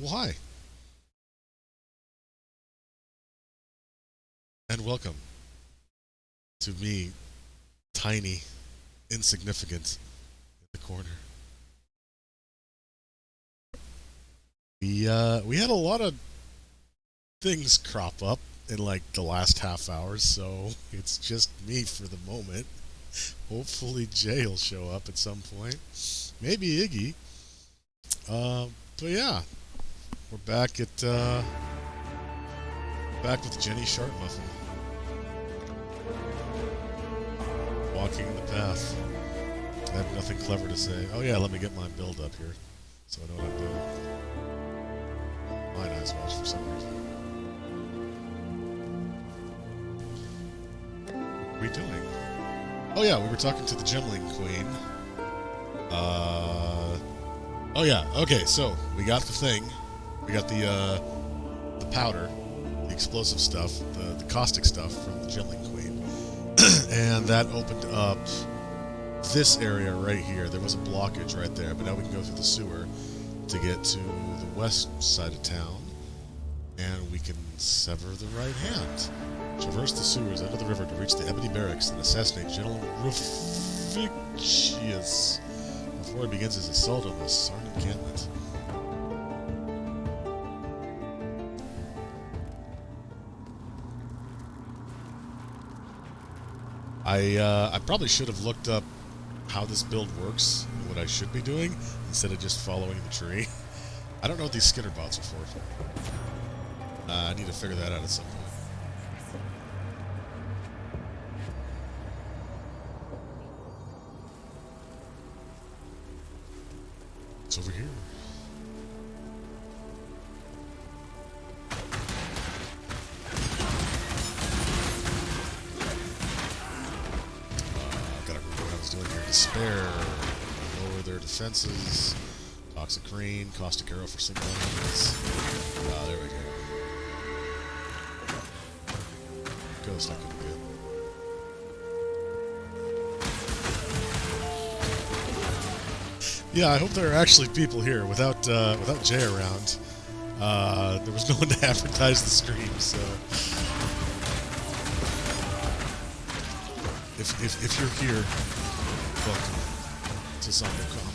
Well, hi, and welcome to me, tiny, insignificant, in the corner. We had a lot of things crop up in like the last half hour, so it's just me for the moment. Hopefully Jay will show up at some point. Maybe Iggy. But yeah, we're back with Jenny Sharpmuffin, walking the path. I have nothing clever to say. Oh yeah, let me get my build up here, so I know what I'm doing. Mine eyes watch for some reason. What are we doing? Oh yeah, we were talking to the Gemling Queen. Oh yeah, okay, so we got the thing. We got the powder, the explosive stuff, the caustic stuff from the Gemling Queen. And that opened up this area right here. There was a blockage right there, but now we can go through the sewer to get to the west side of town, and we can sever the right hand. Traverse the sewers under the river to reach the Ebony Barracks and assassinate General Ruficius before he begins his assault on the Sarn encampment. I probably should have looked up how this build works and what I should be doing instead of just following the tree. I don't know what these Skinner bots are for. I need to figure that out at some point. It's over here. Gotta remember what I was doing here. Despair. Lower their defenses. Toxic Green. Caustic Arrow for single enemies. There we go. Ghost, that could be good. Yeah, I hope there are actually people here. Without Jay around, there was no one to advertise the stream. So, if you're here, welcome to ZombieCat.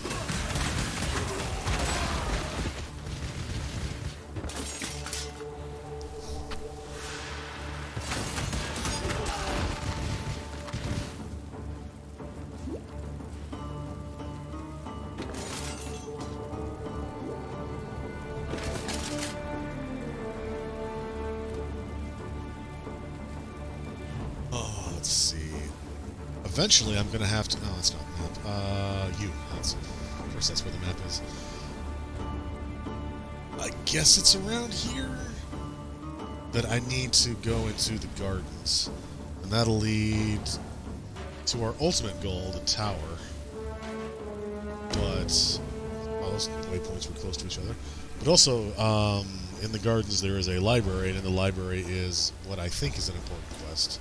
Eventually, I'm gonna have to. No, that's not the map. Of course, that's where the map is. I guess it's around here that I need to go into the gardens, and that'll lead to our ultimate goal, the tower. But those waypoints were close to each other. But also, in the gardens there is a library, and in the library is what I think is an important quest,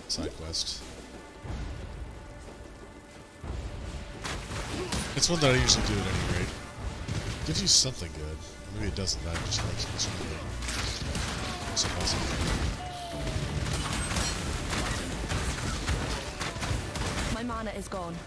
side quest. It's one that I usually do at any rate. Gives you something good. Maybe it doesn't. That just makes it really good. So possible. My mana is gone.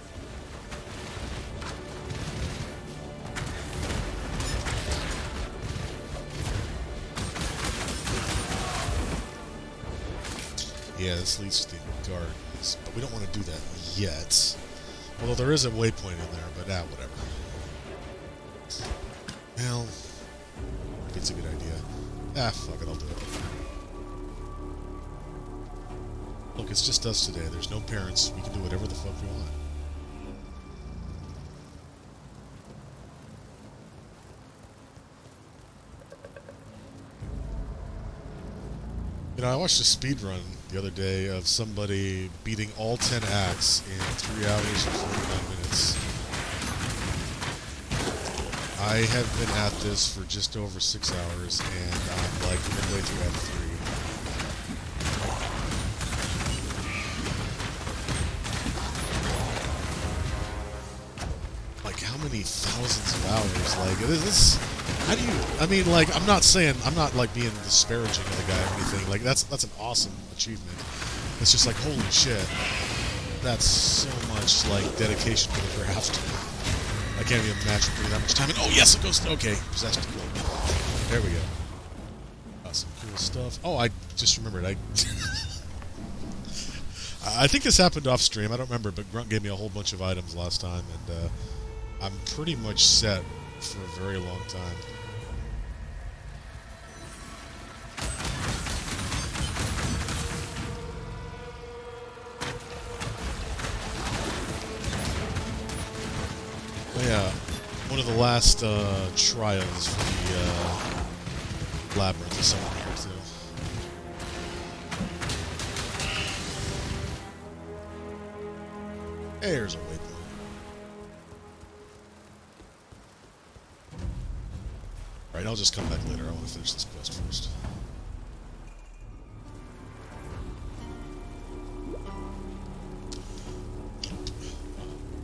Yeah, this leads to the gardens, but we don't want to do that yet. Although there is a waypoint in there, but whatever. Well, maybe it's a good idea. Fuck it, I'll do it. Look, it's just us today. There's no parents. We can do whatever the fuck we want. You know, I watched a speed run the other day of somebody beating all 10 acts in 3 hours and 49 minutes. I have been at this for just over 6 hours, and I'm like midway through Act 3. Like, how how many thousands of hours? Like, this, how do you, I mean, like, I'm not like, being disparaging of the guy or anything. Like, that's an awesome achievement. It's just like, holy shit. That's so much, like, dedication to the craft. I can't even imagine putting that much time in. Oh, yes, it goes, okay, possessed. There we go. Got some cool stuff. Oh, I just remembered, I think this happened off stream. I don't remember, but Grunt gave me a whole bunch of items last time, and I'm pretty much set for a very long time. Oh yeah, one of the last trials for the labyrinth is somewhere here too. There's a waypoint. Alright, I'll just come back later. I want to finish this quest first.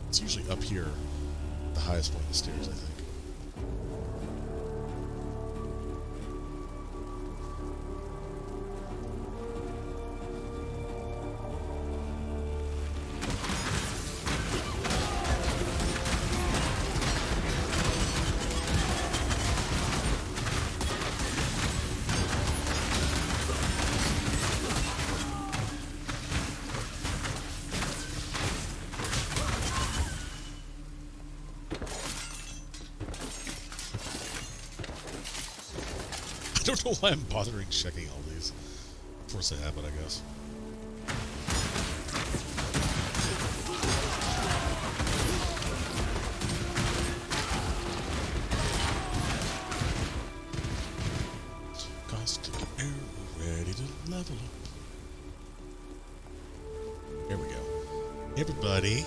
It's usually up here, the highest point of the stairs, I think. I don't know why I'm bothering checking all these. Force of habit, I guess. Caustic arrow ready to level up. There we go. Everybody,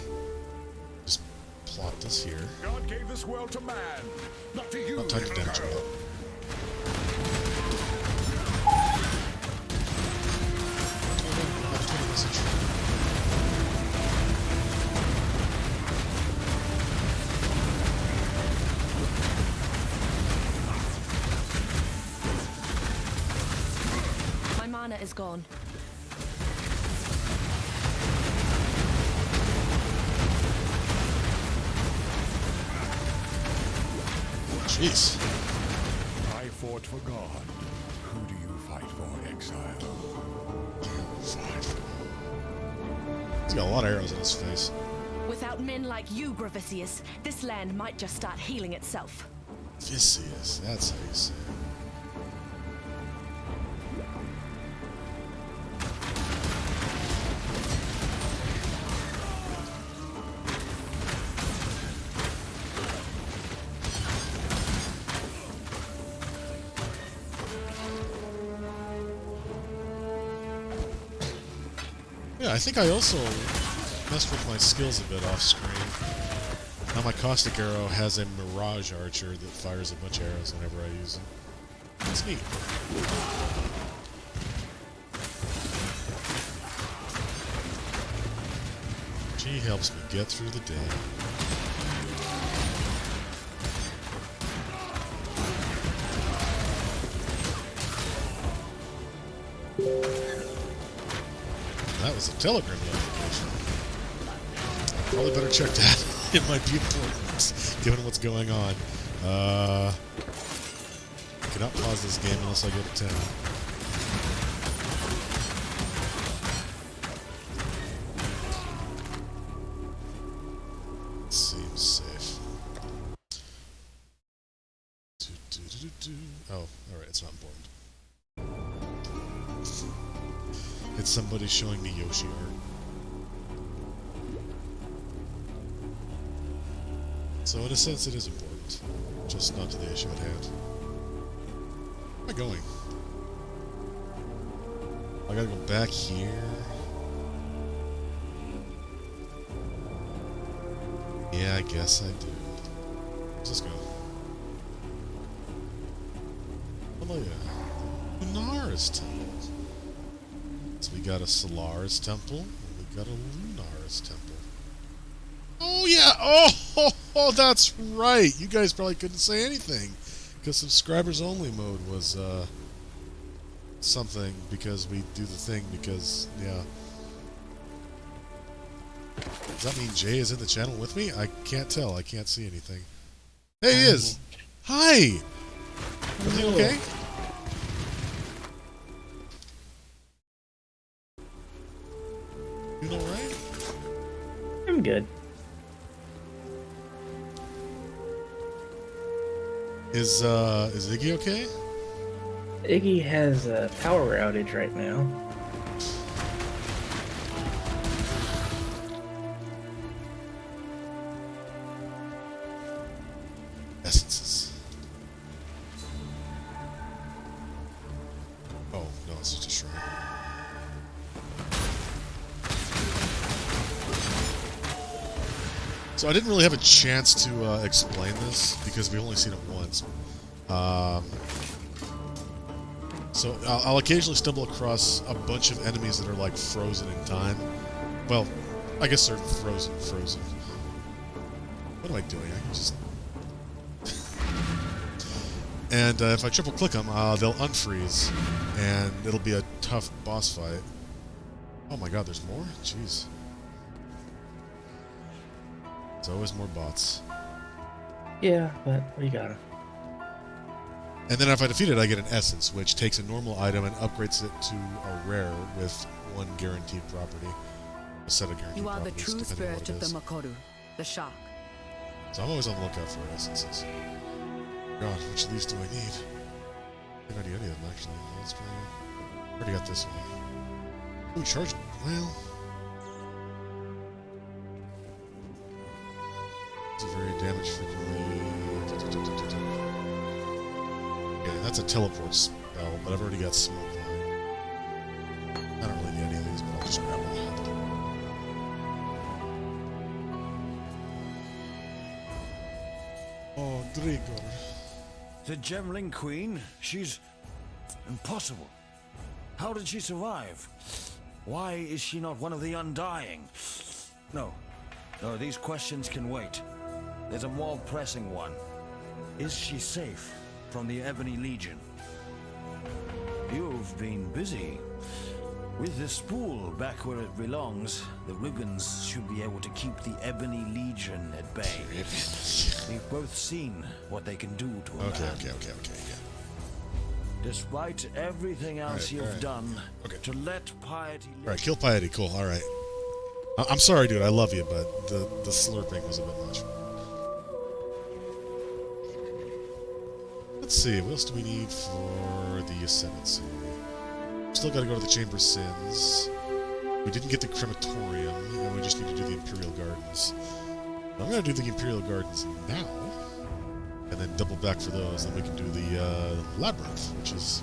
just plot this here. God gave this world to man, not to you. Not time to damage it. My mana is gone. Jeez. I fought for God. Who do you fight for, Exile? He's got a lot of arrows in his face. Without men like you, Gravicius, this land might just start healing itself. Vicious, that's how you say it. Yeah, I think I also messed with my skills a bit off screen. Now my caustic arrow has a mirage archer that fires a bunch of arrows whenever I use it. That's neat. She helps me get through the day. That was a telegram notification. Probably better check that. It might be important, given what's going on. I cannot pause this game unless I go to 10. Seems safe. Oh, alright, it's not important. It's somebody showing me Yoshi art. So in a sense it is important, just not to the issue at hand. Where am I going? I gotta go back here. Yeah, I guess I do. Let's just go. Oh yeah. Lunaris Temple. So we got a Solaris Temple, and we got a Lunaris Temple. Oh yeah! Oh, that's right! You guys probably couldn't say anything. Because subscribers only mode was, something, because we do the thing, because, yeah. Does that mean Jay is in the channel with me? I can't tell. I can't see anything. Hey, he is! Hi! Everything okay? You alright? I'm good. Is Iggy okay? Iggy has a power outage right now. Essences. Oh, no, it's just a shrine. So I didn't really have a chance to explain this because we've only seen it once. So I'll occasionally stumble across a bunch of enemies that are like frozen in time. Well, I guess they're frozen. What am I doing? I can just... And if I triple click them, they'll unfreeze, and it'll be a tough boss fight. Oh my god, there's more? Jeez. There's always more bots. Yeah, but we got him. And then if I defeat it, I get an essence, which takes a normal item and upgrades it to a rare with one guaranteed property. A set of guaranteed You are the properties, true depending on spirit what of it the is. Makoru, the shark. So I'm always on the lookout for essences. God, which of these do I need? I think I already got any of them, actually. That's pretty good. Already got this one. Ooh, charge. Well... It's a very damage frequently. Okay, that's a teleport spell, but I've already got smoke line. I don't really need any of these, but I'll just grab one. Oh, Drigor. The Gemling Queen? She's... impossible. How did she survive? Why is she not one of the Undying? No, these questions can wait. There's a more pressing one. Is she safe from the Ebony Legion? You've been busy. With the spool back where it belongs, the Riggins should be able to keep the Ebony Legion at bay. We've both seen what they can do to a man. Okay, yeah. Despite everything else you've done, Okay. to let piety live. Alright, kill Piety, cool, alright. I'm sorry, dude, I love you, but the slurping was a bit much. Let's see, what else do we need for the Ascendancy? Still gotta go to the Chamber of Sins. We didn't get the Crematorium, and we just need to do the Imperial Gardens. I'm gonna do the Imperial Gardens now, and then double back for those, and we can do the Labyrinth, which is,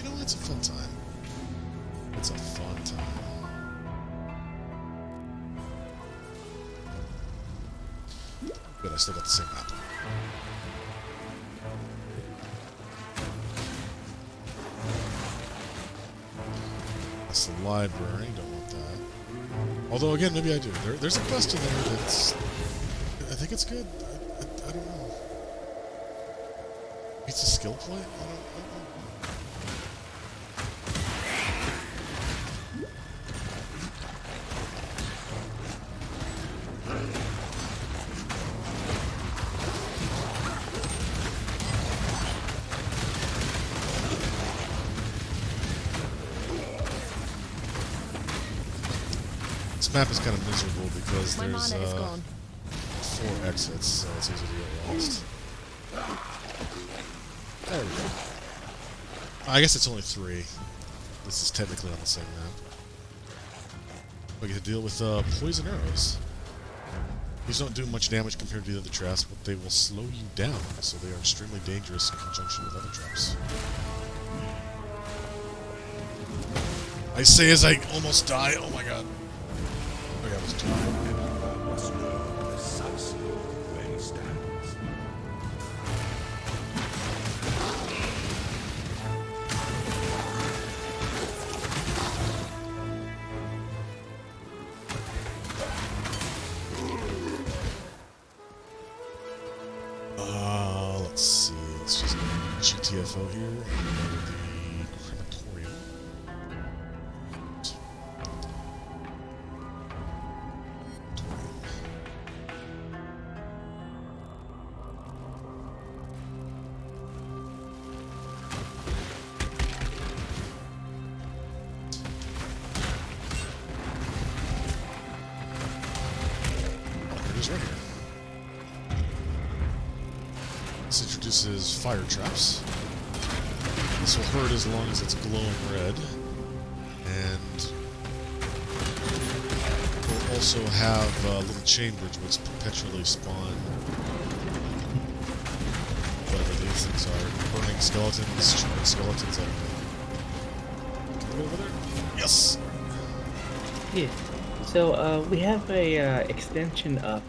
you know, it's a fun time. It's a fun time. Good, I still got the same map. That's the library, don't want that. Although, again, maybe I do. There's a quest in there that's... I think it's good. I don't know. It's a skill point? I don't know. This map is kind of miserable because My there's mana is gone. 4 exits, so it's easy to get lost. There we go. I guess it's only 3. This is technically on the same map. We get to deal with poison arrows. These don't do much damage compared to the other traps, but they will slow you down, so they are extremely dangerous in conjunction with other traps. I say as I almost die. Oh my god. Okay, I was too Must know precisely where he stands. Let's see. Let's just go GTFO here and go to the crematorium. Right here. This introduces fire traps. This will hurt as long as it's glowing red. And we'll also have little chambers which perpetually spawn whatever these things are. Burning skeletons, charred skeletons, I don't know. Can we go over there? Yes! Yeah. So we have a extension up.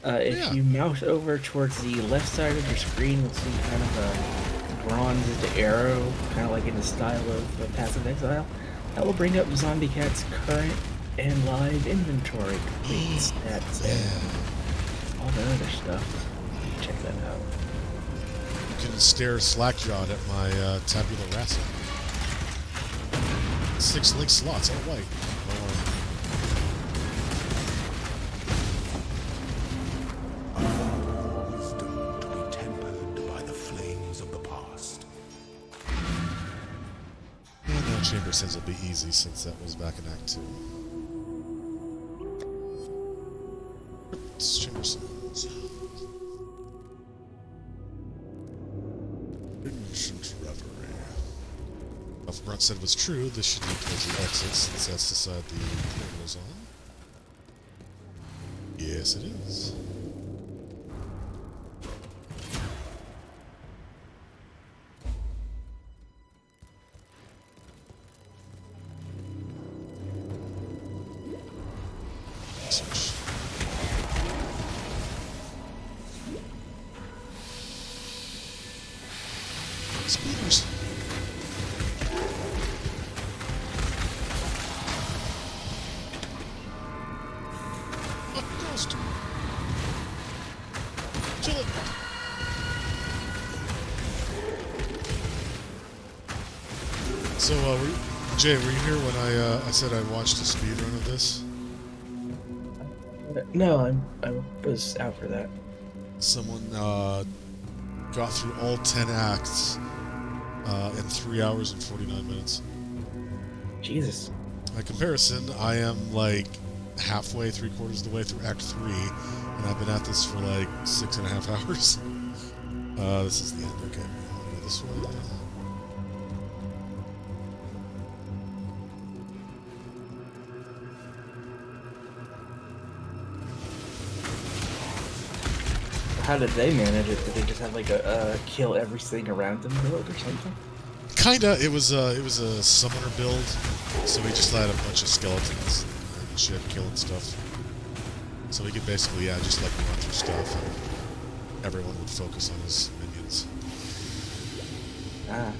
If you mouse over towards the left side of your screen, you'll see kind of a bronzed arrow, kind of like in the style of Path of Exile. That will bring up ZombieCat's current and live inventory, complete stats, and all the other stuff. Check that out. You can stare slack-jawed at my tabula rasa. 6 link slots, all white. Wisdom to be tempered by the flames of the past. And now Chamber Sins will be easy since that was back in Act 2. It's Chamber Sins. Ancient Reverie. If Grunt said was true, this should lead towards the exit since that's the side the portal is on. Yes, it is. Search. Speeders. A ghost. Chill it. So, Jay, were you here when I said I watched a speedrun of this? No, I was out for that. Someone got through all 10 acts in 3 hours and 49 minutes. Jesus. By comparison, I am like halfway, 3/4 of the way through Act 3, and I've been at this for like 6.5 hours. This is the end. Okay, I'll go this way. How did they manage it? Did they just have like a kill everything around them build or something? Kinda. It was a summoner build, so we just had a bunch of skeletons and shit killing stuff. So we could basically, just like run through stuff, and everyone would focus on his minions. Ah.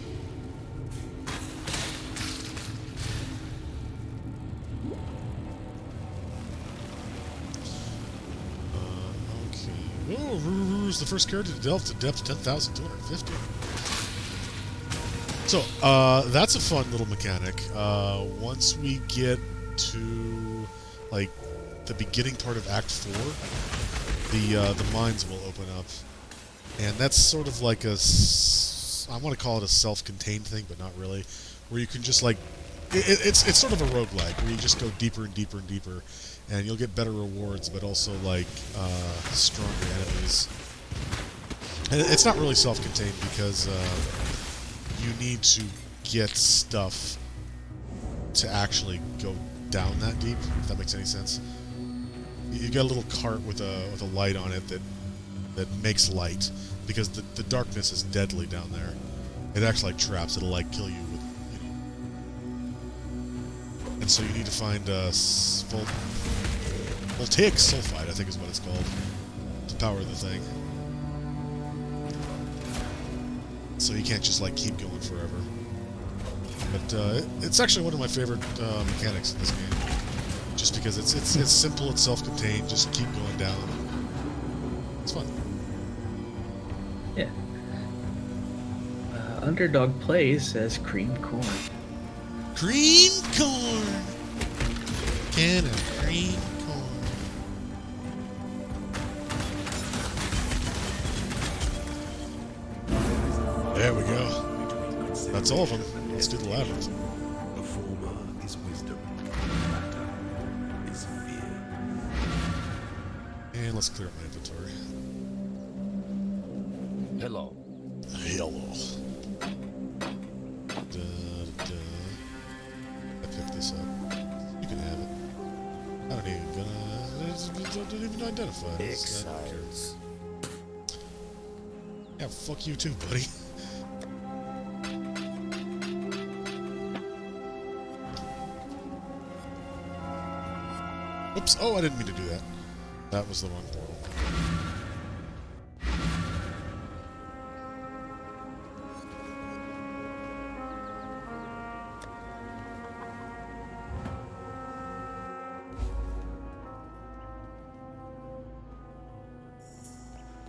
Okay. Oh, Ruru's the first character to delve to depth 10,250. So, that's a fun little mechanic. Once we get to, like, the beginning part of Act 4, the mines will open up. And that's sort of like I want to call it a self-contained thing, but not really. Where you can just, like, it's sort of a roguelike, where you just go deeper and deeper and deeper, and you'll get better rewards, but also, like, stronger enemies. And it's not really self-contained because, you need to get stuff to actually go down that deep, if that makes any sense. You got a little cart with a light on it that makes light, because the darkness is deadly down there. It acts like traps. It'll like kill you with, And so you need to find voltaic sulfide, I think is what it's called, to power the thing. So you can't just like keep going forever. But it's actually one of my favorite mechanics in this game, just because it's simple, it's self-contained. Just keep going down. It's fun. Yeah. Underdog Plays says creamed corn. Cream corn. Can of cream corn. There we go. That's all of them. Let's do the labyrinth. The former is wisdom, the latter is fear. And let's clear up my inventory. Hello. Hello. Da, da. I picked this up. You can have it. I don't even identify this. Exiles. Yeah, fuck you too, buddy. Oops. Oh, I didn't mean to do that. That was the wrong portal.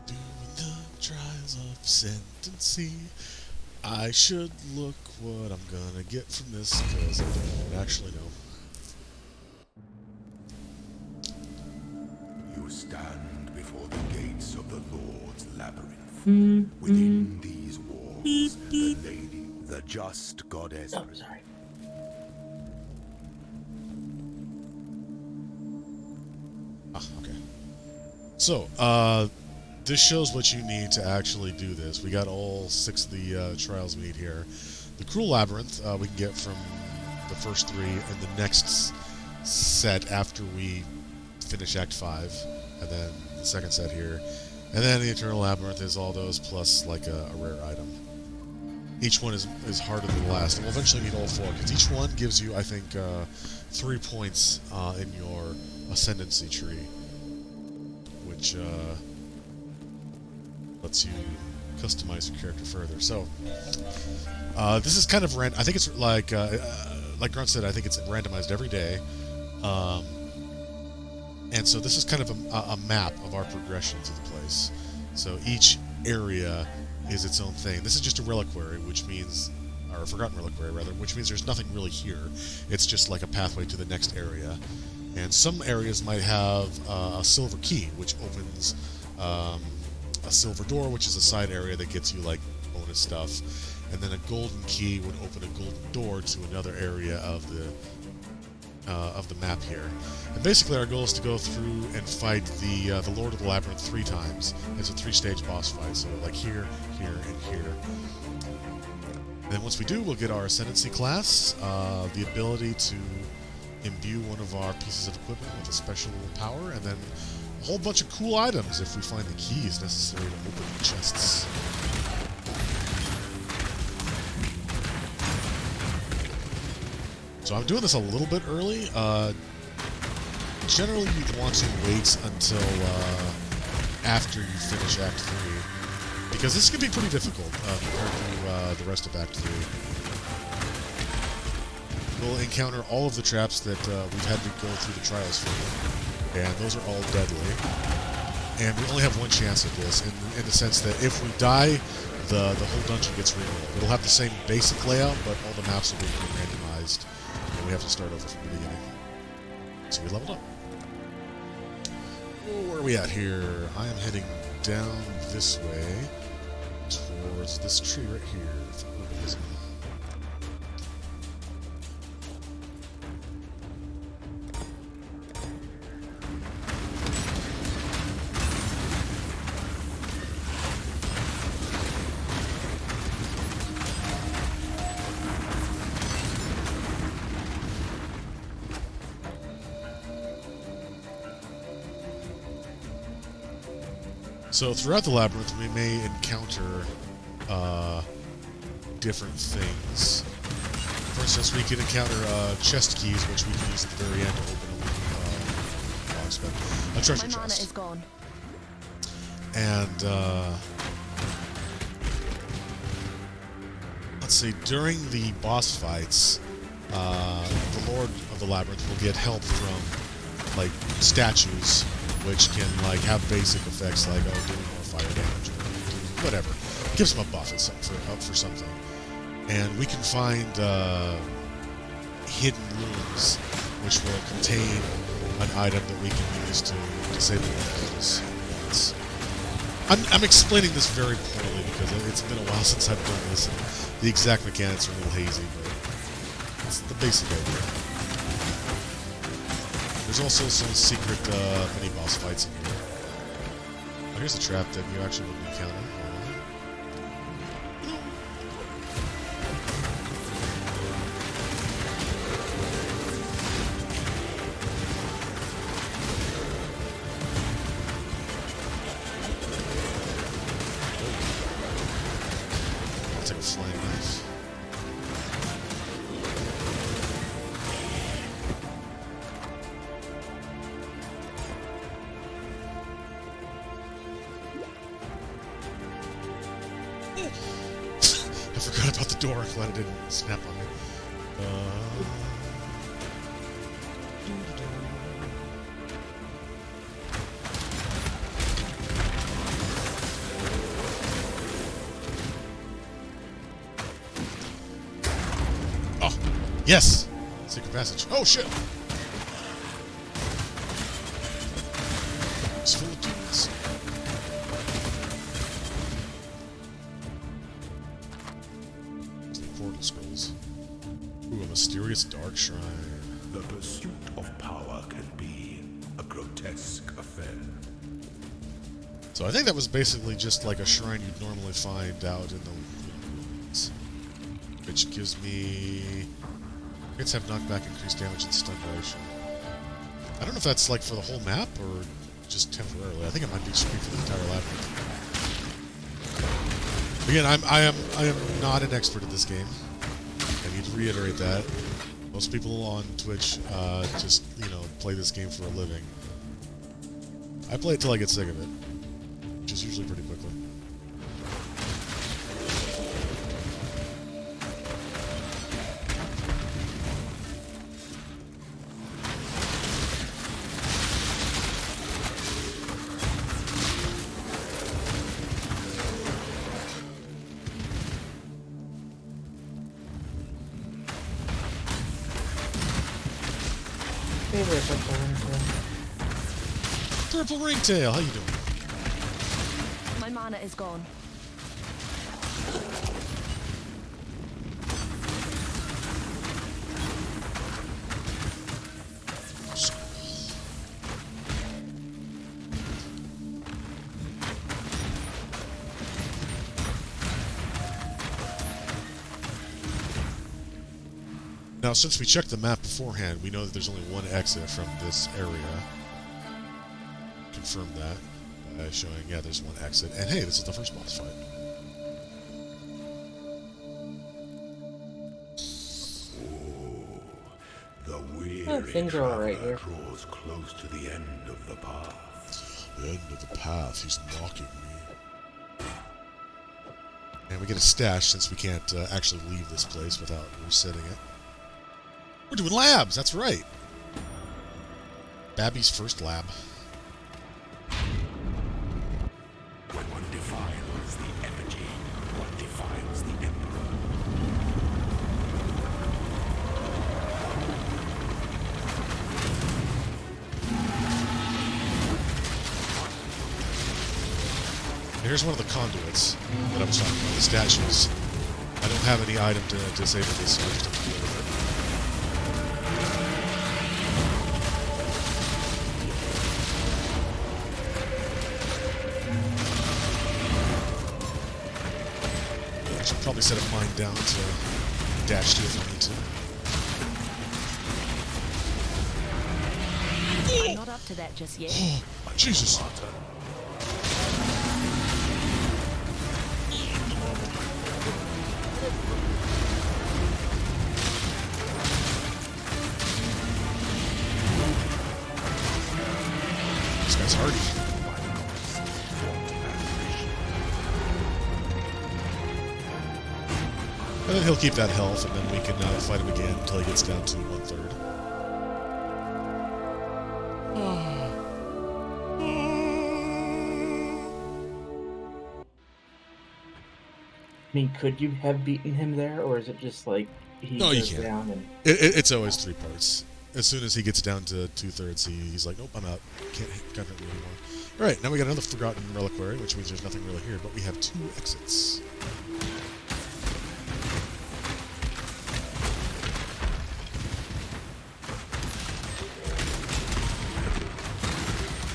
Doing the trials of sentencing. I should look what I'm gonna get from this, because I don't actually know. You stand before the gates of the Lord's labyrinth. Within these walls, the lady, the just goddess. Oh, sorry. Ah, okay. So, this shows what you need to actually do this. We got all 6 of the trials we need here. The Cruel Labyrinth we can get from the first 3, and the next set after we finish Act 5, and then the second set here. And then the Eternal Labyrinth is all those plus like a rare item. Each one is harder than the last, and we'll eventually need all 4, because each one gives you, I think, 3 points in your Ascendancy tree, which lets you customize your character further. So, this is kind of I think it's like Grunt said, I think it's randomized every day. And so this is kind of a map of our progression to the place. So each area is its own thing. This is just a reliquary, which means, or a forgotten reliquary rather, which means there's nothing really here. It's just like a pathway to the next area. And some areas might have a silver key, which opens a silver door, which is a side area that gets you like bonus stuff. And then a golden key would open a golden door to another area of the map here. And basically our goal is to go through and fight the Lord of the Labyrinth 3 times. It's a 3-stage boss fight, so like here, here, and here. And then once we do, we'll get our Ascendancy class, the ability to imbue one of our pieces of equipment with a special power, and then a whole bunch of cool items if we find the keys necessary to open the chests. So I'm doing this a little bit early. Generally, you'd want to wait until after you finish Act 3, because this can be pretty difficult compared to the rest of Act 3. We'll encounter all of the traps that we've had to go through the trials for, and those are all deadly. And we only have one chance at this, in the sense that if we die, the whole dungeon gets rerolled. It'll have the same basic layout, but all the maps will be randomized. And we have to start over from the beginning. So we leveled up. Oh, where are we at here? I am heading down this way towards this tree right here for urbanism. So throughout the labyrinth, we may encounter different things. For instance, we can encounter chest keys, which we can use at the very end to open a treasure My mana chest. is gone. And let's see, during the boss fights, the Lord of the Labyrinth will get help from like statues, which can like have basic effects like doing more fire damage or whatever. gives them a buff for something. And we can find hidden rooms which will contain an item that we can use to disable those ones. I'm explaining this very poorly because it's been a while since I've done this, and the exact mechanics are a little hazy, but it's the basic idea. There's also some secret mini-boss fights in here. Oh, here's a trap that you actually wouldn't encounter. I forgot about the door. Glad it didn't snap on me. Oh, yes! Secret passage. Oh, shit! It's full of demons. Portal scrolls. Ooh, a mysterious dark shrine. The pursuit of power can be a grotesque affair. So I think that was basically just like a shrine you'd normally find out in the ruins, which gives me... Hits have knockback, increased damage, and stun duration. I don't know if that's like for the whole map or just temporarily. I think it might be screen for the entire labyrinth. Again, I am not an expert at this game. I need to reiterate that. Most people on Twitch just, play this game for a living. I play it till I get sick of it, which is usually pretty quickly. Purple ringtail, how you doing? My mana is gone. Now, since we checked the map beforehand, we know that there's only one exit from this area. Confirm that by showing, yeah, there's one exit. And hey, this is the first boss fight. The weary things are all right here. draws close to the end of the path. The end of the path, he's mocking me. And we get a stash since we can't actually leave this place without resetting it. We're doing labs, that's right. Babby's first lab. When one defiles the effigy, one defiles the emperor. Here's one of the conduits that I was talking about, the statues. I don't have any item to disable this, so I just have to deal with it. I should probably set a mine down to dash to if I need to. I'm not up to that just yet. Oh, Jesus. This guy's hardy. And then he'll keep that health, and then we can fight him again until he gets down to 1/3. mean, could you have beaten him there, or is it just like he No, you goes can't. down and... It's always 3 parts. As soon as he gets down to 2/3, he's like, nope, I'm out. Can't hurt me anymore. All right, now we got another forgotten reliquary, which means there's nothing really here, but we have 2 exits.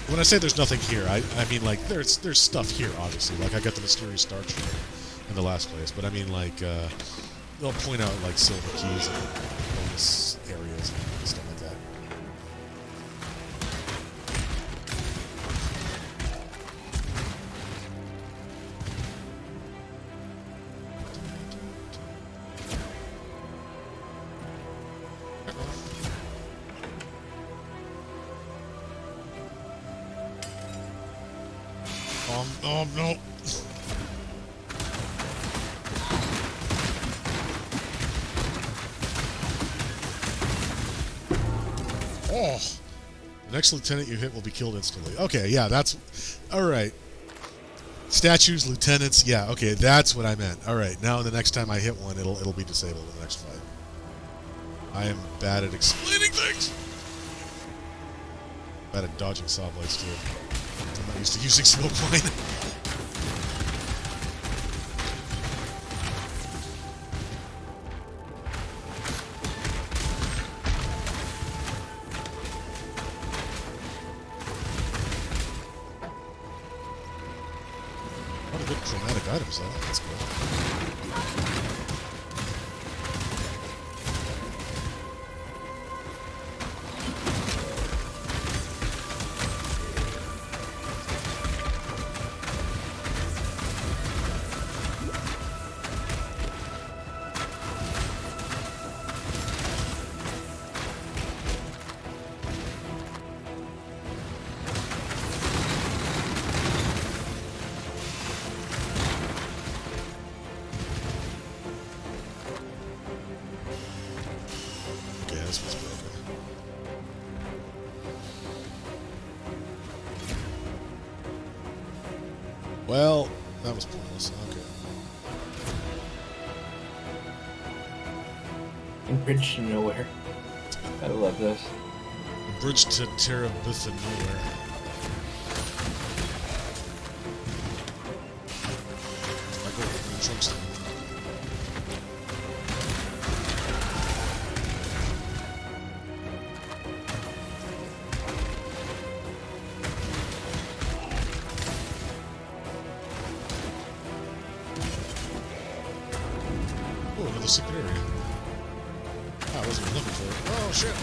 When I say there's nothing here, I mean like there's stuff here, obviously. Like I got the mysterious star chain in the last place, but I mean like they'll point out like silver keys and bonus areas and stuff like that. Oh, no. Oh. The next lieutenant you hit will be killed instantly. Okay, yeah, that's... Alright. Statues, lieutenants, yeah, okay, that's what I meant. Alright, now the next time I hit one, it'll be disabled in the next fight. I am bad at explaining things! Bad at dodging saw blades, too. I'm not used to using smoke mine. What a good chromatic items, though. That's cool. Okay, this one's broken. Well, that was pointless. Okay. in Bridge to Nowhere. I love this. Bridge to Terabitha Nowhere. I go in trunks then. Oh, another secret area. Oh, I wasn't even looking for it. Oh, shit.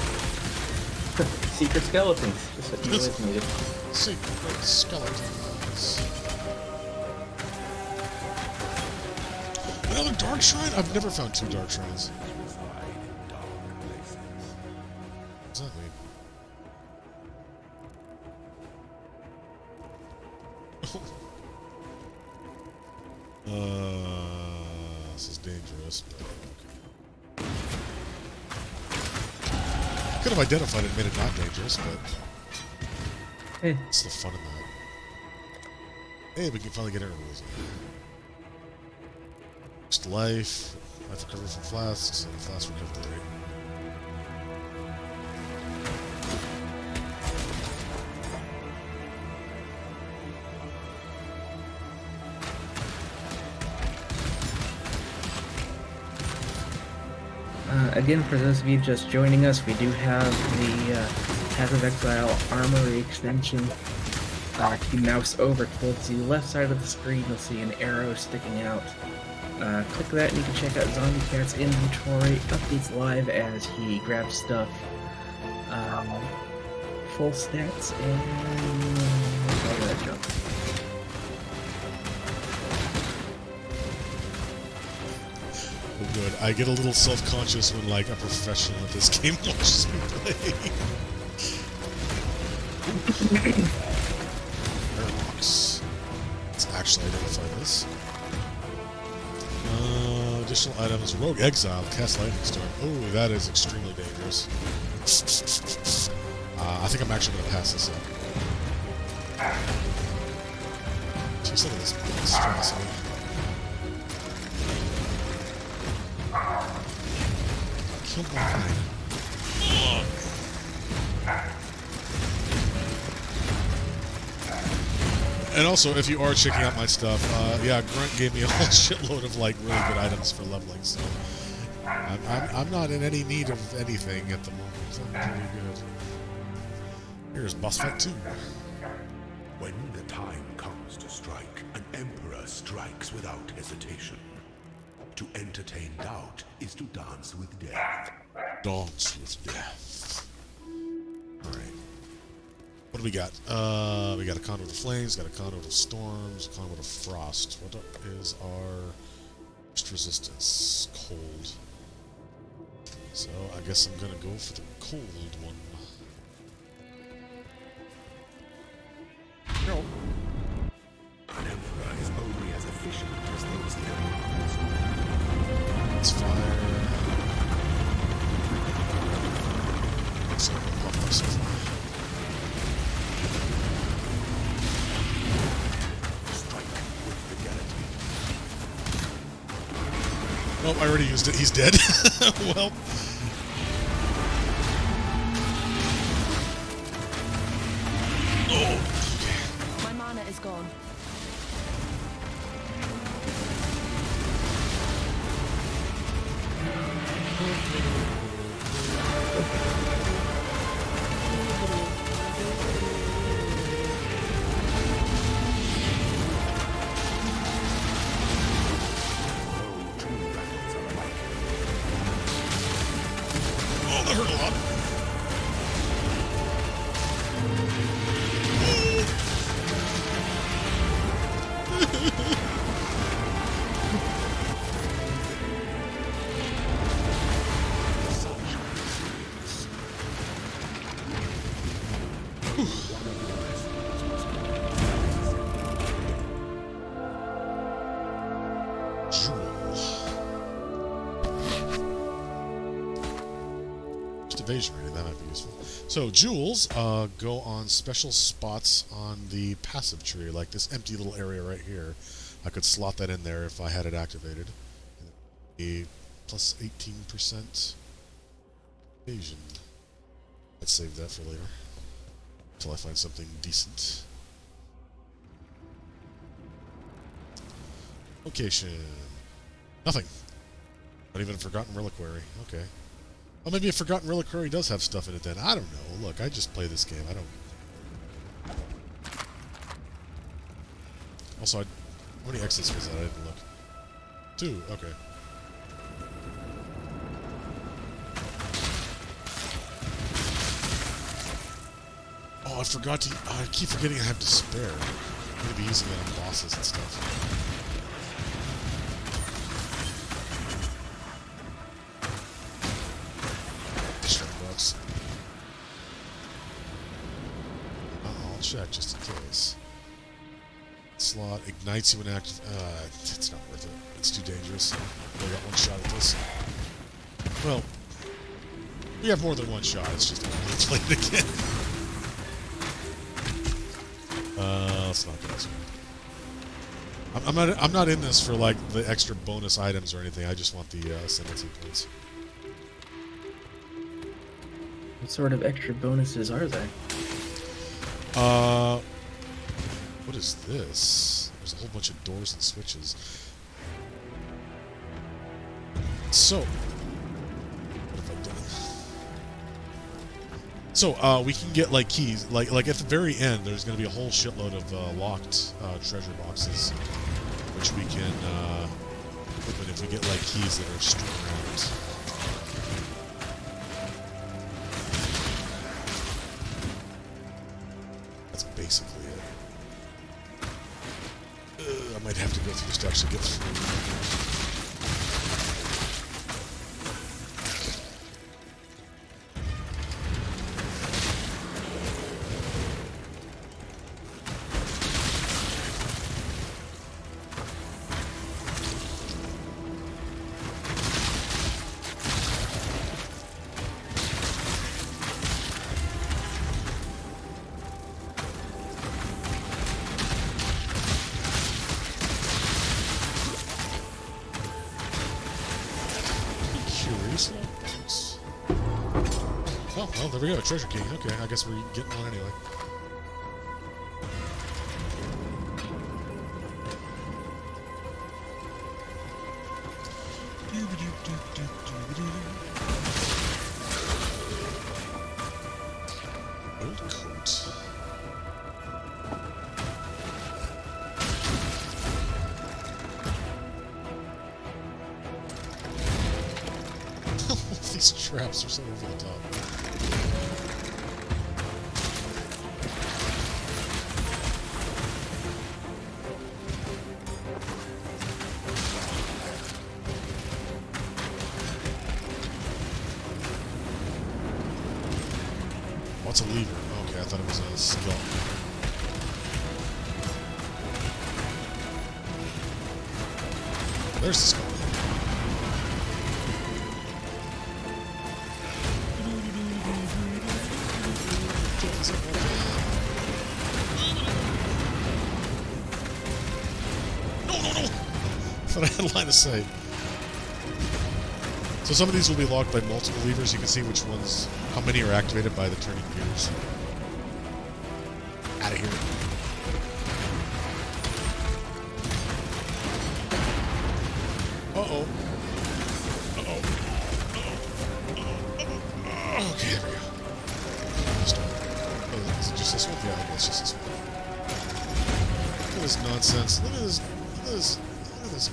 Secret skeletons. Just what you always needed. Secret skeletons. Another dark shrine? I've never found 2 dark shrines. What's that mean? This is dangerous, but okay. Could have identified it and made it not dangerous, but it's the fun in that. Hey, we can finally get intervals. Just life, life recovery from flasks, and flask recovery rate. Again, for those of you just joining us, we do have the Path of Exile Armory extension. If you mouse over towards the left side of the screen, you'll see an arrow sticking out. Click that and you can check out ZombieCat's inventory, updates live as he grabs stuff. Full stats and... all that junk. Good. I get a little self-conscious when, like, a professional at this game watches me play. Airlocks. Let's actually identify this. Additional items. Rogue Exile. Cast Lightning Storm. Oh, that is extremely dangerous. I think I'm actually going to pass this up. Jeez, look at this monstrosity. Come on. And also, if you are checking out my stuff, yeah, Grunt gave me a whole shitload of like really good items for leveling. So I'm not in any need of anything at the moment. I'm pretty good. Here's boss fight 2. When the time comes to strike, an emperor strikes without hesitation. To entertain doubt is to dance with death. Dance with death. Alright. What do we got? We got a conduit of flames, got a conduit of storms, a conduit of frost. What is our first resistance? Cold. So I guess I'm gonna go for the cold one. No. An emperor is only as efficient as those he commands. It's fire. So I'm gonna buff myself. Strike with fidelity. Oh, I already used it. He's dead. Well. Oh. My mana is gone. Oh, that hurt a lot. Evasion rating, that might be useful. So jewels go on special spots on the passive tree, like this empty little area right here. I could slot that in there if I had it activated. A plus 18% evasion. I'd save that for later until I find something decent. Location. Nothing. Not even a Forgotten Reliquary. Okay. Oh, maybe a Forgotten Reliquary does have stuff in it then. I don't know. Look, I just play this game. I don't... Also, how many exits was that? I didn't look. 2. Okay. Oh, I forgot to... I keep forgetting I have Despair. I'm going to be using that on bosses and stuff. I'll check just in case. Slot ignites you when active. It's not worth it. It's too dangerous. I got one shot at this. Well, we have more than one shot. It's just let's play it again. Let's not do this one. I'm not in this for like the extra bonus items or anything. I just want the ascendancy points. What sort of extra bonuses are there? What is this? There's a whole bunch of doors and switches. So, what have I done? So, we can get like keys. Like at the very end, there's going to be a whole shitload of locked treasure boxes, which we can open if we get like keys that are strewn around. Basically it. I might have to go through this to actually get through. Oh, there we go. Treasure key. Okay, I guess we're getting one anyway. Old coat. These traps are so over the top. What's a lever? Okay, I thought it was a skill. There's the skull. No, no, no! I thought I had line of sight. So some of these will be locked by multiple levers. You can see which ones, how many are activated by the turning gears. Out of here. Uh-oh. Uh-oh. Uh-oh. Okay, there we go. Oh, is it just this one? Yeah, okay, it's just this one. Look at this nonsense. Look at this. Look at this. Look at this.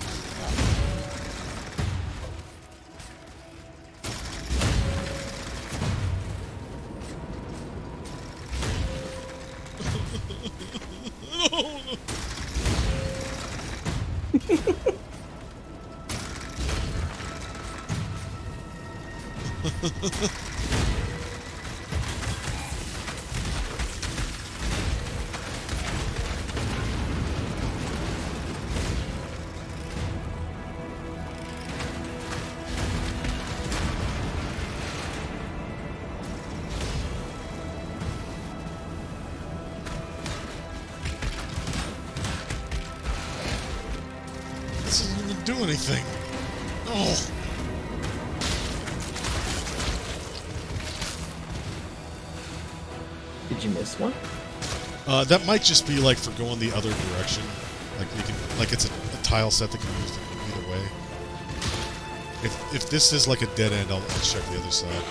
This doesn't even do anything. Oh. Did you miss one? That might just be like for going the other direction. Like you can, like it's a tile set that can be used either way. If this is like a dead end, I'll check the other side.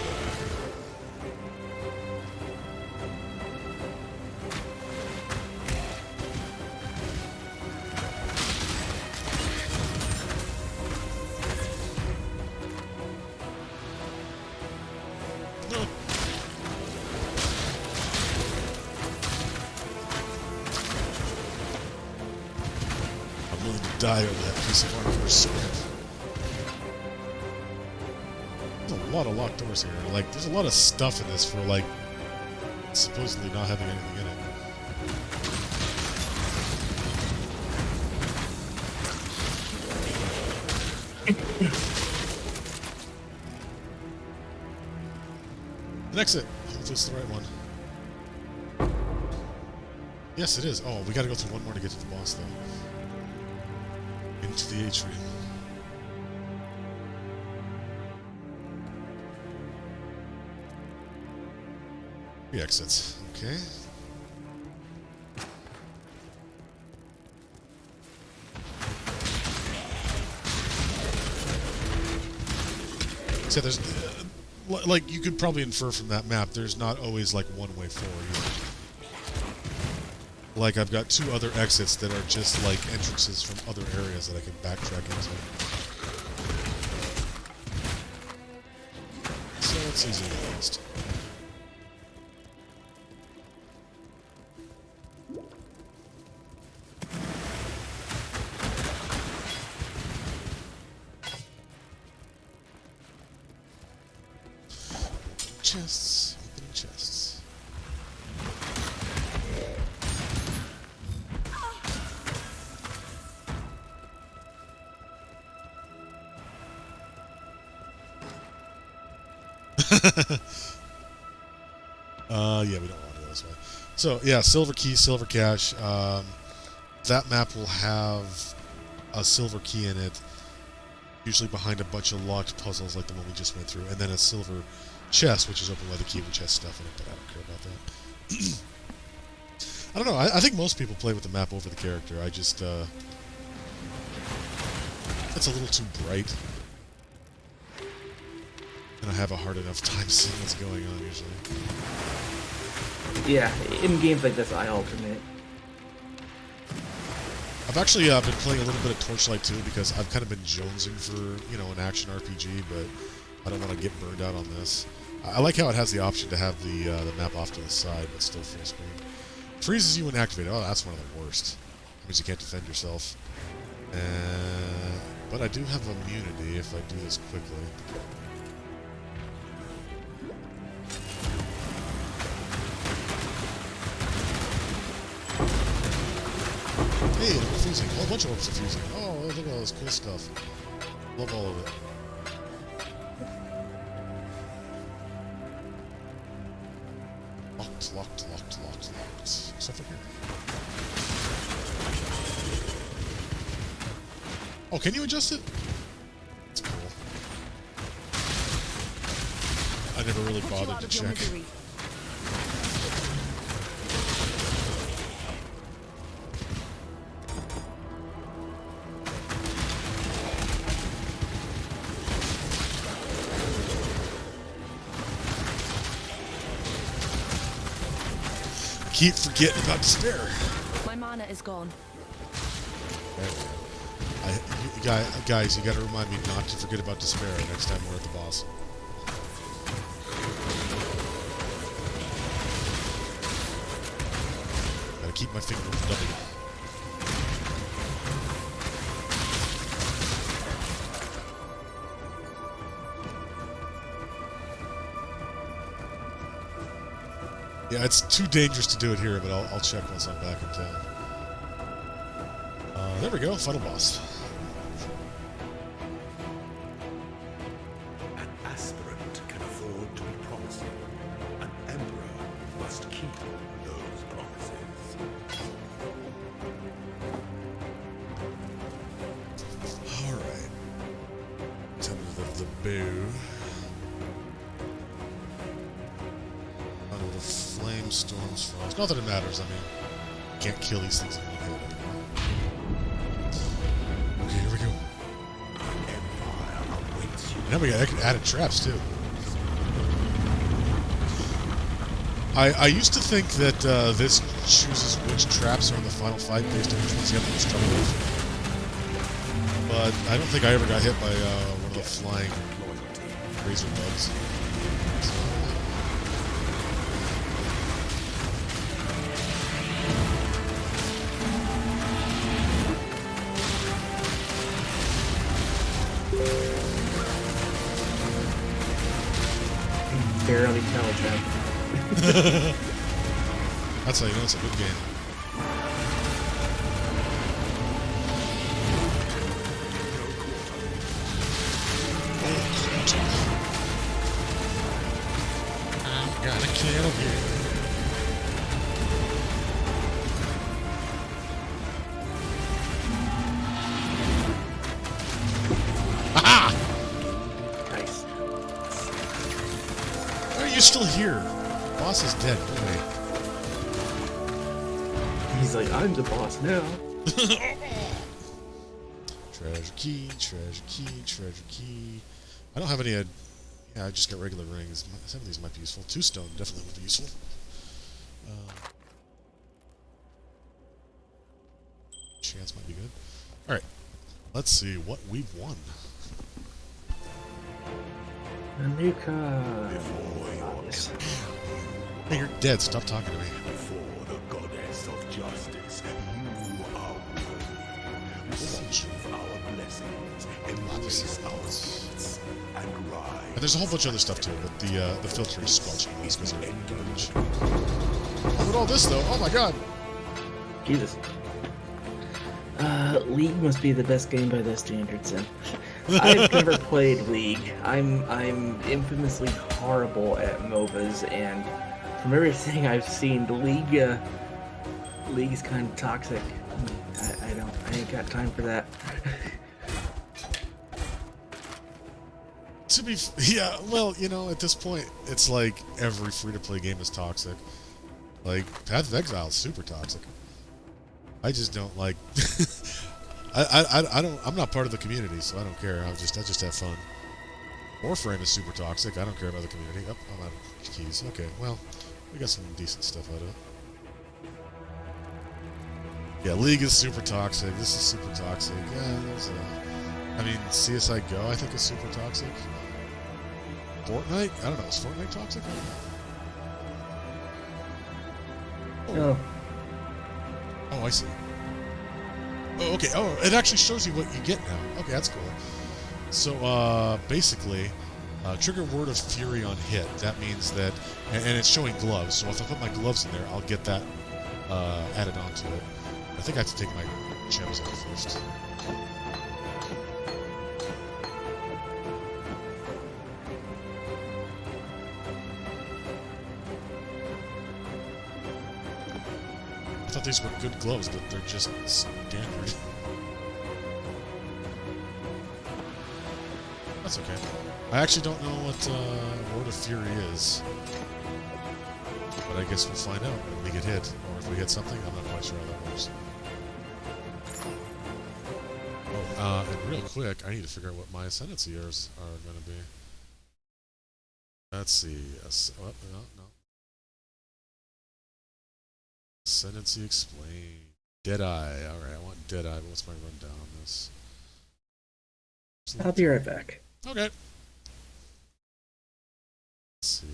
No. I'm willing to die over that piece of armor for scrap. There's a lot of locked doors here. Like, there's a lot of stuff in this for, like, supposedly not having anything in it. An exit. Hopefully it's the right one. Yes, it is. Oh, we gotta go through one more to get to the boss, though. Into the atrium. Three exits. Okay. So there's, like, you could probably infer from that map, there's not always, like, one way forward either. Like, I've got two other exits that are just, like, entrances from other areas that I can backtrack into. So it's easy to list. Chests. Opening chests. Yeah, we don't want to go this way. So, yeah, silver key, silver cache. That map will have a silver key in it, usually behind a bunch of locked puzzles like the one we just went through, and then a silver chest, which is open by the key with chest stuff in it, but I don't care about that. I don't know. I think most people play with the map over the character. I just, it's a little too bright. And I have a hard enough time seeing what's going on usually. Yeah, in games like this, I alternate. I've actually been playing a little bit of Torchlight too because I've kind of been jonesing for, you know, an action RPG, but I don't want to get burned out on this. I like how it has the option to have the map off to the side, but still full screen. Freezes you when activated. Oh, that's one of the worst. That means you can't defend yourself. But I do have immunity if I do this quickly. Hey, we're fusing. Oh, a bunch of orbs are fusing. Oh, look at all this cool stuff. Love all of it. Locked. Except for here. Oh, can you adjust it? That's cool. I never really bothered to check. Keep forgetting about despair. My mana is gone. Guys, you gotta remind me not to forget about despair next time we're at the boss. Gotta keep my finger on the W. Yeah, it's too dangerous to do it here, but I'll check once I'm back in town. There we go, final boss. An aspirant can afford to be promising. An emperor must keep those promises. Alright. Time to lift the bow. The flame, storms, frost. Not that it matters, I mean, you can't kill these things in one hit anymore. Okay, here we go. Now we got added traps, too. I used to think that this chooses which traps are in the final fight based on which ones you have the most trouble with. But I don't think I ever got hit by one of the flying razor bugs. Barely tell, Jeff. That's how you know it's a good game. I've got a kill here. Aha! Nice. Why are you still here? Boss is dead. Go away. He's like, I'm the boss now. Treasure key, treasure key, treasure key. I don't have any. Yeah, I just got regular rings. Some of these might be useful. Two stone definitely would be useful. Chance might be good. All right, let's see what we've won. A new car. Before your Hey, you're dead. Stop talking to me. before the goddess of justice, you are worthy. Receive our blessings, embrace our gifts, and rise. And there's a whole bunch of other stuff too, but the filter is squelching these because they're garbage. Look at all this though. Oh my god. Jesus. League must be the best game by their standards, then. I've never played League. I'm infamously horrible at MOBAs, and from everything I've seen, the League's kind of toxic. I ain't got time for that. Yeah, well, you know, at this point, it's like every free-to-play game is toxic. Like, Path of Exile is super toxic. I just don't like... I'm not part of the community, so I don't care. I just have fun. Warframe is super toxic. I don't care about the community. Oh, I'm out of keys. Okay, well, we got some decent stuff out of it. Yeah, League is super toxic. This is super toxic. Yeah, there's I mean, CSI GO, I think, is super toxic. Fortnite? I don't know. Is Fortnite toxic? I don't know. Oh, I see. Oh, okay. Oh, it actually shows you what you get now. Okay, that's cool. So, basically, trigger Word of Fury on hit. That means that... And it's showing gloves, so if I put my gloves in there, I'll get that added onto it. I think I have to take my gems out first. I thought these were good gloves, but they're just standard. That's okay. I actually don't know what Word of Fury is. But I guess we'll find out when we get hit. Or if we hit something, I'm not quite sure how that works. Oh, and real quick, I need to figure out what my ascendancy are going to be. Let's see. Oh, no. Ascendancy explained. Deadeye. Alright, I want Deadeye, but what's my rundown on this? I'll be right back. Okay. Let's see.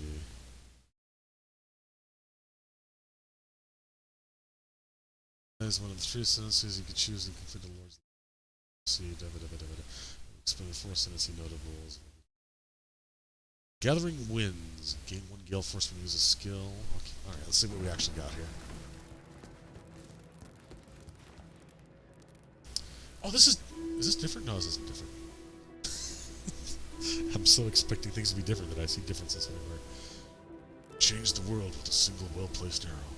That is one of the three ascendancies you can choose and configure the Lord's. See, explain the four ascendancy notables. Gathering Winds. Gain one gale force when you use a skill. Okay. Alright, let's see what we actually got here. Oh, is this different? No, this isn't different. I'm so expecting things to be different that I see differences everywhere. Change the world with a single well-placed arrow.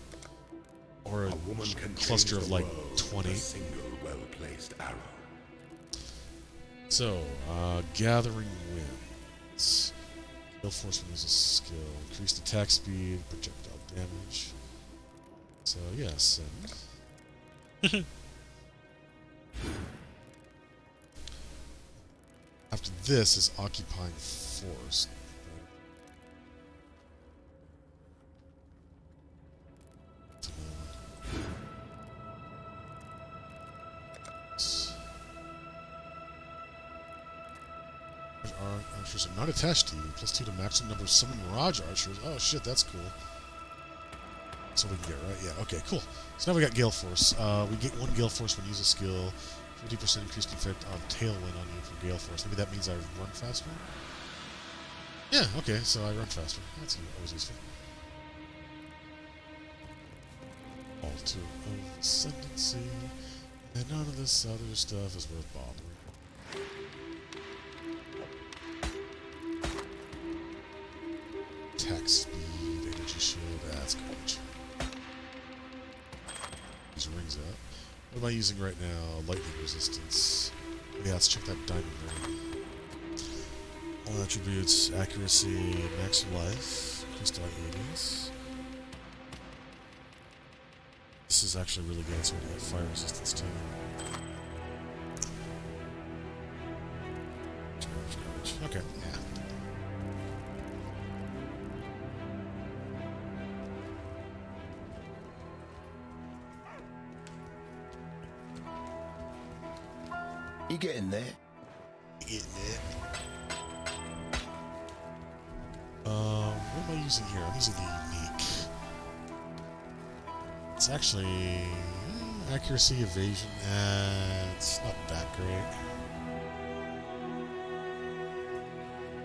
Or a woman can cluster of like 20. A single well-placed arrow. So, Gathering Winds. Gale force when uses a skill. Increased attack speed, projectile damage. So, yes. After this is Occupying Force. Archers are not attached to you. +2 to maximum number of summoned Mirage Archers. Oh shit, that's cool. That's what we can get, right? Yeah, okay, cool. So now we got Gale Force. We get one Gale Force when you use a skill. 50% increased effect of Tailwind on you for Gale Force. Maybe that means I run faster? Yeah, okay, so I run faster. That's always useful. All 2 of Ascendancy. And none of this other stuff is worth bothering. Attack speed, energy shield, that's garbage. These rings out. What am I using right now? Lightning resistance. Yeah, let's check that diamond ring. All attributes, accuracy, max life, increased to like 80s. This is actually really good, so we're gonna get fire resistance too. Okay, yeah. You getting there? Getting there. What am I using here? I'm using the unique. It's actually accuracy, evasion. It's not that great.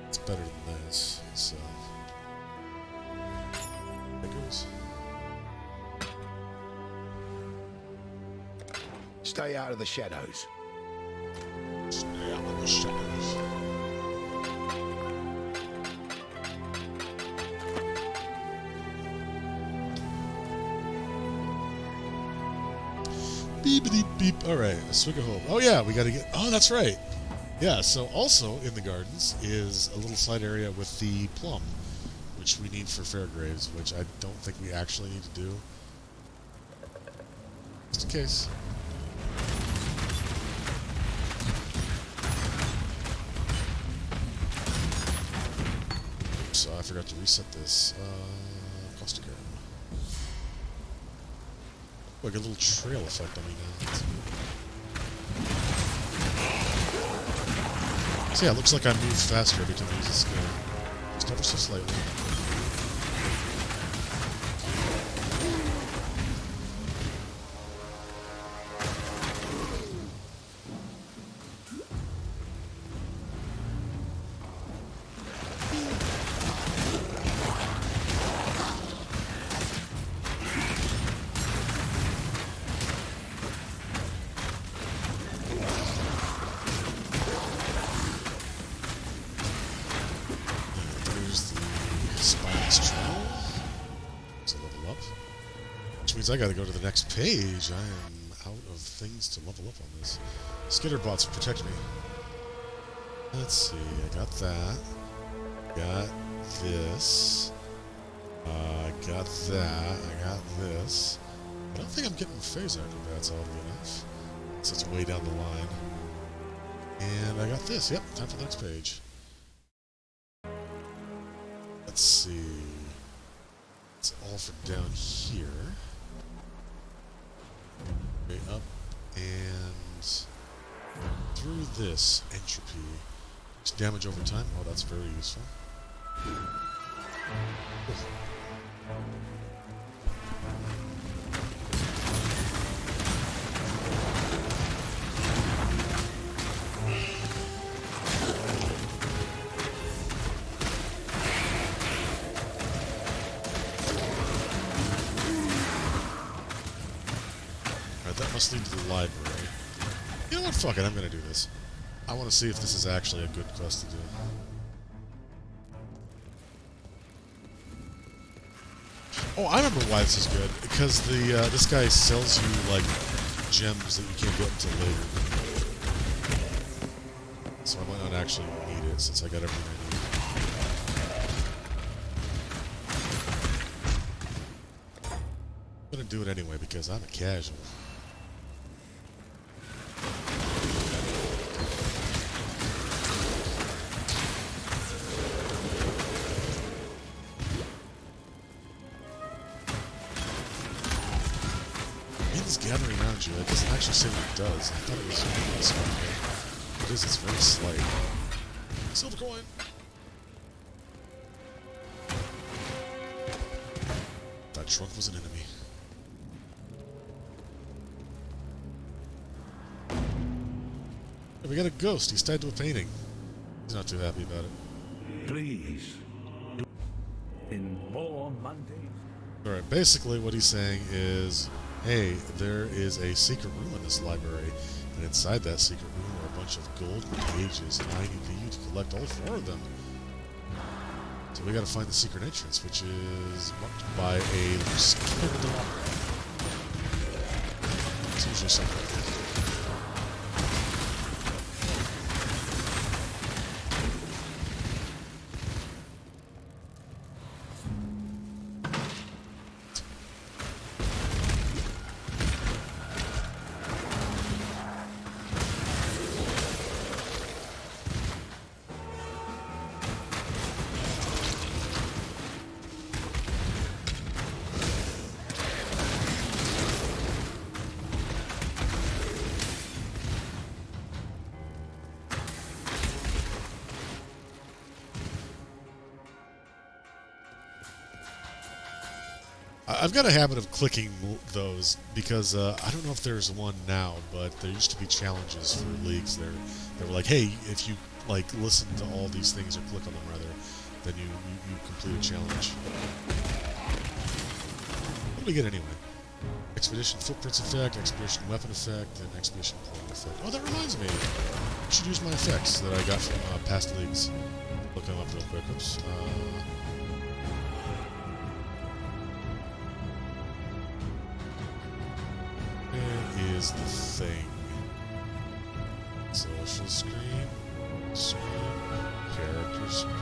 It's better than this. So there goes. Stay out of the shadows. Stay out of the shadows. Beep beep beep. All right, a swig of hope. Oh yeah, we got to get. Oh, that's right. Yeah, so also in the gardens is a little side area with the plum, which we need for Fairgraves, which I don't think we actually need to do. Just in case. Oops, I forgot to reset this. Caustic arrow. Oh, I got a little trail effect on me now. So yeah, it looks like I move faster every time I use the skill. Just ever so slightly. I gotta go to the next page. I am out of things to level up on this. Skitterbots protect me. Let's see, I got that. Got this. Got that. I got this. I don't think I'm getting phase acrobats, oddly enough. So it's way down the line. And I got this. Yep, time for the next page. Let's see. It's all for down here. Okay, up and through this entropy. Damage over time. Oh, that's very useful. That must lead to the library. You know what? Fuck it. I'm gonna do this. I want to see if this is actually a good quest to do. Oh, I remember why this is good. Because the this guy sells you like gems that you can't get until later. So I might not actually need it since I got everything I need. I'm gonna do it anyway because I'm a casual. Gathering around you, it doesn't actually say what it does. I thought it was something. It is, it's very slight. Silver coin! That trunk was an enemy. Hey, we got a ghost. He's tied to a painting. He's not too happy about it. Please. In more Mondays. Alright, basically what he's saying is, hey, there is a secret room in this library, and inside that secret room are a bunch of golden pages, and I need you to collect all 4 of them. So we gotta find the secret entrance, which is marked by a loose candelabra. It's usually something like that. I've got a habit of clicking those because I don't know if there's one now, but there used to be challenges for leagues there. They were like, hey, if you like listen to all these things or click on them rather, then you complete a challenge. What do we get anyway? Expedition Footprints effect, Expedition Weapon effect, and Expedition Point effect. Oh, that reminds me. I should use my effects that I got from past leagues. Look them up real quick. Oops. Where is the thing? Social screen. Screen. Character screen.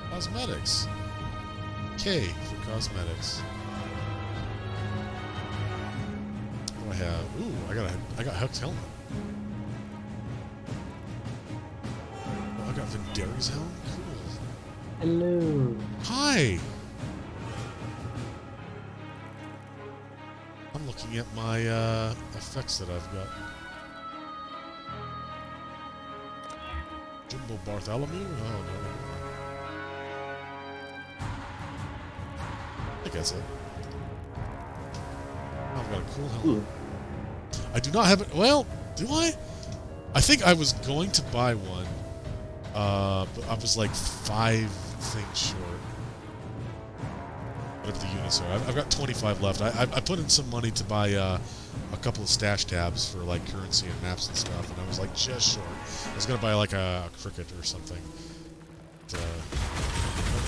Cosmetics. K for cosmetics. What do I have? Ooh, I got Huck's helmet. Oh, I got Vendari's helmet? Cool. Hello. Hi! I'm looking at my effects that I've got. Jimbo Bartholomew? Oh, no. I think that's it. Oh, I've got a cool helmet. I do not have it. Well, do I? I think I was going to buy one, but I was like 5 things short. Whatever the units are. I've got 25 left. I put in some money to buy a couple of stash tabs for like currency and maps and stuff, and I was like just short. I was gonna buy like a cricket or something. But, I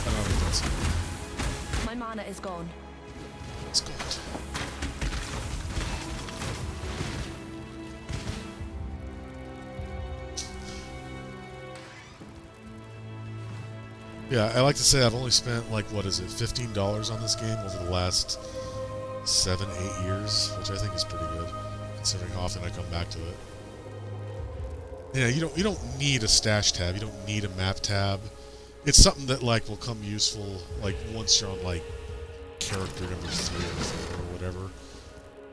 don't think that's it. My mana is gone. It's gold. Yeah, I like to say I've only spent, like, what is it, $15 on this game over the last 7, 8 years, which I think is pretty good, considering how often I come back to it. Yeah, you don't need a stash tab, you don't need a map tab. It's something that, like, will come useful, like, once you're on, like, character number 3 or 4 or whatever,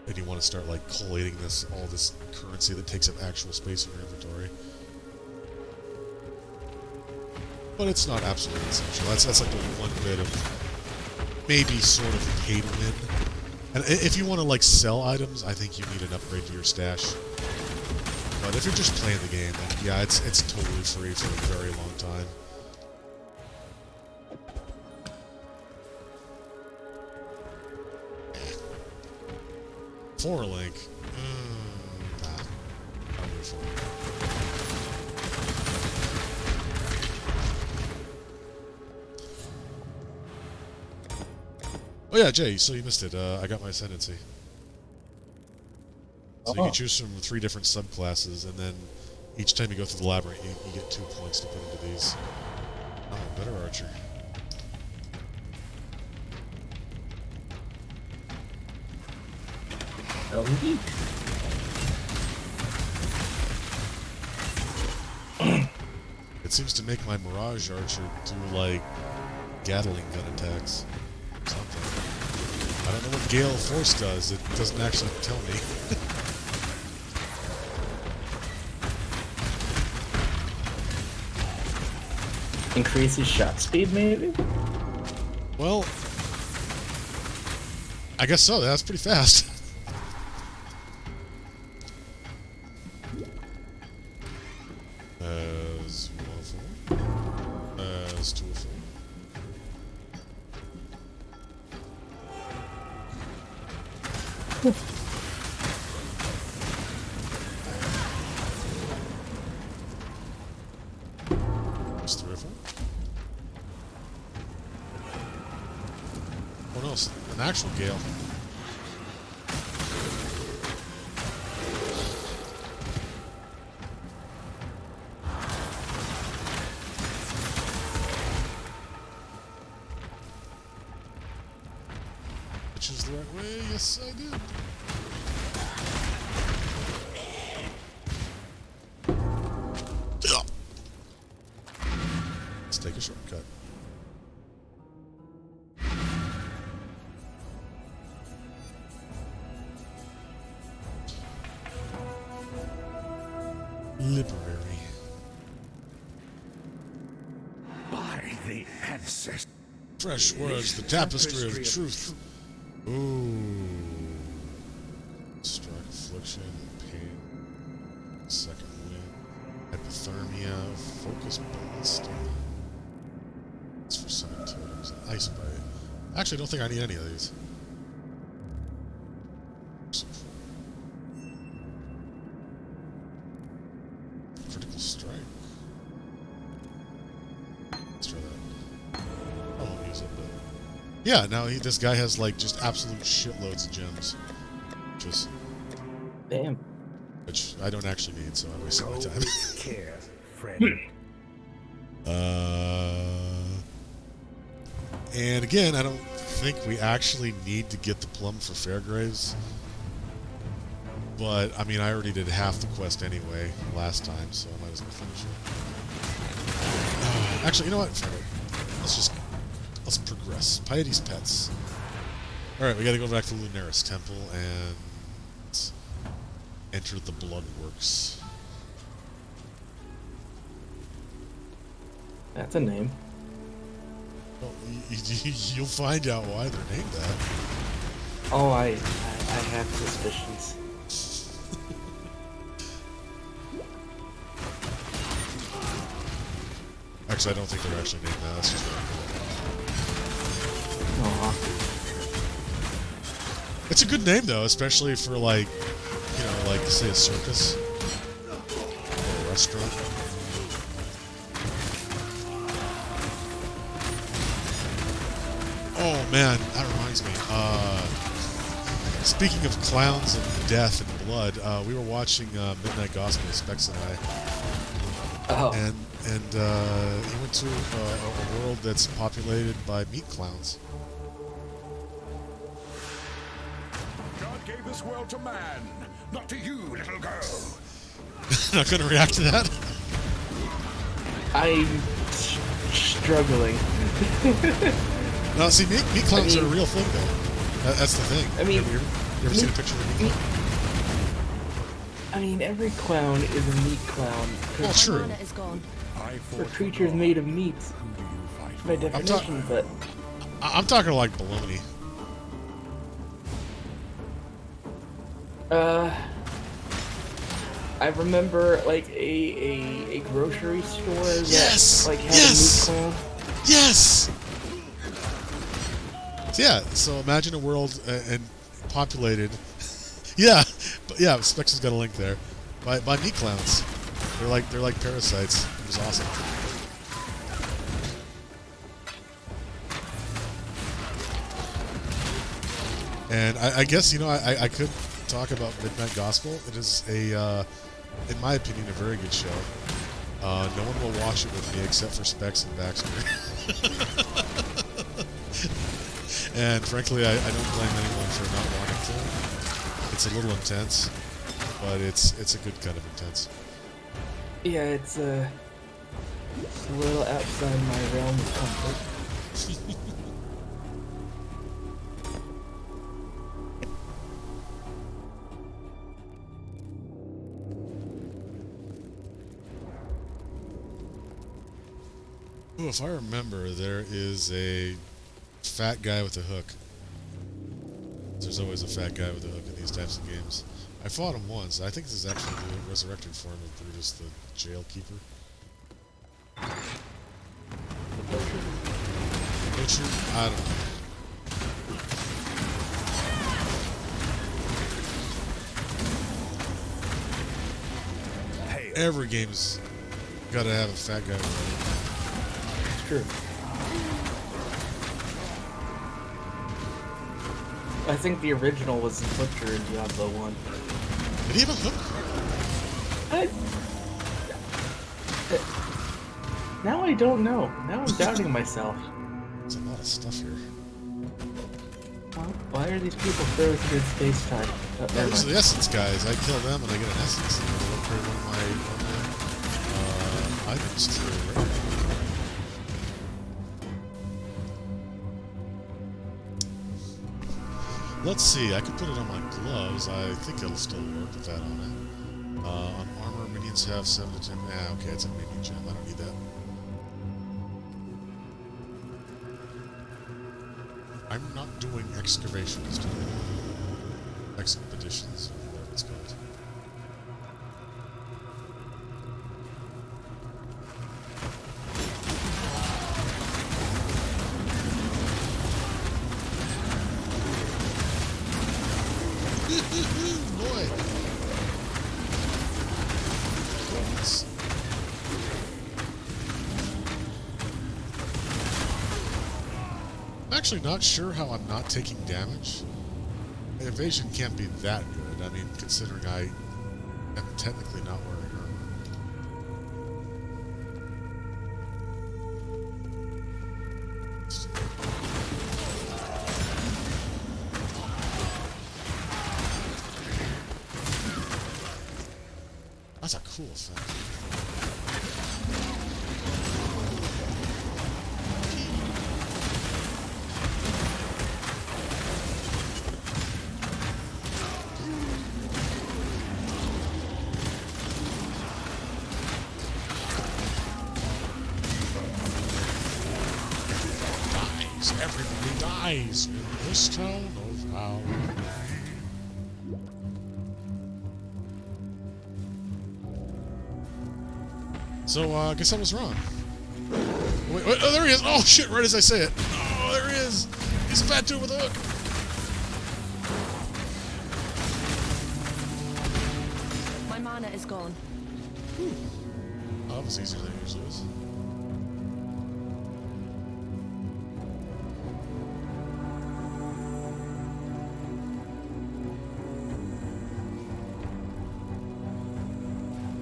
and you want to start, like, collating all this currency that takes up actual space in your inventory. But it's not absolutely essential. That's like the one bit of maybe sort of pay to win. And if you want to like sell items, I think you need an upgrade to your stash. But if you're just playing the game, then yeah, it's totally free for a very long time. For a link, nah, I'll do it for you. Oh yeah, Jay, so you missed it. I got my ascendancy. So you can choose from 3 different subclasses, and then each time you go through the labyrinth, you get 2 points to put into these. Oh, better archer. Oh, neat. It seems to make my Mirage Archer do, like, Gatling gun attacks. Something. I don't know what Gale Force does. It doesn't actually tell me. Increases shot speed, maybe? Well, I guess so. That's pretty fast. As 104. As 204. That's 3 or 4. Oh no, it's an actual gale. Which is the right way? Yes, I did. Let's take a shortcut. Library. By the ancestors. Fresh words, the tapestry of truth. Ooh. Strike, affliction, pain, second wind, hypothermia, focus bonus. It's for sun totems, ice bite. Actually, I don't think I need any of these. Critical strike. Let's try that. I won't use it, but yeah. Now this guy has like just absolute shitloads of gems, Damn. which I don't actually need, so I waste my time. Care, friend. And again, I don't think we actually need to get the plum for Fairgraves. But, I mean, I already did half the quest anyway last time, so I might as well finish it. Actually, you know what? Fuck it. Let's progress. Piety's Pets. Alright, we gotta go back to Lunaris Temple and enter the Bloodworks. That's a name. Well, you'll find out why they're named that. Oh, I have suspicions. Actually, I don't think they're actually named that. That's just what Aw. it's a good name, though, especially for, like, you know, like, say, a circus or a restaurant. Oh, man, that reminds me. Speaking of clowns and death and blood, we were watching Midnight Gospel, Specs and I. Oh. And he went to a world that's populated by meat clowns. God gave this world to man, not to you, little girl. Not going to react to that? I'm struggling. No, see, meat clowns are a real thing, though. That's the thing. I mean, you ever seen a picture of a meat clown? I mean, every clown is a meat clown. Well, true. Mana is gone. For creatures made of meat, by definition, but... I'm talking like bologna. I remember, like, a grocery store that, Yes! like, had Yes! a meat clown. Yes! Yeah, so imagine a world and populated... yeah, but yeah, Specs has got a link there. By meat clowns. They're like parasites. It was awesome. And I guess, you know, I could talk about Midnight Gospel. It is in my opinion, a very good show. No one will watch it with me except for Specs and Baxter. And frankly, I don't blame anyone for not wanting to. It's a little intense, but it's a good kind of intense. Yeah, it's a little outside my realm of comfort. Ooh, if I remember, there is a fat guy with a hook. There's always a fat guy with a hook in these types of games. I fought him once. I think this is actually the resurrected form of Brutus, the jail keeper. Butcher? I don't know. Every game's gotta have a fat guy with a hook. It's true. I think the original was the Butcher in Diablo 1. Did he have a hook? Now I don't know. Now I'm doubting myself. There's a lot of stuff here. Well, why are these people frozen in space-time? Oh, never Those are mind. the essence guys. I kill them and I get an essence. And they upgrade one of my items to rare. Let's see, I could put it on my gloves. I think it'll still work with that on it. On armor, minions have 7 to 10. Okay, it's a minion gem. I don't need that. I'm not doing excavations today. Expeditions, whatever it's called. Boy. Goodness. I'm actually not sure how I'm not taking damage. Evasion can't be that good. I mean, considering I am technically not wearing armor. That's a cool effect. Everybody dies in this town of ours. So, I guess I was wrong. Wait, oh, there he is! Oh, shit, right as I say it. Oh, there he is! He's a fat dude with a hook! My mana is gone. Oh, that was easier than it usually is.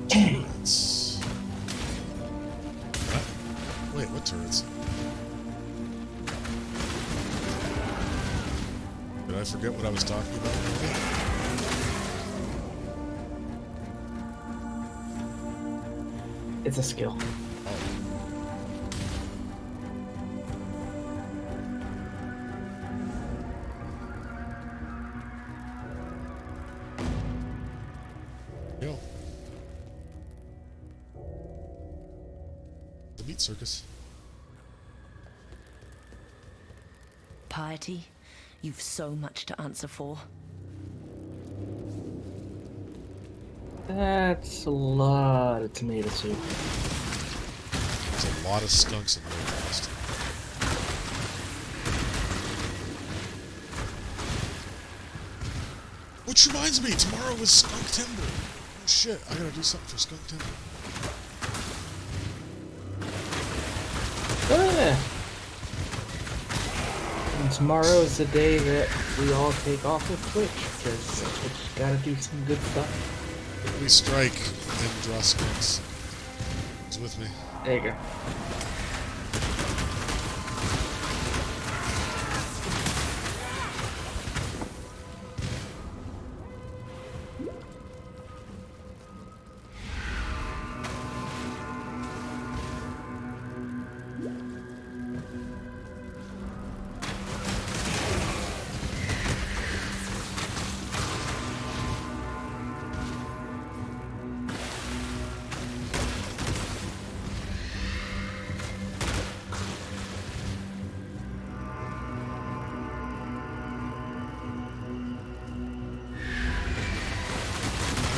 Turrets. What? Wait, what turrets? Did I forget what I was talking about? It's a skill. Yo. The meat circus. Piety, you've so much to answer for. That's a lot of tomato soup. There's a lot of skunks in the past. Which reminds me, tomorrow is Skunk Timber. Oh shit, I gotta do something for Skunk Timber. And tomorrow is the day that we all take off with Twitch, because Twitch gotta do some good stuff. We strike and draw skunks. Who's with me? There you go.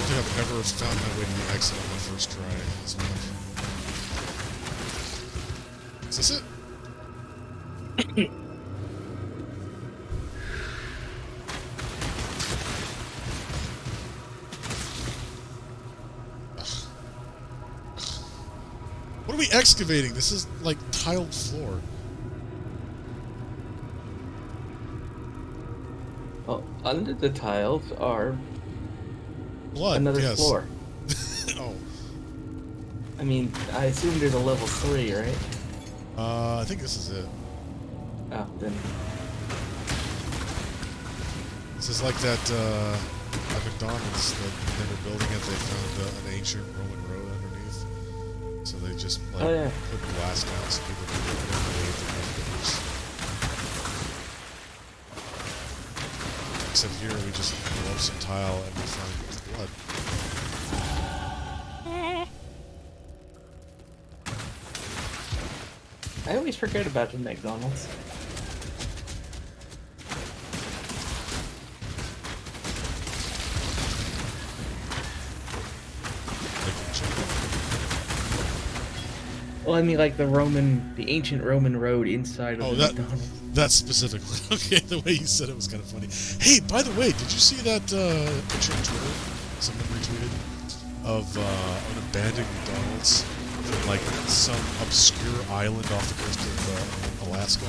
I've never found my way to the exit on my first try. Is this it? What are we excavating? This is like tiled floor. Well, under the tiles are Blood, another yes. floor. Oh. I mean, I assume there's a level 3, right? I think this is it. Oh, then. This is like that, at McDonald's, that when they were building it, they found an ancient Roman road underneath. So they just, like, Oh, yeah. put glass down so people could get away from hamburgers. Except here, we just blow up some tile and we find blood. I always forget about the McDonald's. Well, I mean, like the ancient Roman road inside of the McDonald's. That specific one. Okay, the way you said it was kind of funny. Hey, by the way, did you see that picture on Twitter someone retweeted of an abandoned McDonald's from like some obscure island off the coast of Alaska?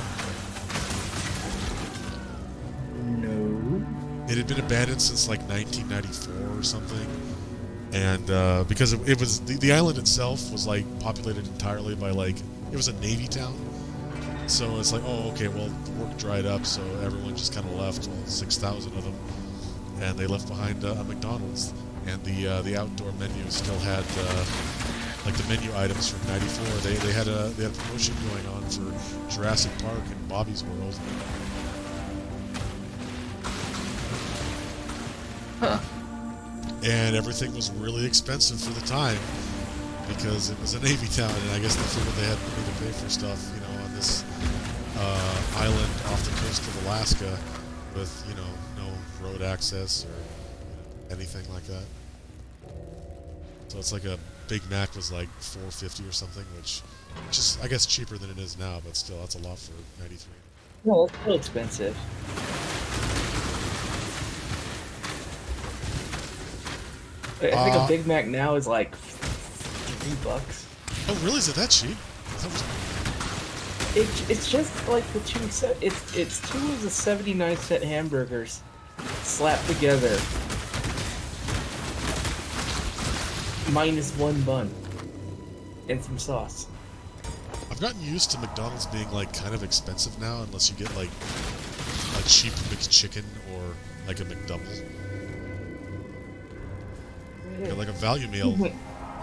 No. It had been abandoned since like 1994 or something, and because it was the island itself was like populated entirely by like it was a navy town. So it's like, oh, okay, well, the work dried up, so everyone just kind of left, well, 6,000 of them, and they left behind a McDonald's. and the outdoor menu still had like the menu items from '94. They had a promotion going on for Jurassic Park and Bobby's World. Huh. And everything was really expensive for the time because it was a Navy town, and I guess they figured they had money to pay for stuff, you know, on this island off the coast of Alaska with, you know, no road access or anything like that. So it's like a Big Mac was like $4.50 or something, which is, I guess, cheaper than it is now, but still, that's a lot for '93. No, it's still expensive. I think a Big Mac now is like $3. Oh, really? Is it that cheap? That was... It's just like the it's two of the 79-cent hamburgers slapped together minus one bun and some sauce. I've gotten used to McDonald's being like kind of expensive now, unless you get like a cheap McChicken or like a McDouble. Yeah, like a value meal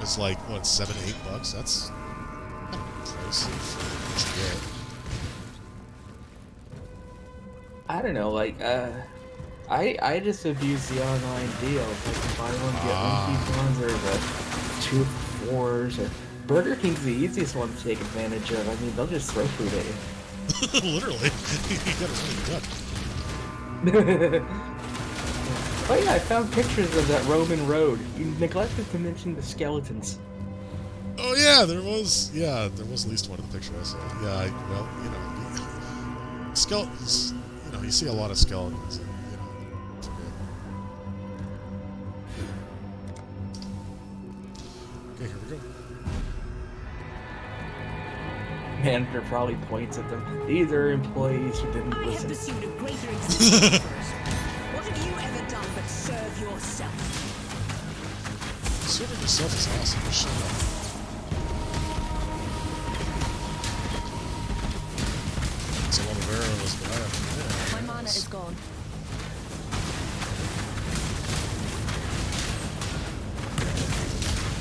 is like what, $7-8? That's kind of pricey for what you get. I don't know, like I just abuse the online deals, like the buy one get one coupons or the 2 for 4s, or Burger King's the easiest one to take advantage of. I mean, they'll just throw food at you. Literally, you got it really good. Oh yeah, I found pictures of that Roman road. You neglected to mention the skeletons. Oh yeah, there was at least one in the picture I saw. Yeah, well, you know, skeletons. You know, you see a lot of skeletons, and you know, it's okay. Okay, here we go. Manager probably points at them. These are employees who didn't I have listen. pursued a greater existence first. What have you ever done but serve yourself? Serving yourself is awesome. Shut up. It's a lot of arrows, but I have more. My mana is gone.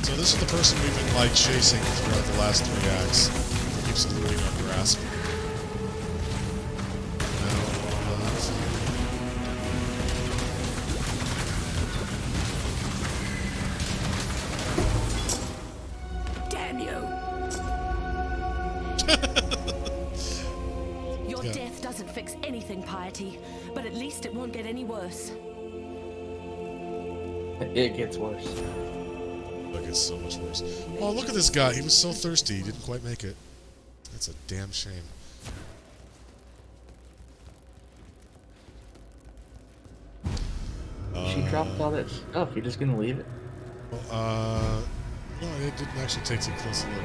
So this is the person we've been like chasing throughout the last 3 acts. Who keeps eluding our grasp. Damn you! Your death doesn't fix anything, Piety, but at least it won't get any worse. It gets worse. It gets so much worse. Oh, look at this guy. He was so thirsty. He didn't quite make it. That's a damn shame. She dropped all that stuff. You're just gonna leave it? Well, no, it didn't actually take too close a look.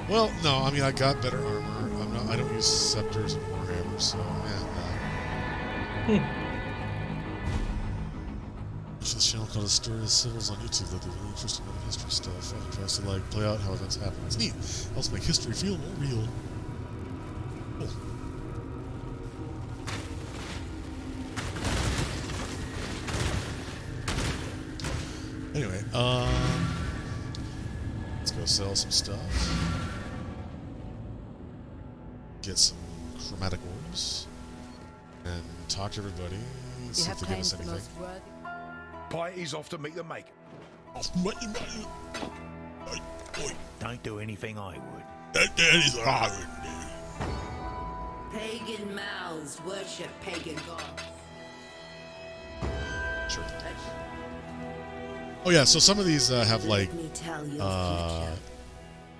Well, no, I mean, I got better armor. I don't use scepters and warhammers, so, yeah, There's this channel called A Story of Civils on YouTube that they're really interested in history stuff. And it tries to, like, play out how events happen. It's neat. Helps make history feel more real. Cool. Anyway, let's go sell some stuff. Get some chromatic orbs. And talk to everybody. See if they give us anything. Piety's off to meet the maker. Don't do anything I would. That is what I would do. Pagan mouths worship pagan gods. Sure. Oh yeah, so some of these have like Let me tell your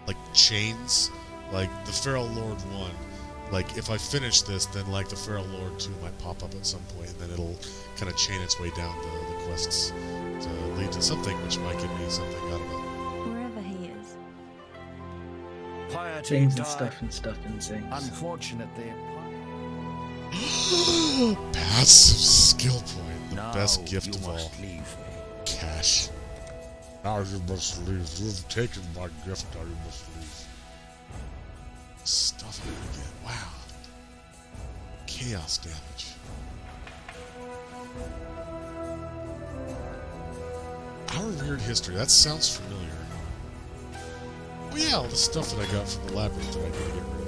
like chains. Like the Feral Lord 1. Like if I finish this, then like the Feral Lord 2 might pop up at some point, and then it'll kind of chain its way down the quests to lead to something which might give me something out of it. Wherever he is. Piety Things and died. stuff and things. Unfortunately, Passive skill point. The now best gift you of all. must leave me. Cash. Now you must leave. You've taken my gift, now you must leave. Stuff it again. Wow. Chaos damage. Our weird history. That sounds familiar. Oh yeah, all the stuff that I got from the labyrinth that I need to get rid of.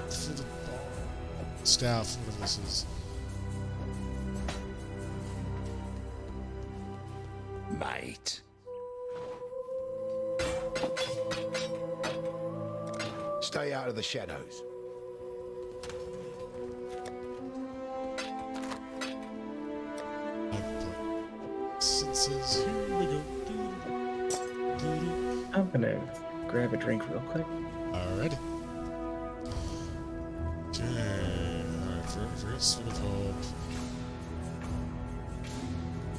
For the staff, whatever this is. Mate. Stay out of the shadows. Senses. Here we go. I'm gonna grab a drink real quick. Alrighty. Okay. Alright, first bit of hope.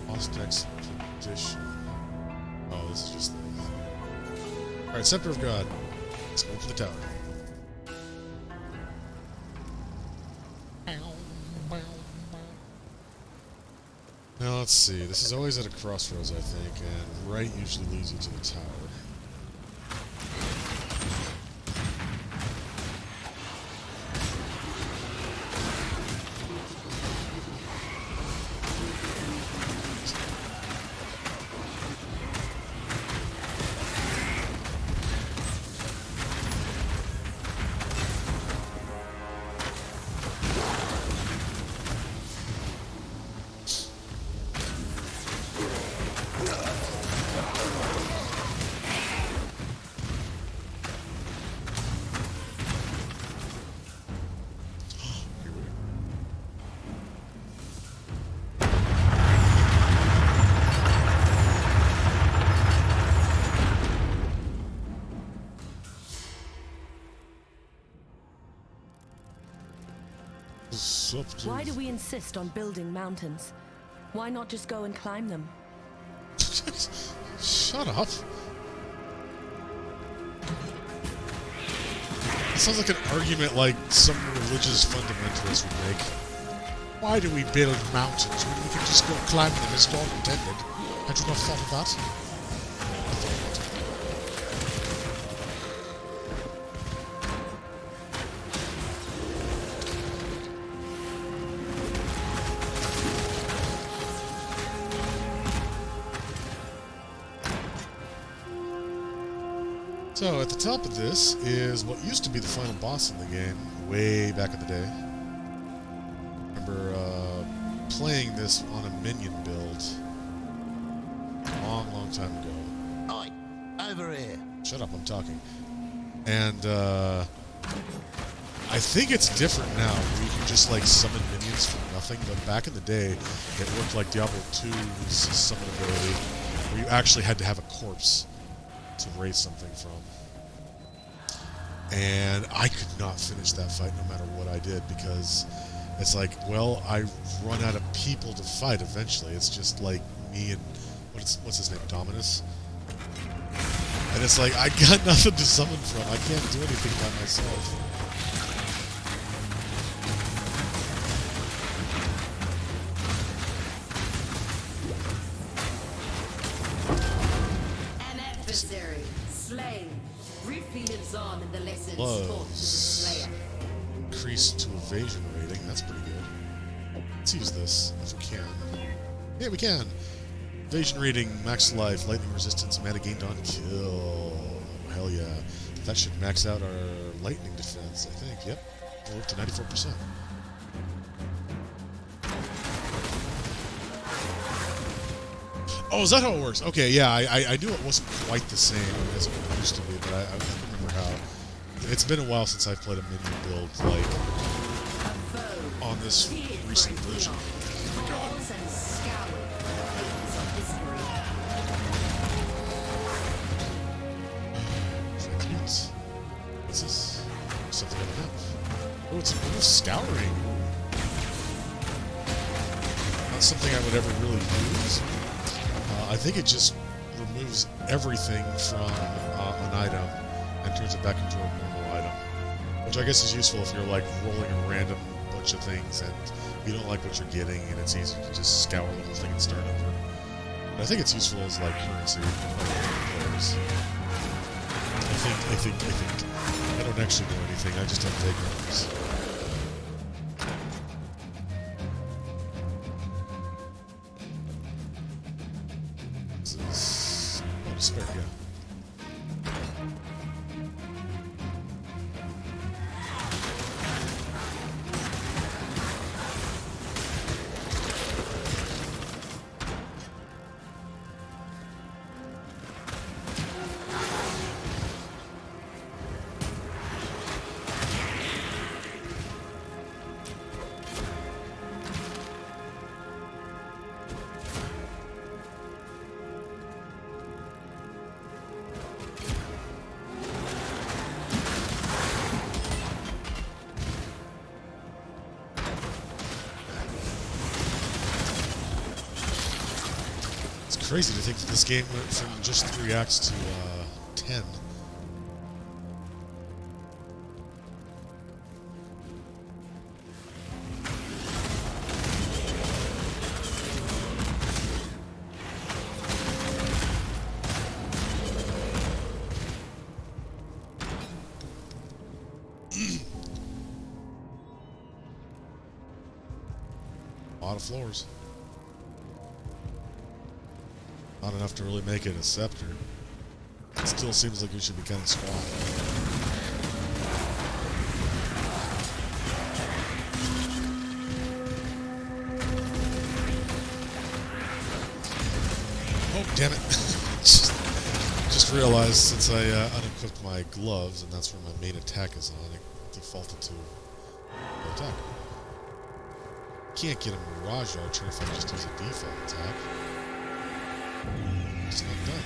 Lost expedition. Oh, this is just the. Alright, Scepter of God. Let's go to the tower. Now let's see. This is always at a crossroads, I think, and right usually leads you to the tower. Why do we insist on building mountains? Why not just go and climb them? Shut up. It sounds like an argument like some religious fundamentalist would make. Why do we build mountains when we can just go climb them as God intended? Had you not thought of that? So, at the top of this is what used to be the final boss in the game, way back in the day. I remember playing this on a minion build a long, long time ago. Oi, over here. Shut up, I'm talking. And I think it's different now, where you can just like summon minions from nothing, but back in the day, it worked like Diablo 2's summon ability, where you actually had to have a corpse to raise something from. And I could not finish that fight no matter what I did, because it's like, well, I run out of people to fight eventually. It's just like me and what's his name, Dominus? And it's like, I got nothing to summon from. I can't do anything by myself. An adversary slain. Briefly lives on in the lessons taught to the Loves. slayer. Increased to evasion rating. That's pretty good. Let's use this if we can. Yeah, we can. Evasion rating, max life, lightning resistance, mana gained on kill. Hell yeah. That should max out our lightning defense, I think. Yep. We're up to 94%. Oh, is that how it works? Okay, yeah, I knew it wasn't quite the same as it used to be, but I don't remember how. It's been a while since I've played a minion build, like, on this recent version. Balls and scour pages of history. What's this? Something on the map. Oh, it's a bit of scouring. Not something I would ever really use. I think it just removes everything from an item and turns it back into a normal item. Which I guess is useful if you're like rolling a random bunch of things and you don't like what you're getting and it's easy to just scour the whole thing and start over. But I think it's useful as like currency for players. I think. I don't actually know anything. I just have vague memories. This is... Oh, despair, yeah. Crazy to think that this game went from just 3 acts to 10. A lot of floors. Not enough to really make it a scepter. It still seems like it should be kind of squat. Oh, damn it. just realized since I unequipped my gloves, and that's where my main attack is on, it defaulted to no attack. Can't get a Mirage Archer if I just use a default attack. It's not done.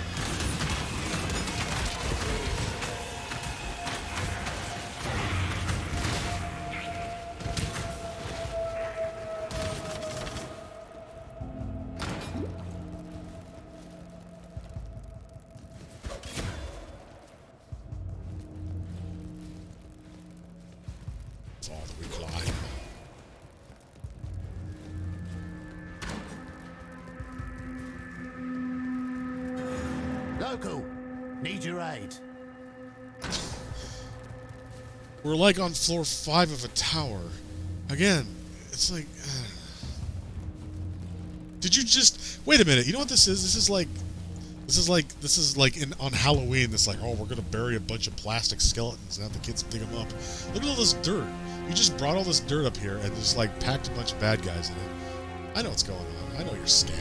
Fall that we climb. Local, need your aid. We're like on floor 5 of a tower. Again, it's like... Did you just... Wait a minute, you know what this is? This is like on Halloween, this like, oh, we're gonna bury a bunch of plastic skeletons and have the kids dig them up. Look at all this dirt. You just brought all this dirt up here and just like packed a bunch of bad guys in it. I know what's going on. I know your scam.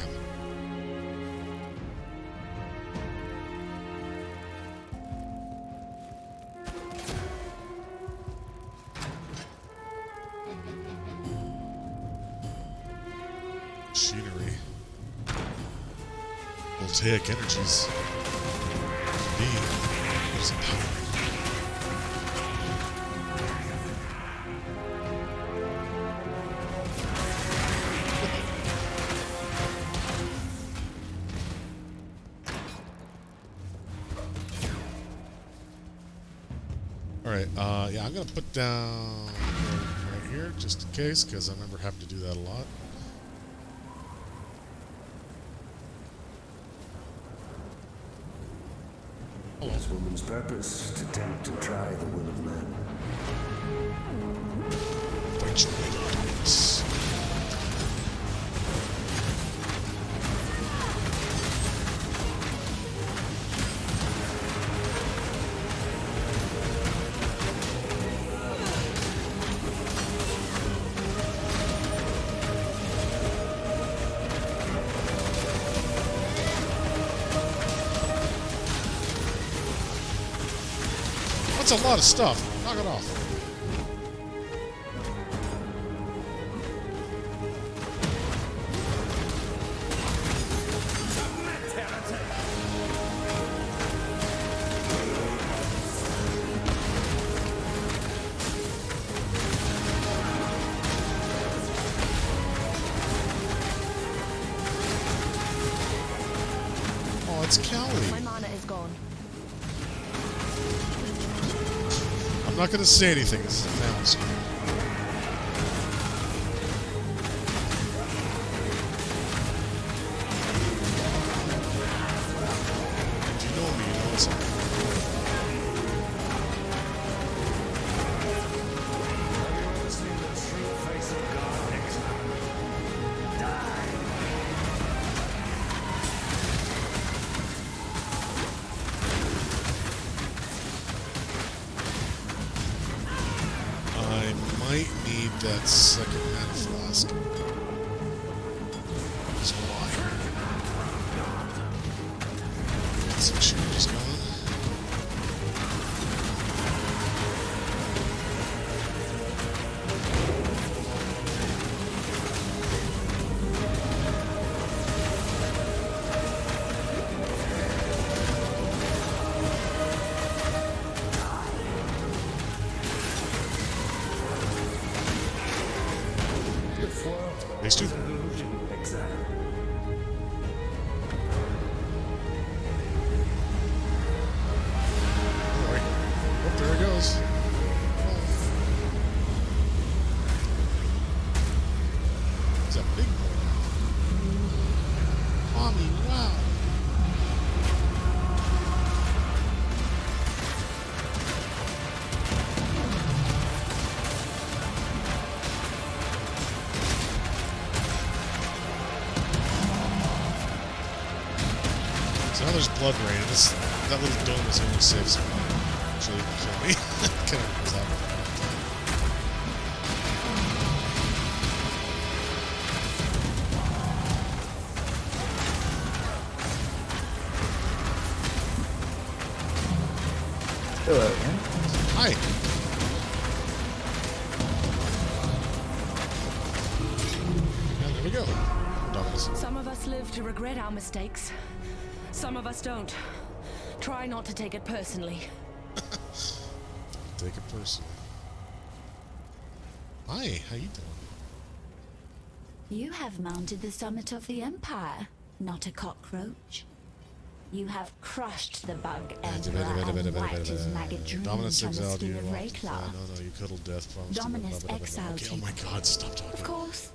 Machinery. Voltaic energies. Me. What is empowering? Alright, yeah, I'm gonna put down right here, just in case, because I remember having to do that a lot. This woman's purpose to tempt and try the will of man. Fight your way to darkness. That's a lot of stuff. Knock it off. Oh, it's Callie. My mana is gone. I'm not going to say anything. This is a family screen. If you know me, you know it's Some shooters going. These two. Exile. Alright. Oh, there it goes. It's a big boy. Mommy, wow. So now there's blood rain. That little dome is the only safe spot. Actually, it can kill me. Kind of goes out with that. Hello again. Hi. And there we go. Dominus. Some of us live to regret our mistakes. Some of us don't. Try not to take it personally. Take it personally. Hi, how you doing? You have mounted the summit of the Empire, not a cockroach. You have crushed the bug emperor and wiped his maggot dreams Dominus from the exiled skin you. of Rayclaw. No, you cuddled death. Promised to Dominus blah, blah, blah, blah. exiled Okay, oh you. my god, stop talking. Of course,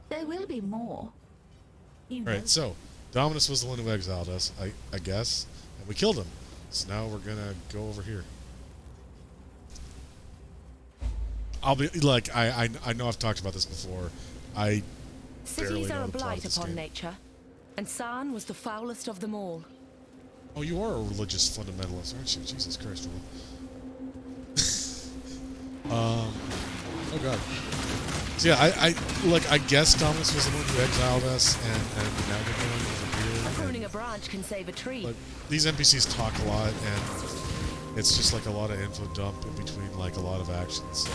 there will be more. You know. Alright, so, Dominus was the one who exiled us, I guess, and we killed him. So now we're gonna go over here. I'll be, like, I know I've talked about this before. I barely Cities know are a the plot blight of this upon game. nature, and San was the foulest of them all. Oh, you are a religious fundamentalist, aren't you? Jesus Christ, Will. Oh god. So yeah, I guess Dominus was the one who exiled us, and now we're going over here. Pruning a branch can save a tree. But these NPCs talk a lot, and it's just like a lot of info dump in between like a lot of actions. So,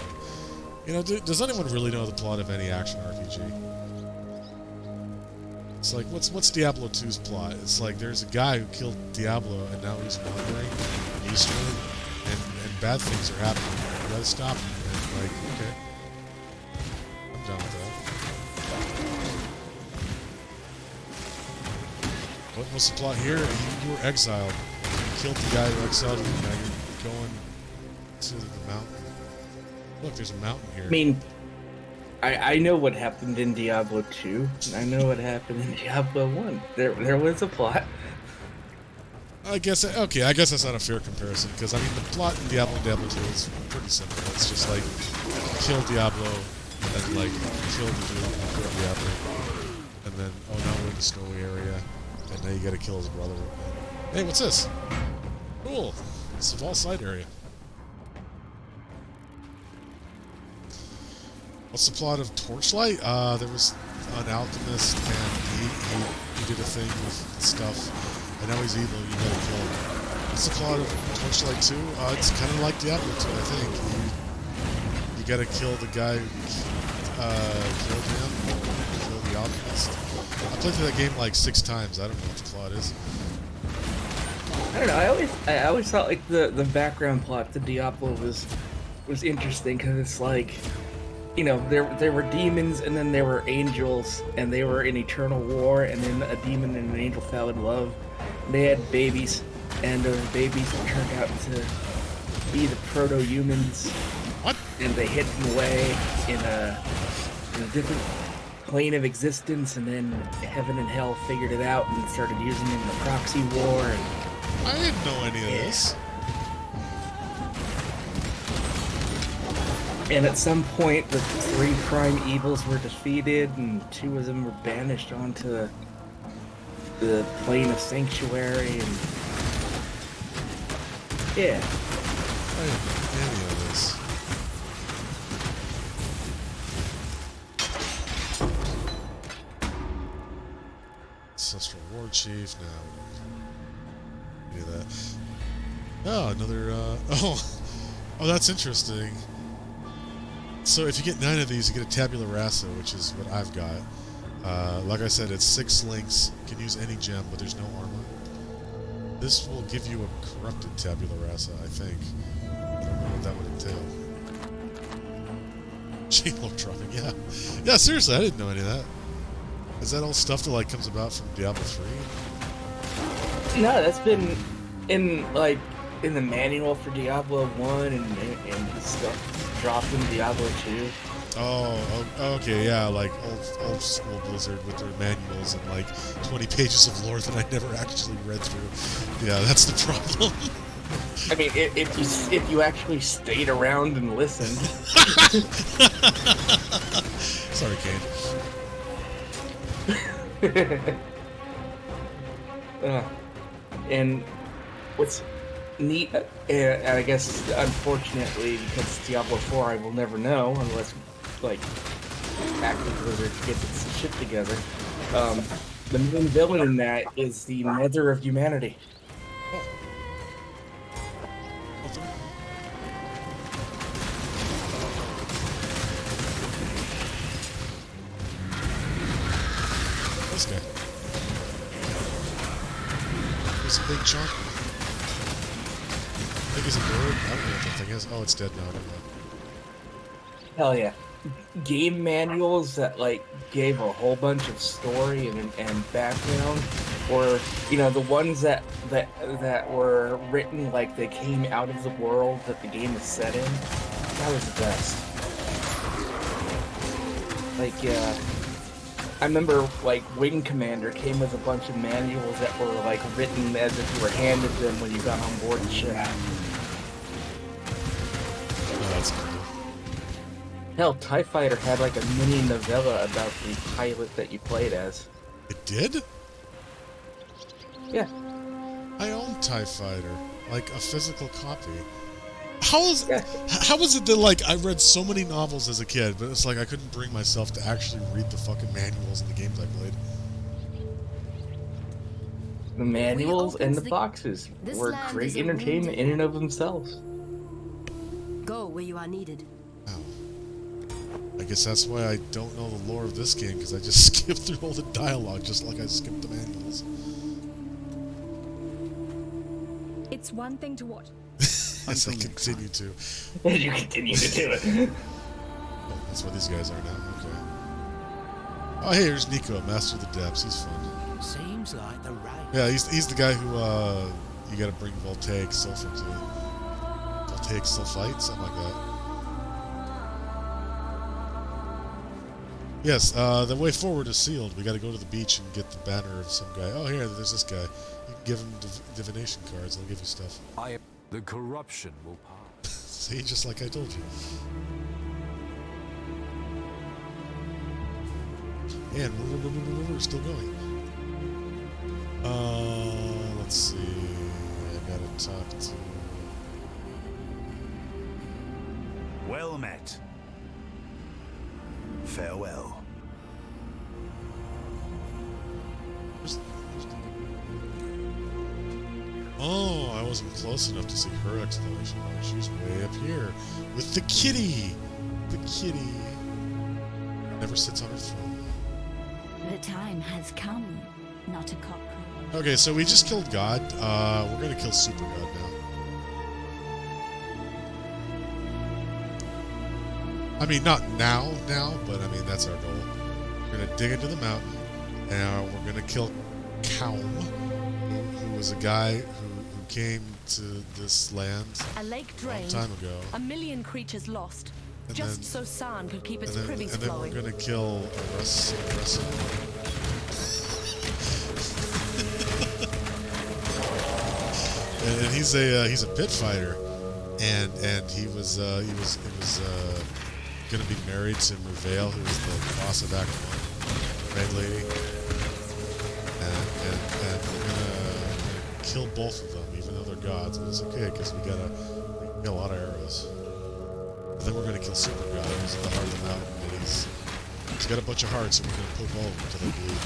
you know, does anyone really know the plot of any action RPG? It's like, what's Diablo 2's plot? It's like there's a guy who killed Diablo, and now he's wandering eastward, and bad things are happening. You gotta stop him. And like, okay, I'm done with that. What's the plot here? You were exiled. You killed the guy who exiled you. Now you're going to the mountain. Look, there's a mountain here. I mean, I know what happened in Diablo 2. I know what happened in Diablo 1. There was a plot. I guess that's not a fair comparison, because I mean the plot in Diablo 2 is pretty simple. It's just like kill Diablo, and then like kill the dude who killed Diablo, and then now we're in the snowy area, and now you gotta kill his brother. Hey, what's this? Cool. It's the vault side area. What's the plot of Torchlight? There was an alchemist, and he did a thing with stuff, and now he's evil. You gotta kill him. What's the plot of Torchlight 2? It's kind of like Diablo 2, I think. You gotta kill the guy who killed him, kill the alchemist. I played through that game like 6 times. I don't know what the plot is. I don't know. I always thought like the background plot to Diablo was interesting, because it's like, you know, there were demons, and then there were angels, and they were in eternal war, and then a demon and an angel fell in love. They had babies, and those babies turned out to be the proto-humans. What? And they hid them away in a different plane of existence, and then heaven and hell figured it out and started using them in the proxy war. And I didn't know any of this. And at some point, the 3 prime evils were defeated, and 2 of them were banished onto the plane of sanctuary, and yeah. I didn't know any of this. Ancestral War Chief, now any of that. Oh, another, oh, that's interesting. So if you get 9 of these, you get a tabula rasa, which is what I've got. Like I said, it's 6 links. You can use any gem, but there's no armor. This will give you a corrupted tabula rasa, I think. I don't know what that would entail. J-Lo dropping, yeah. Yeah, seriously, I didn't know any of that. Is that all stuff that, like, comes about from Diablo 3? No, that's been in the manual for Diablo 1 and stuff dropped in Diablo 2. Oh, okay, yeah, like old school Blizzard with their manuals and like 20 pages of lore that I never actually read through. Yeah, that's the problem. I mean, if you actually stayed around and listened. Sorry, Kane. And what's neat, I guess, unfortunately, because it's Diablo 4, I will never know unless, like, Active Blizzard gets its shit together. The main villain in that is the Mother of Humanity. This guy. There's a big chunk. I think he's a bird. I don't know what that thing is. Oh, it's dead now. I don't know. Hell yeah. Game manuals that, like, gave a whole bunch of story and background, or, you know, the ones that were written like they came out of the world that the game is set in, that was the best. Like, I remember, like, Wing Commander came with a bunch of manuals that were, like, written as if you were handed them when you got on board the ship. Oh, that's cool. Hell, TIE Fighter had, like, a mini novella about the pilot that you played as. It did? Yeah. I own TIE Fighter. Like, a physical copy. How is it that, like, I read so many novels as a kid, but it's like I couldn't bring myself to actually read the fucking manuals in the games I played? The manuals and the boxes were great entertainment in and of themselves. Go where you are needed. Wow. I guess that's why I don't know the lore of this game, because I just skipped through all the dialogue just like I skipped the manuals. It's one thing to watch. As I continue to. You continue to do it. Oh, that's where these guys are now. Okay. Oh, hey, here's Nico, Master of the Depths. He's fun. Seems like the right. Yeah, he's the guy who you got to bring voltaic sulfur to. Voltaic sulfite, something like that. Yes, the way forward is sealed. We got to go to the beach and get the banner of some guy. Oh, here, there's this guy. You can give him divination cards. They'll give you stuff. The corruption will pass. See, just like I told you. And we're still going. Let's see. I gotta talk to. Well met. Farewell. Oh, I wasn't close enough to see her explanation. She's way up here with the kitty. The kitty never sits on her throne. The time has come, not a cockroach. Okay, so we just killed God. We're gonna kill Super God now. I mean, not now, but I mean that's our goal. We're gonna dig into the mountain, and we're gonna kill Kaum, who was a guy who came to this land A lake a long drained, time ago. a million creatures lost, And just then- so San could keep its And privies then we're flowing. gonna kill Russell. And he's a pit fighter, and he was gonna be married to Merveil, who was the boss of Act 1, Red Lady, and we're gonna kill both of them, even though they're gods. But it's okay because we got a lot of arrows. And then we're gonna kill Super God, who's at the heart of the mountain, and he's got a bunch of hearts, and we're gonna poke all of them until they bleed.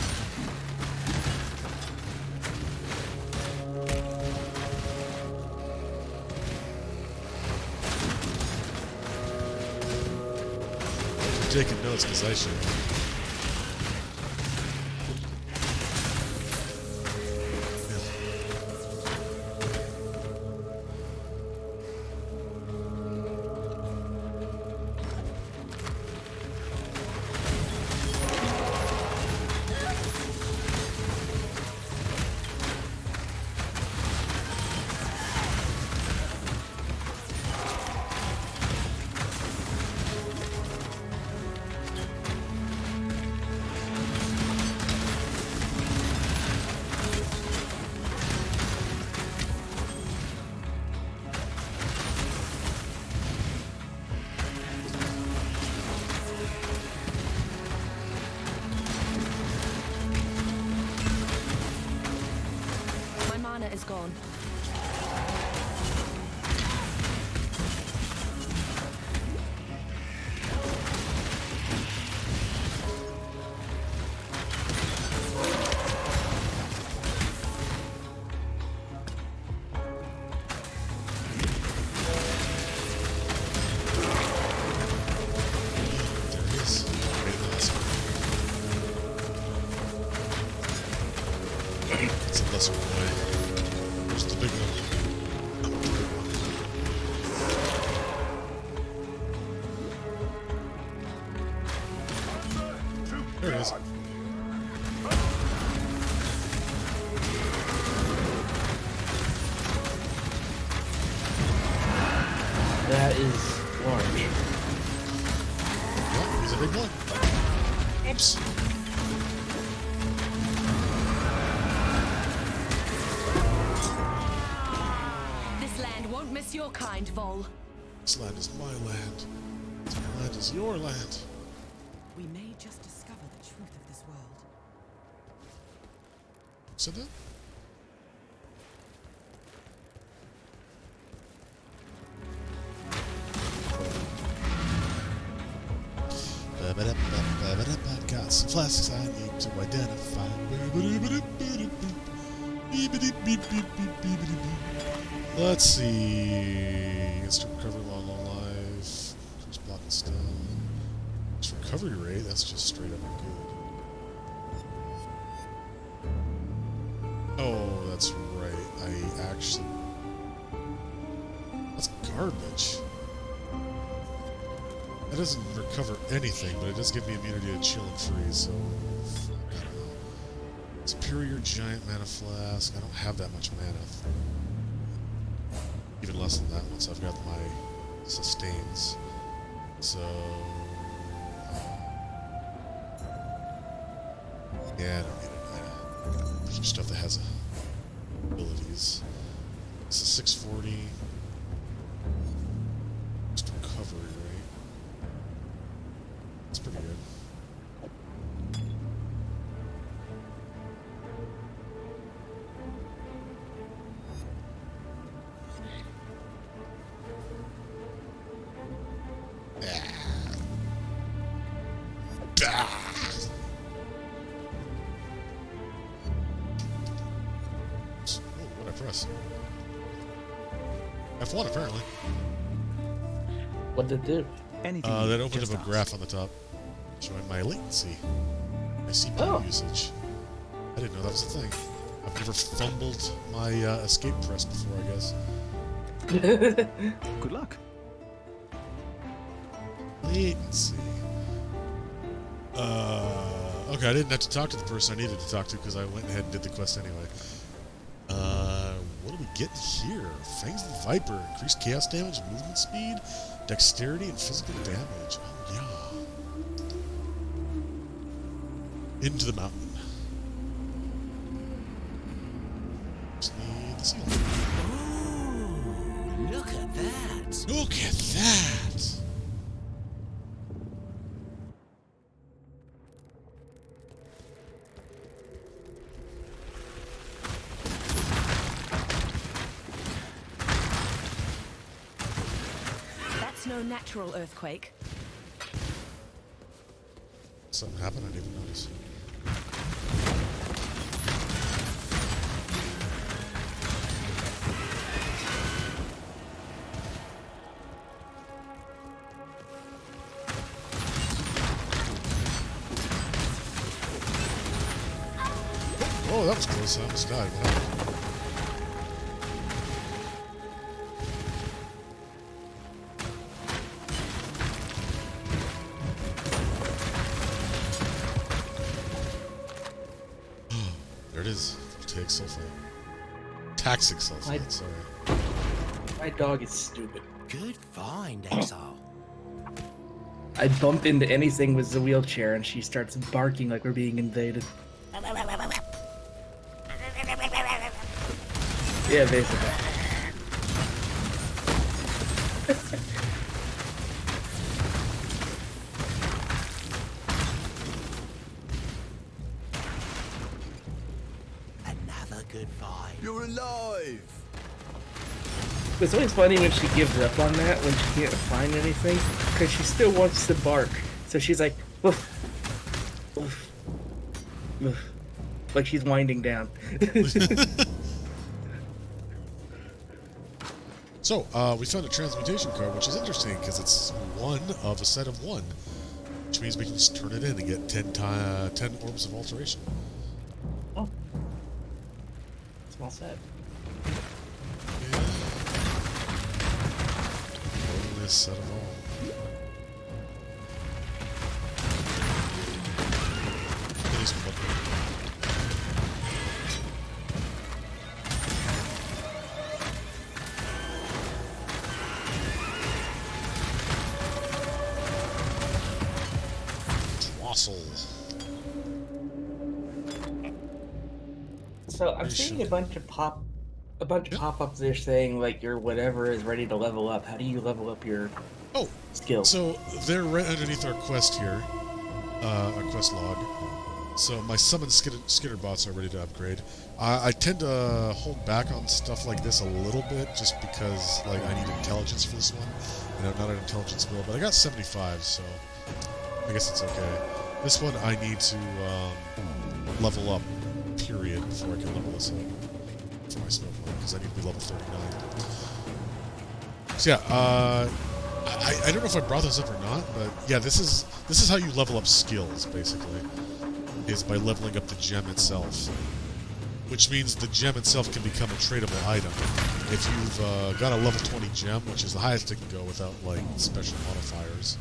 taking notes because I should. My mana is gone. There he is. Right in the last one. It's a lesser boy. Where's the big one? Oh, the big one. There he is. That is large. Yeah, he's a big one. Oops. This land won't miss your kind, Vol. This land is my land. My land is your land. We may just discover the truth of this world. Said that? Got some flasks I need to identify. Let's see. Instant recovery, long life. Increase block and stun. This recovery rate, that's just straight up good. Oh, that's right. I actually. That's garbage. That doesn't recover anything, but it does give me immunity to chill and freeze, so. I don't know. Superior giant mana flask. I don't have that much mana. Even less than that once I've got my sustains. So. Yeah, I don't need it. There's some stuff that has abilities. This is 640. Just recovery rate. That's pretty good. What I press? F1 apparently. What did it do? That opened up a graph on the top showing my latency, my CPU usage. I didn't know that was a thing. I've never fumbled my escape press before, I guess. Good luck. Latency. Okay, I didn't have to talk to the person I needed to talk to because I went ahead and did the quest anyway. What do we get here? Fangs of the Viper. Increased chaos damage, movement speed, dexterity, and physical damage. Oh, yeah. Into the mountain. Just need the seal. Ooh, look at that. Look at that! That's no natural earthquake. Something happened, I didn't even notice. Oh, that was close. I almost died. What happened? There it is. Voltaic sulfite. Taxic sulfite, sorry. My dog is stupid. Good find, Exile. I bump into anything with the wheelchair and she starts barking like we're being invaded. Yeah, basically. Another good find. You're alive! It's always funny when she gives up on that, when she can't find anything, because she still wants to bark. So she's like, woof, woof, woof, like she's winding down. So, we found a transmutation card, which is interesting because it's one of a set of one, which means we can just turn it in and get 10 orbs of alteration. Oh. Small set. Yeah. Only set of all. At least one. So I'm seeing a bunch of pop-ups there saying like your whatever is ready to level up. How do you level up your skills? So they're right underneath our quest here, our quest log. So my summon skitter bots are ready to upgrade. I tend to hold back on stuff like this a little bit just because like I need intelligence for this one, and I'm not an intelligence build, but I got 75, so I guess it's okay. This one I need to level up, period, before I can level this up for my snowflake, because I need to be level 39. So yeah, I don't know if I brought this up or not, but yeah, this is how you level up skills, basically, is by leveling up the gem itself. Which means the gem itself can become a tradable item. If you've got a level 20 gem, which is the highest it can go without like special modifiers,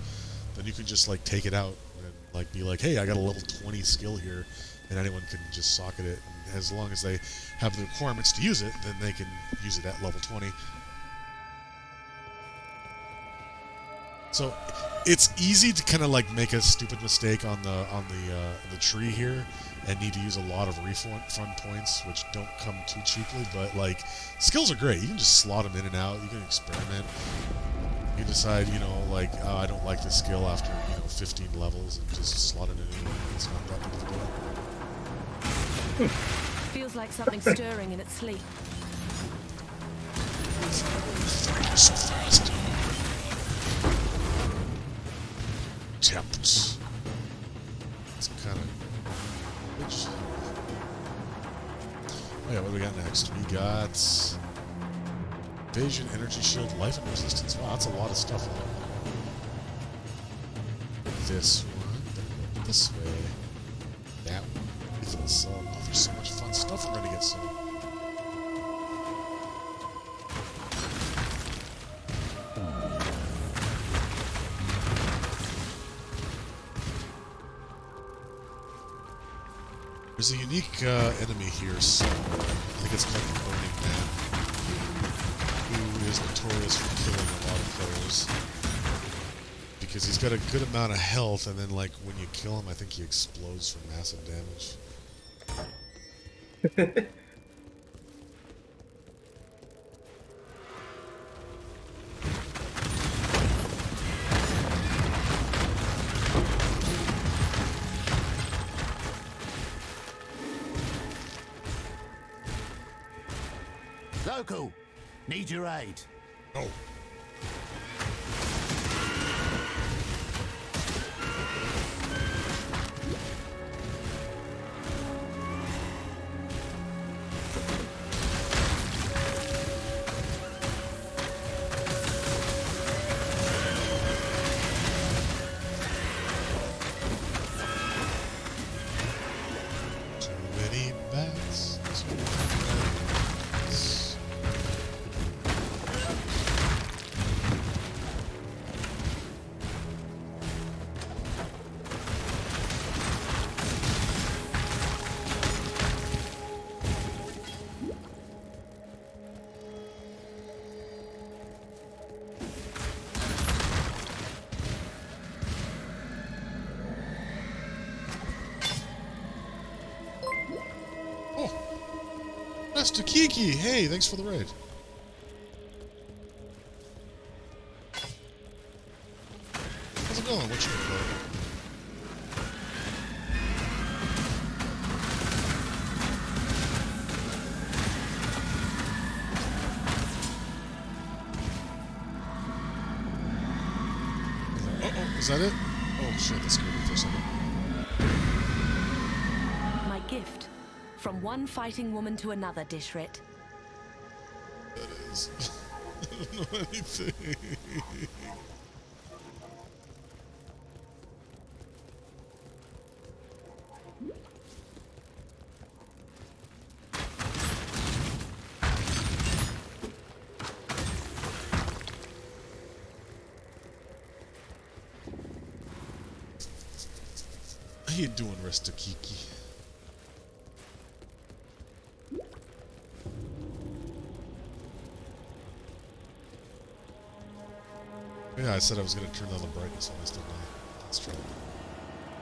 then you can just like take it out and like be like, hey, I got a level 20 skill here, and anyone can just socket it. And as long as they have the requirements to use it, then they can use it at level 20. So it's easy to kind of like make a stupid mistake on the tree here and need to use a lot of refund points, which don't come too cheaply. But like skills are great. You can just slot them in and out. You can experiment. You decide, you know, like I don't like this skill after 15 levels, and just slot it in. It's not that big of a deal. Feels like something's stirring in its sleep. So fast. Temps. It's kind of. Oh yeah, what do we got next? We got Vision, Energy Shield, Life and Resistance. Wow, that's a lot of stuff. This one, this way, that one. So, oh, there's so much fun stuff we're gonna get soon. There's a unique enemy here, so I think it's called the Burning Man, who is notorious for killing a lot of players. Because he's got a good amount of health, and then, like, when you kill him, I think he explodes for massive damage. Local, need your aid. Oh. many bats. Master Kiki, hey, thanks for the raid. How's it going? What's your play? Uh-oh, is that it? Oh shit, that's good for a second. My gift. From one fighting woman to another, Dishrit. That is... I don't know anything. How you doing, Resta Kiki? Yeah, I said I was going to turn down the brightness on this, didn't I? That's true.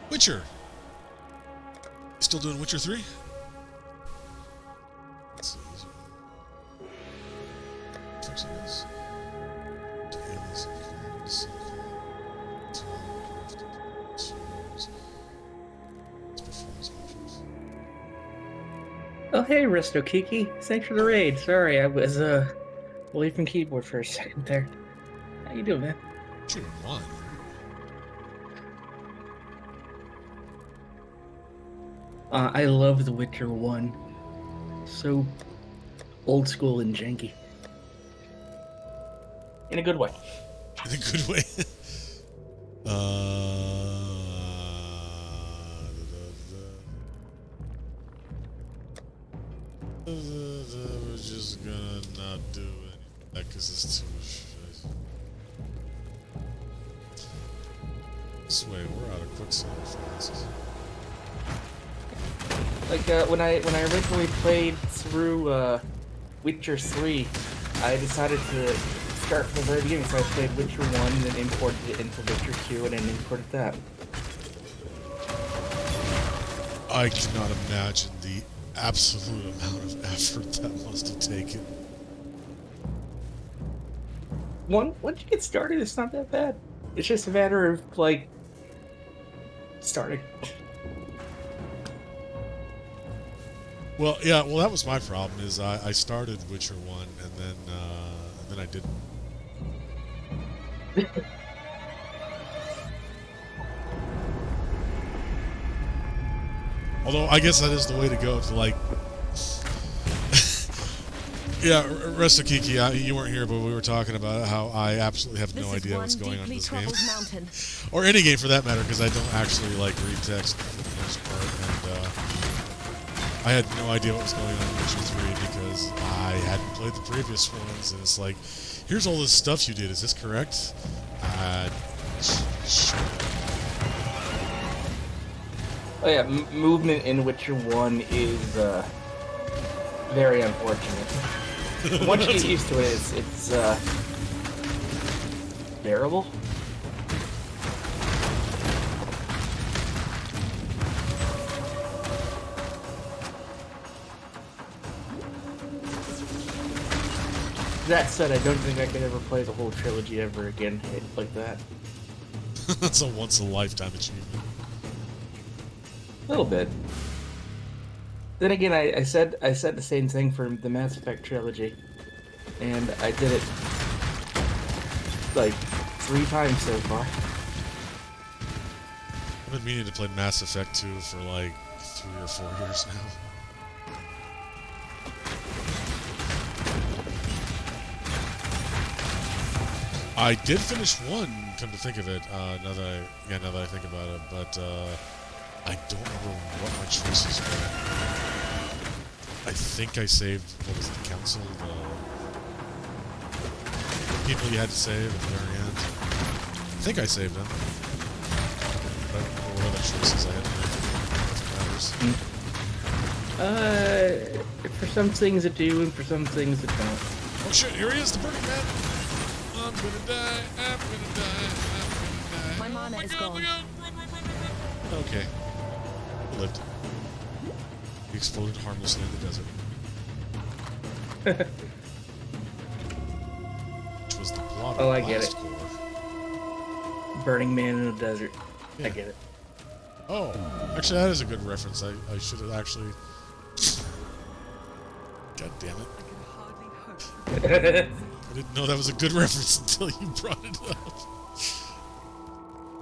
Witcher! You still doing Witcher 3? Let's see. Fix this. Oh hey, Resto Kiki. Thanks for the raid. Sorry, I was away from keyboard for a second there. How you doing, man? Witcher 1. I love The Witcher 1. So old school and janky. In a good way. In a good way. We're just gonna not do any because it's too shit. This way, we're out of quicksand fast. Like when I originally played through Witcher 3, I decided to start from the very beginning. So I played Witcher 1, and then imported it into Witcher 2, and then imported that. I cannot imagine the absolute amount of effort that must have taken. Once you get started, it's not that bad. It's just a matter of like starting. Well, yeah. Well, that was my problem. Is I started Witcher 1 and then I didn't. Although I guess that is the way to go. To like, yeah, Resta Kiki, you weren't here, but we were talking about how I absolutely have no idea what's going on in this game, or any game for that matter, because I don't actually like read text for the most part, and I had no idea what was going on in Witcher 3 because I hadn't played the previous ones, and it's like, here's all this stuff you did. Is this correct? Oh yeah, movement in Witcher 1 is very unfortunate. Once you get used to it, it's bearable. That said, I don't think I could ever play the whole trilogy ever again like that. That's a once-in-a-lifetime achievement. A little bit. Then again, I said the same thing for the Mass Effect trilogy, and I did it like 3 times so far. I've been meaning to play Mass Effect 2 for like 3 or 4 years now. I did finish 1, come to think of it, now that I think about it, but I don't remember what my choices were. I think I saved, what was it, the council? The people you had to save at the very end. I think I saved them. But I don't know what other choices I had to make. For some things it do, and for some things it don't. Oh shit, here he is, the Burning Man! I'm gonna die, I'm gonna die, I'm gonna die. My mana is gone. Run, run, run, run, run. Okay. He lived. He exploded harmlessly in the desert. Which was the plot of Oh, I the get last it. core. Burning Man in the desert. Yeah. I get it. Oh, actually, that is a good reference. I should have actually. God damn it! I didn't know that was a good reference until you brought it up.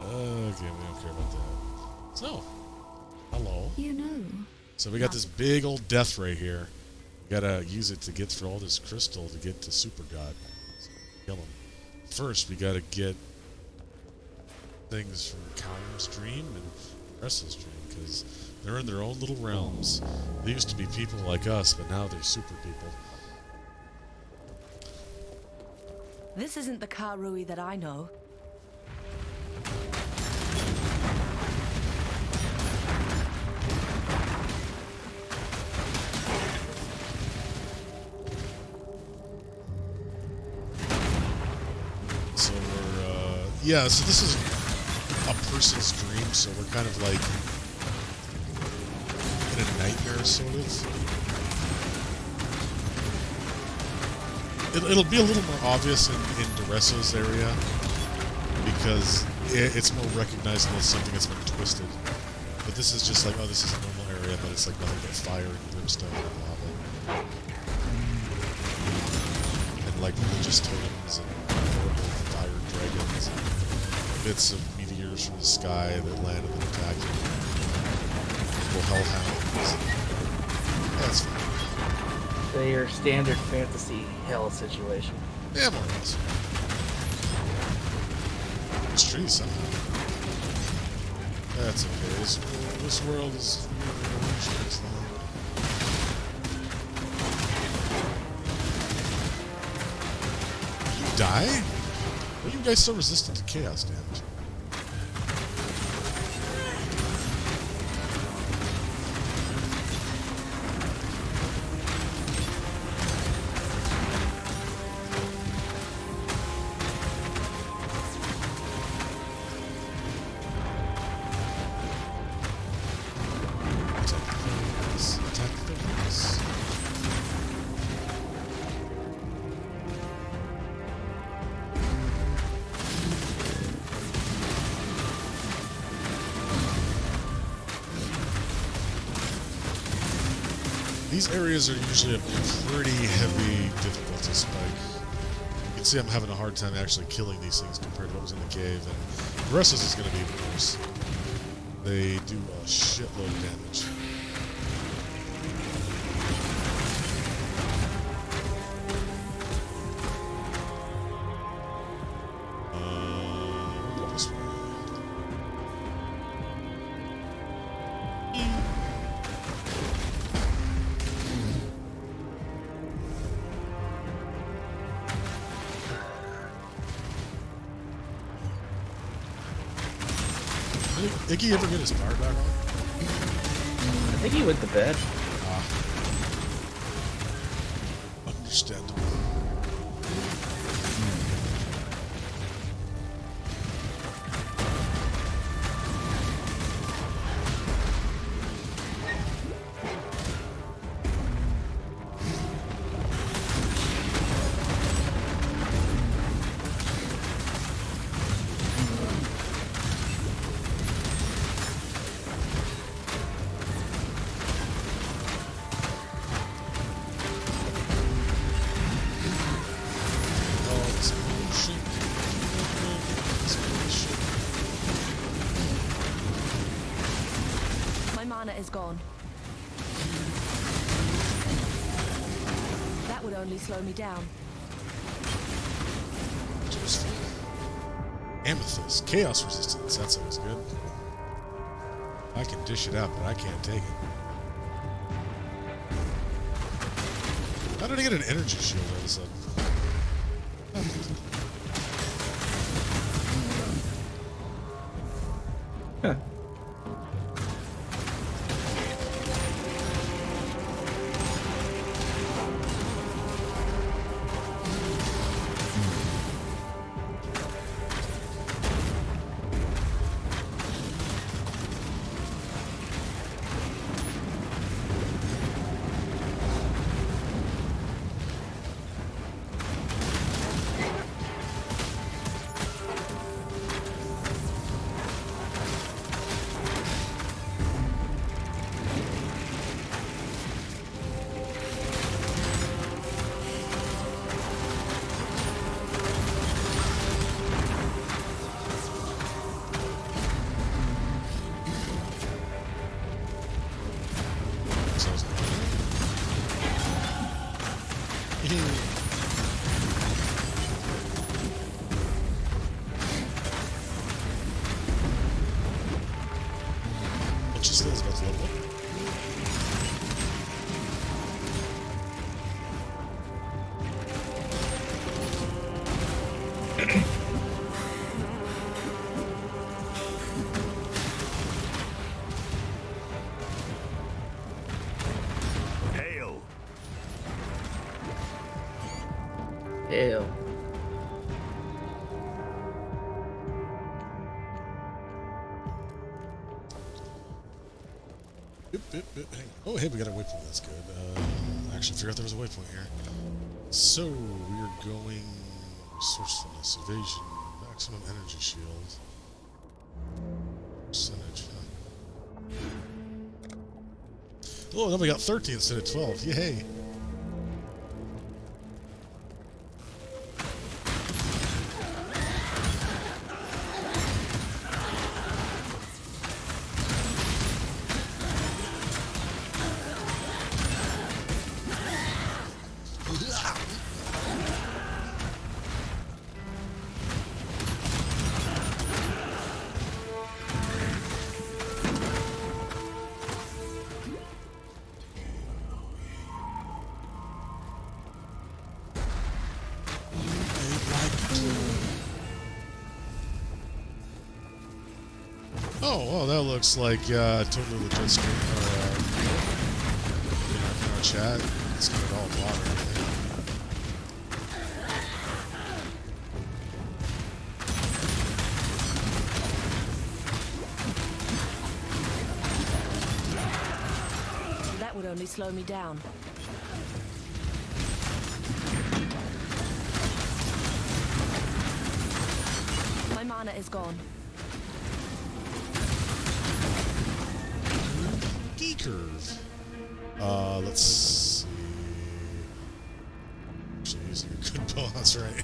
Okay, we don't care about that. So, hello. You know. So we got this big old death ray here. We gotta use it to get through all this crystal to get to Super God. So kill him. First, we gotta get things from Callum's dream and Wrestle's dream, because they're in their own little realms. They used to be people like us, but now they're super people. This isn't the Karui that I know. So we're, yeah, so this is a person's dream, so we're kind of like in a nightmare, sort of. It'll be a little more obvious in Duresso's area, because it's more recognizable as something that's been twisted. But this is just like, oh, this is a normal area, but it's like nothing but fire and brimstone and lava. And like religious totems and horrible fire dragons and bits of meteors from the sky that landed and attacked you. Little hellhounds. Yeah, that's fine. So your standard fantasy hell situation. Yeah, more or less. It's trees somehow. That's okay. This world is You die? Why are you guys so resistant to chaos damage? These areas are usually a pretty heavy difficulty spike. You can see I'm having a hard time actually killing these things compared to what was in the cave, and the rest of this is going to be even worse. They do a shitload of damage. We'll go this way. Did Iggy ever get his power back on? I think he went to bed. Understandable. Is gone. That would only slow me down. Amethyst, chaos resistance. That sounds good. I can dish it out, but I can't take it. How did I get an energy shield all of a sudden? Huh. She still is about to level up. Hail. Ew. Oh, hey, we got a waypoint. That's good. Actually, forgot there was a waypoint here. So, we are going resourcefulness, evasion, maximum energy shield. Percentage, huh? Oh, then we got 13 instead of 12. Yay! Oh, well, that looks like totally legit screen in our chat. It's got it all water. That would only slow me down. My mana is gone. D-curve. Let's see. Actually, using a good bow, that's right.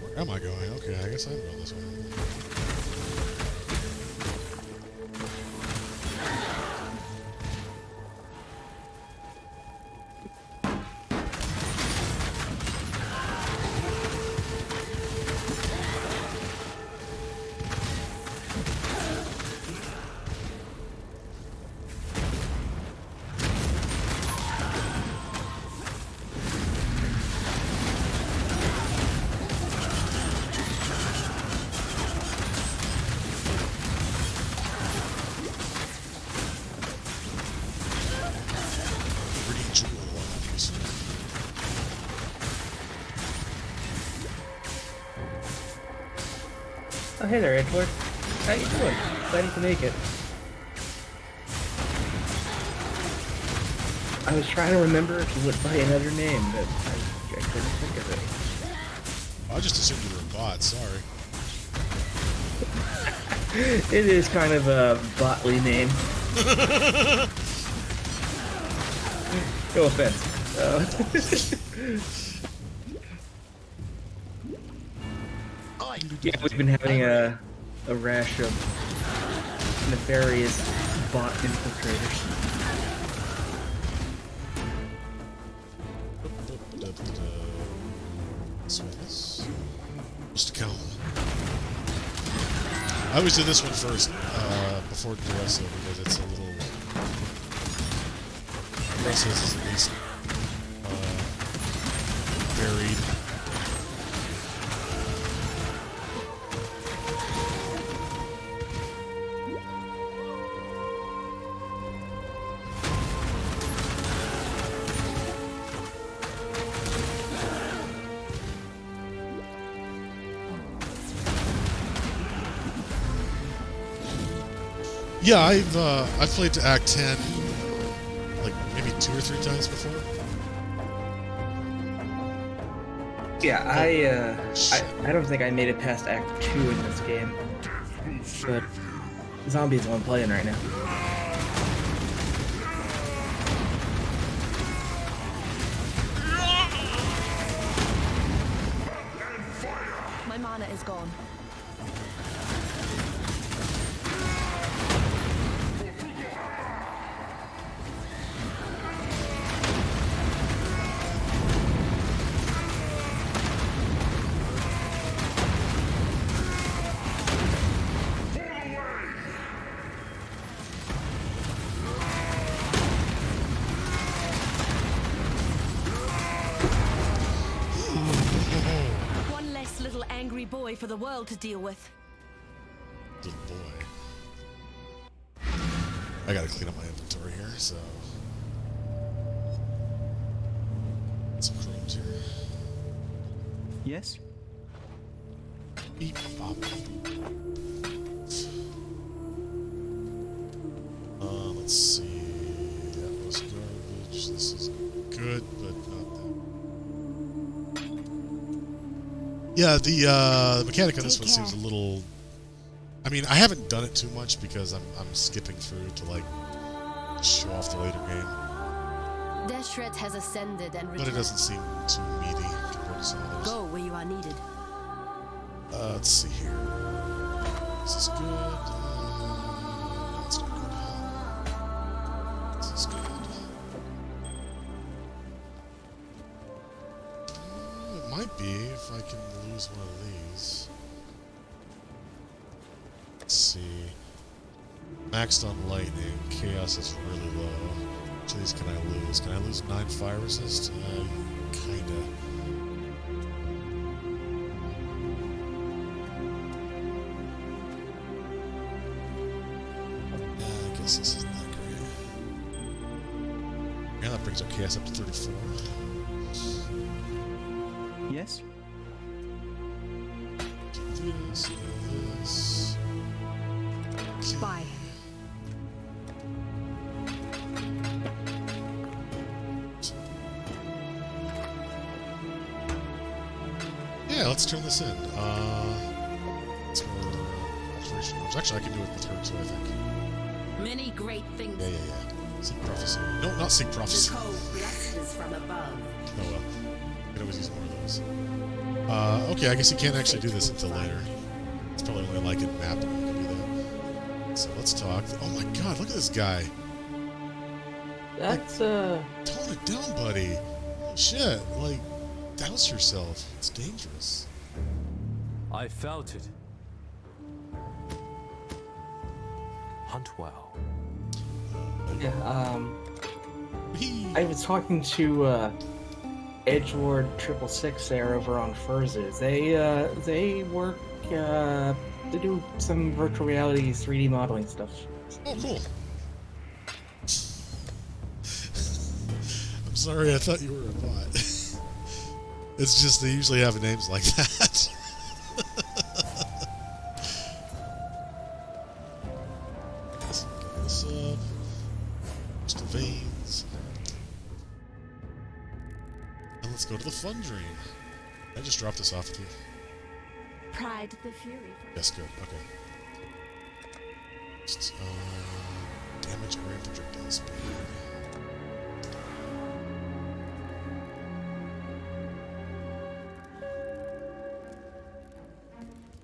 Where am I going? Okay, I guess I'm going this way. Oh, hey there, Edward. How you doing? Glad you can make it. I was trying to remember if you went by another name, but I couldn't think of it. I just assumed you were a bot, sorry. It is kind of a botly name. No offense. Yeah, we've been having a rash of nefarious bot infiltrators. Mr. Cal. I always do this one first, before Dueso, because it's a little... Dueso's is at least, varied. Yeah, I've played to Act 10 like maybe 2 or 3 times before. Yeah, I don't think I made it past Act 2 in this game. But Zombie's the one playing right now. My mana is gone. Boy for the world to deal with. Little boy. I gotta clean up my inventory here, so... Some chromes here. Yes? Beep, bop. Let's see... That was garbage. This is good, but not that. Yeah, the mechanic on this one seems a little... I mean, I haven't done it too much because I'm skipping through to, like, show off the later game. Dethrone has ascended and returned. But it doesn't seem too meaty compared to some others. Go where you are needed. Let's see here. This is good. That's not good. This is good. It might be if I can lose one of these. Let's see. Maxed on lightning. Chaos is really low. Which of these can I lose? Can I lose 9 fire resist? Kinda. Yeah, I guess this isn't that great. Yeah, that brings our chaos up to 34. Yes? This, this. Bye. Yeah, let's turn this in. It's more alteration rooms. Actually, I can do it with her too, I think. Many great things. Yeah. Seek prophecy. No, not seek prophecy. The cold blessings from above. Oh well. I can always use more of those. Okay, I guess you can't actually do this until later. It's probably only like in map when you can do that. So let's talk. Oh my god, look at this guy. That's, Tone it down, buddy. Shit, like, douse yourself. It's dangerous. I felt it. Hunt well. yeah, I was talking to, Edgelord 666 there over on Furzes. They work, they do some virtual reality 3D modeling stuff. Oh, cool. I'm sorry, I thought you were a bot. It's just they usually have names like that. fun dream. I just dropped this off with you. Pride the Fury. Yes, good. Okay. Just, damage grand projectile speed.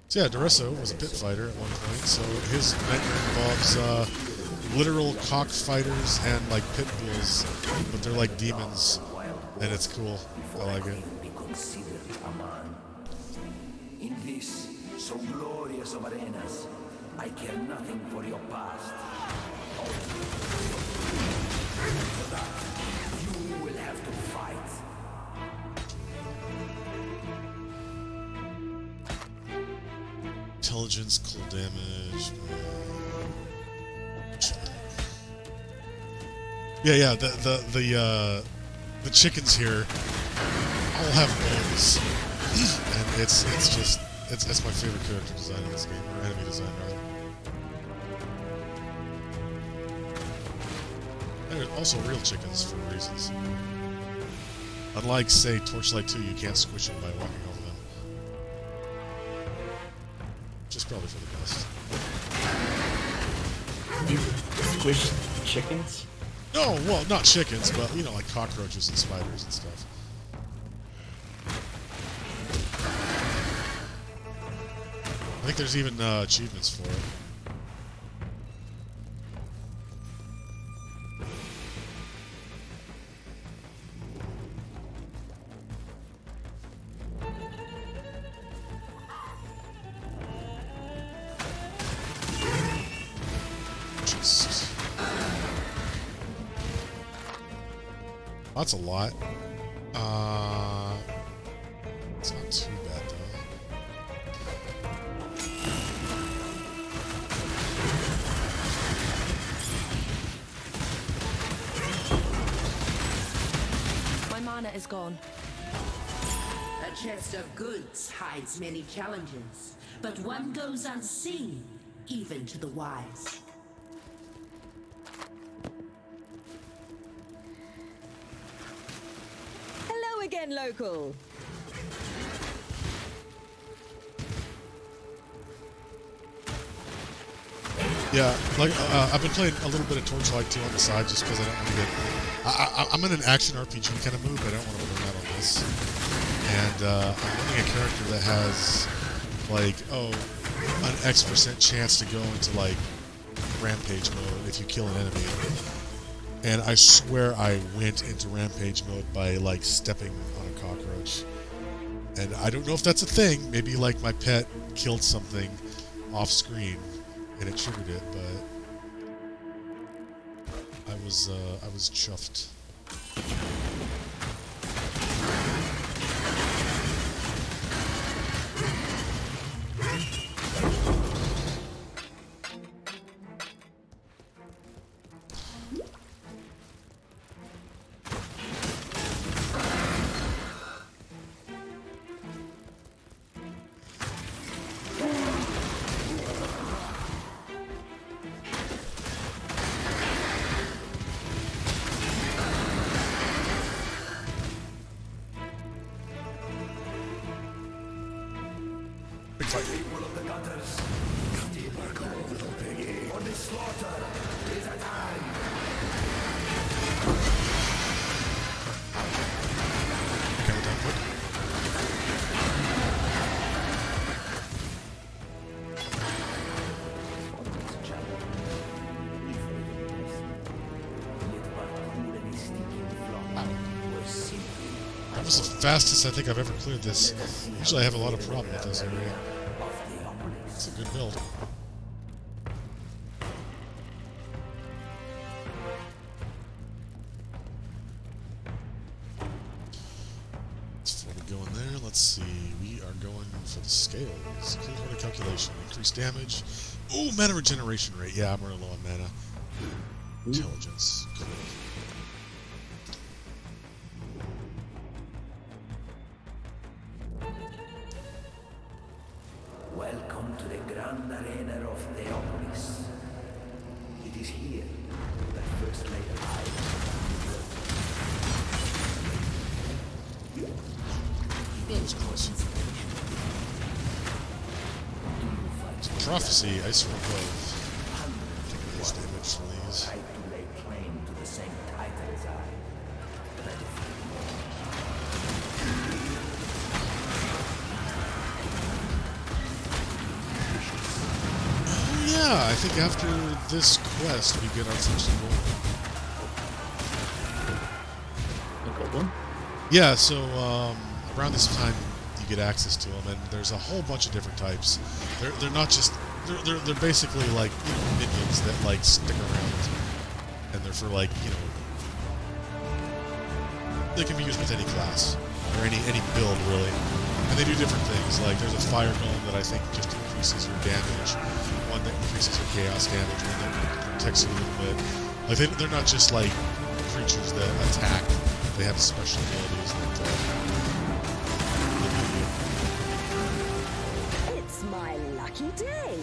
So yeah, Duresso was a pit fighter at one point, so his nightmare involves literal cockfighters and like pit bulls, but they're like demons, and it's cool. I like it. In this, so glorious of arenas, I care nothing for your past. For that, you will have to fight. Intelligence, cool damage. Yeah. The chickens here all have bones, and it's my favorite character design in this game, or enemy design rather. And also real chickens for reasons. Unlike, say, Torchlight 2, you can't squish them by walking over them. Which is probably for the best. You squish chickens? No, well, not chickens, but, you know, like cockroaches and spiders and stuff. I think there's even achievements for it. That's a lot. It's not too bad though. My mana is gone. A chest of goods hides many challenges, but one goes unseen, even to the wise. Hello again, local. Yeah, like I've been playing a little bit of Torchlight 2 on the side just because I don't want to get. I'm in an action RPG kind of mood, but I don't want to burn out on this. And I'm running a character that has like an X% chance to go into like rampage mode if you kill an enemy. And I swear I went into rampage mode by like stepping on a cockroach. And I don't know if that's a thing. Maybe like my pet killed something off screen and it triggered it, but I was chuffed. People of the gutters, for the slaughter is at hand. Okay, we're done. Quick. That was the fastest I think I've ever cleared this. Usually I have a lot of problem with this area. It's a good build. Before we go in there, let's see. We are going for the scales. Clear order calculation. Increased damage. Ooh, mana regeneration rate. Yeah, I'm running low on mana. Intelligence. Cool. Welcome to the grand arena of Theopolis. It is here that first laid eyes. That was close. Prophecy, Ice Roll Glove. Taking base damage from these. Tried to lay claim to the same title as I, but I defeated Oh yeah, I think after this quest we get our first gold. A gold one? Yeah, so around this time you get access to them, and there's a whole bunch of different types. They're not just they're basically like, you know, minions that like stick around, and they're for like, you know, they can be used with any class or any build really, and they do different things. Like there's a fire golem that I think just increases your damage, one that increases your chaos damage, one that protects you a little bit. Like they're not just like creatures that attack. They have special abilities that It's my lucky day.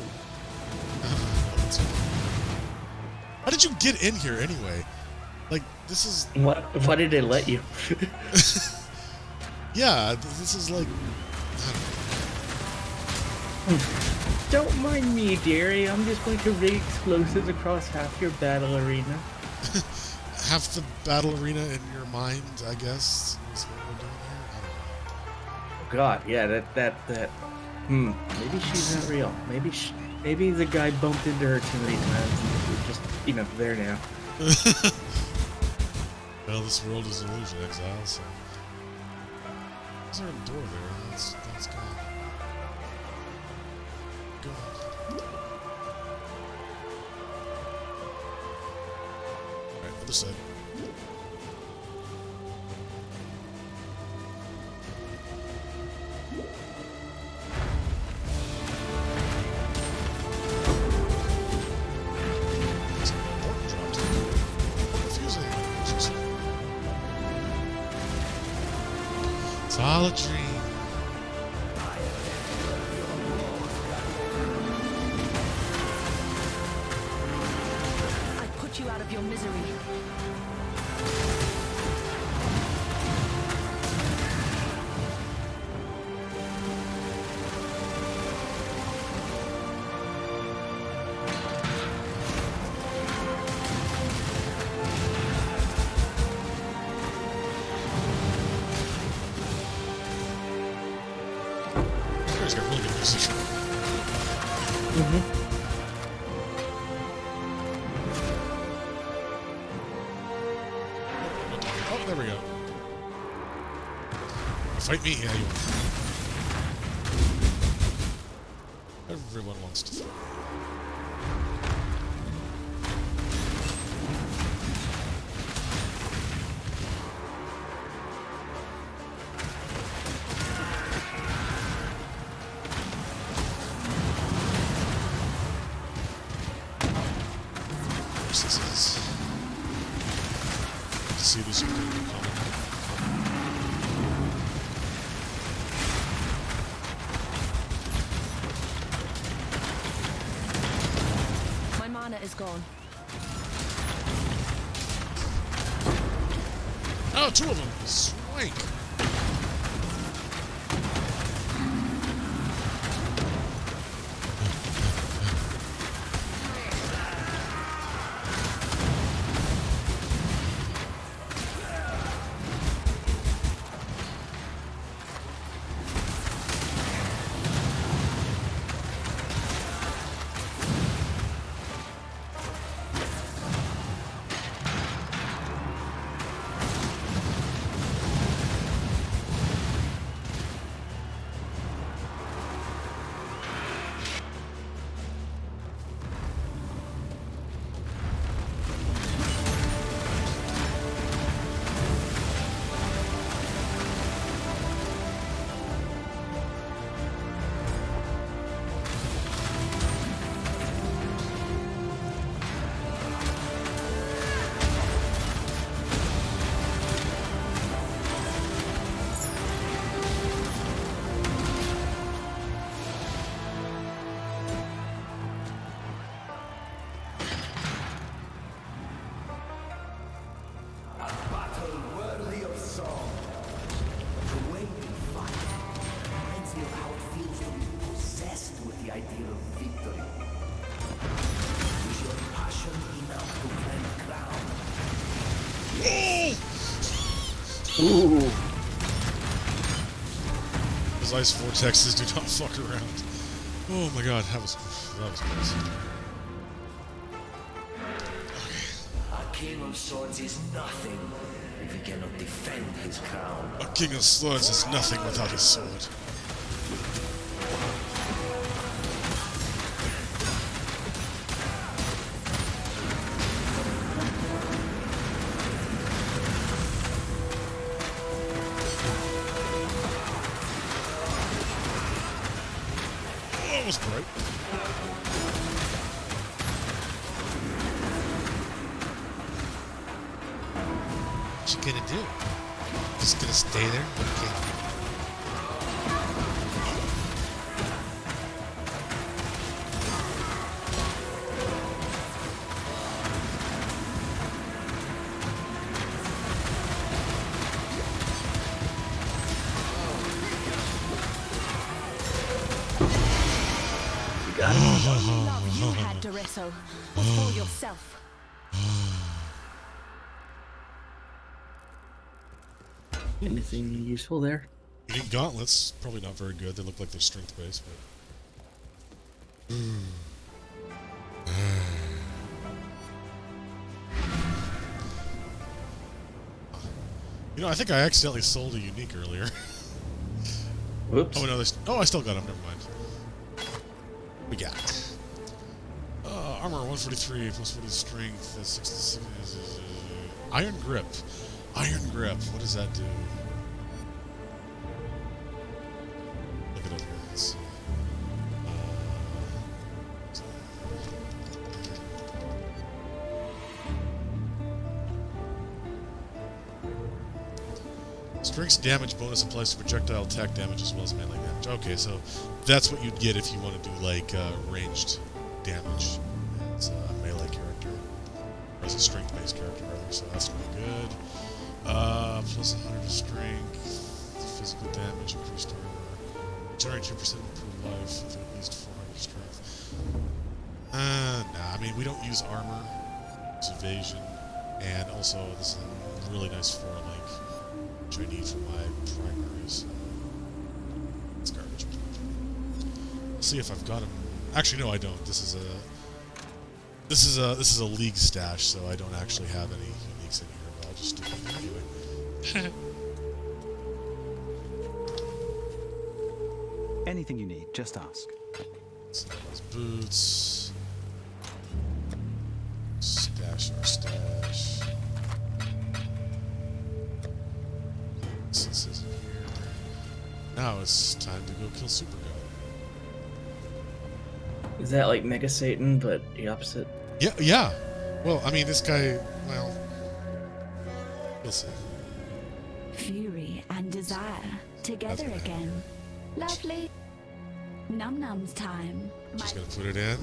How did you get in here anyway? Like, this is... Why did they let you? Yeah, this is like... Don't mind me, dearie. I'm just going to rig explosives across half your battle arena. Half the battle arena in your mind, I guess, is what we're doing here? I don't know. God, yeah, that. Maybe she's not real. Maybe the guy bumped into her too many times and we're just, you know, there now. Well, this world is an illusion, Exile, so... Is there a door there? That's gone. Go on. Alright, other side. It's all a dream. I put you out of your misery. He's got really good position. Oh, there we go. Fight me? Yeah, you want. Everyone wants to fight. See this coming. My mana is gone. Oh, two of them! Swank! Ooh. Those ice vortexes do not fuck around. Oh my god, that was close. A king of swords is nothing if he cannot defend his crown. A king of swords is nothing without his sword. That was great. What you gonna do? Just gonna stay there? Okay. The only love you had, Doresso, was for yourself. Anything useful there? You need gauntlets. Probably not very good. They look like they're strength based, but. You know, I think I accidentally sold a unique earlier. Whoops. Oh no! I still got them. Never mind. We got armor 143 plus 40 strength. That's 66. Iron grip. Iron grip. What does that do? Look it up here. Let's see. Strength's damage bonus applies to projectile attack damage as well as melee damage. Okay, so that's what you'd get if you want to do like ranged damage as a melee character, or as a strength-based character rather. So that's really good. Plus 100 of strength, physical damage, increased armor, generate 2% improved life with at least 400 strength. Nah, I mean we don't use armor, it's evasion, and also this is a really nice 4-link, which I need for my primaries. It's garbage. Let's see if I've got them. Actually, no, I don't. This is a league stash, so I don't actually have any uniques in here. But I'll just do it anyway. Anything you need, just ask. So those boots. Stash our stash. Since is in here. Now it's time to go kill Super God. Is that like Mega Satan, but the opposite? Yeah. Well, I mean, this guy, well, we'll see. Fury and desire together again. Lovely. Num Num's time. She's gonna put it in.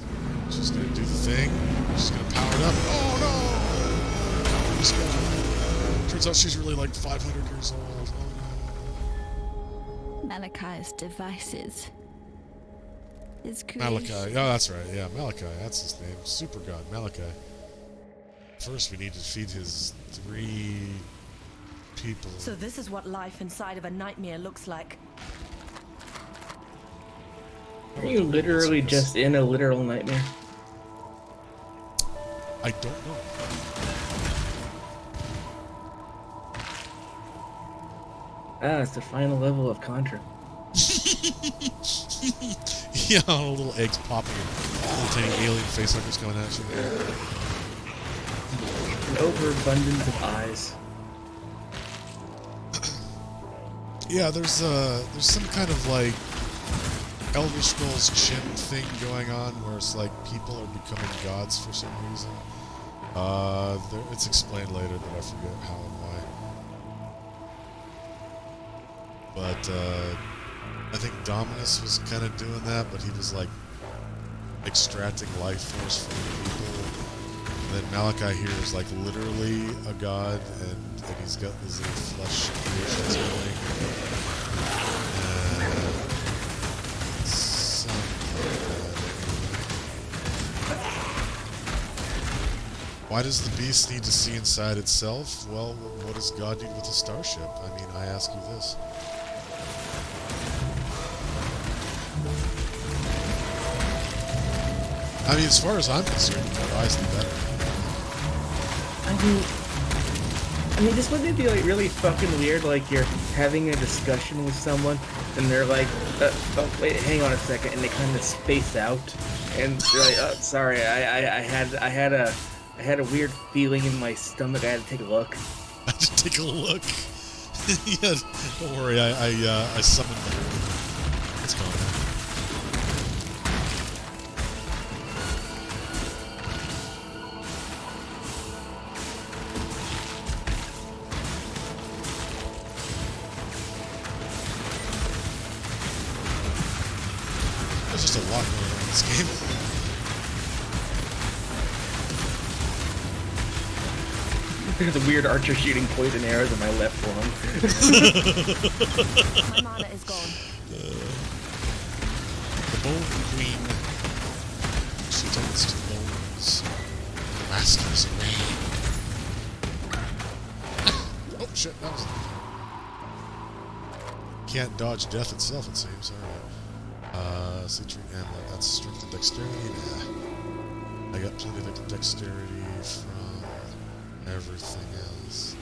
She's gonna do the thing. She's gonna power it up. Oh no! Turns out she's really like 500 years old. Oh no. Malachi's devices. Malachi. Oh, that's right. Yeah, Malachi. That's his name. Super God, Malachi. First, we need to defeat his 3 people. So this is what life inside of a nightmare looks like. Are you literally just in a literal nightmare? I don't know. Ah, it's the final level of Contra. Yeah, little eggs popping, little tiny alien facehuggers coming at you. An overabundance of eyes. Yeah, there's some kind of like Elder Scrolls Chin thing going on where it's like people are becoming gods for some reason. It's explained later, but I forget how and why. But I think Dominus was kind of doing that, but he was like extracting life force from people. And then Malachi here is like literally a god, and he's got his little flesh creations going. Why does the beast need to see inside itself? Well, what does God need with a starship? I mean, I ask you this. I mean, as far as I'm concerned, more eyes the better. I mean, this wouldn't it be like really fucking weird? Like you're having a discussion with someone, and they're like, "Oh, wait, hang on a second," and they kind of space out, and they're like, "Oh, sorry, I had a weird feeling in my stomach. I had to take a look." I had to take a look. Yeah, don't worry. I summoned the. What's going on? There's just a lot going on in this game. There's a weird archer shooting poison arrows in my left lung. My mana is gone. The Bone Queen. She tends to bones. Masters away. Oh shit, that was. Can't dodge death itself, it seems. Alright. Citric Amulet. That's strength and dexterity. Nah. I got plenty of dexterity from everything else.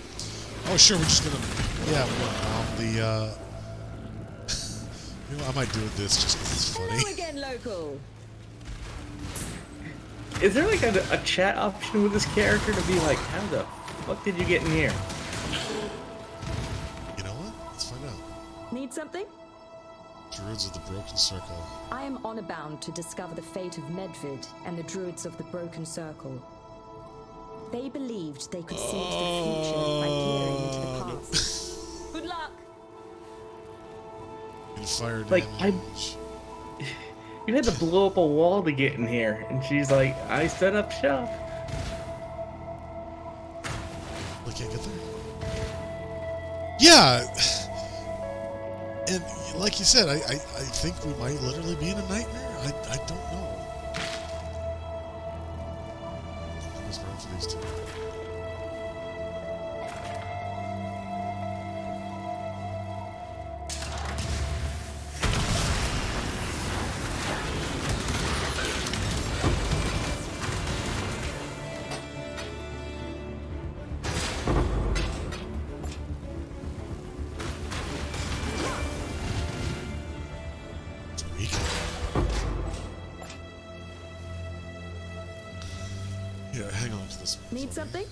Oh, sure, we're just gonna. Yeah, we're gonna bomb the. You know, I might do this just because it's funny. Hello again, local. Is there like a chat option with this character to be like, how the fuck did you get in here? You know what? Let's find out. Need something? Druids of the Broken Circle. I am honor bound to discover the fate of Medvid and the Druids of the Broken Circle. They believed they could see into the future by peering into the past. Good luck. And fire Like, damage. You had to blow up a wall to get in here, and she's like, I set up shop. We can't get there. Yeah. And like you said, I think we might literally be in a nightmare. I don't know. Let's run for these two. Yeah, hang on to this one. Need something?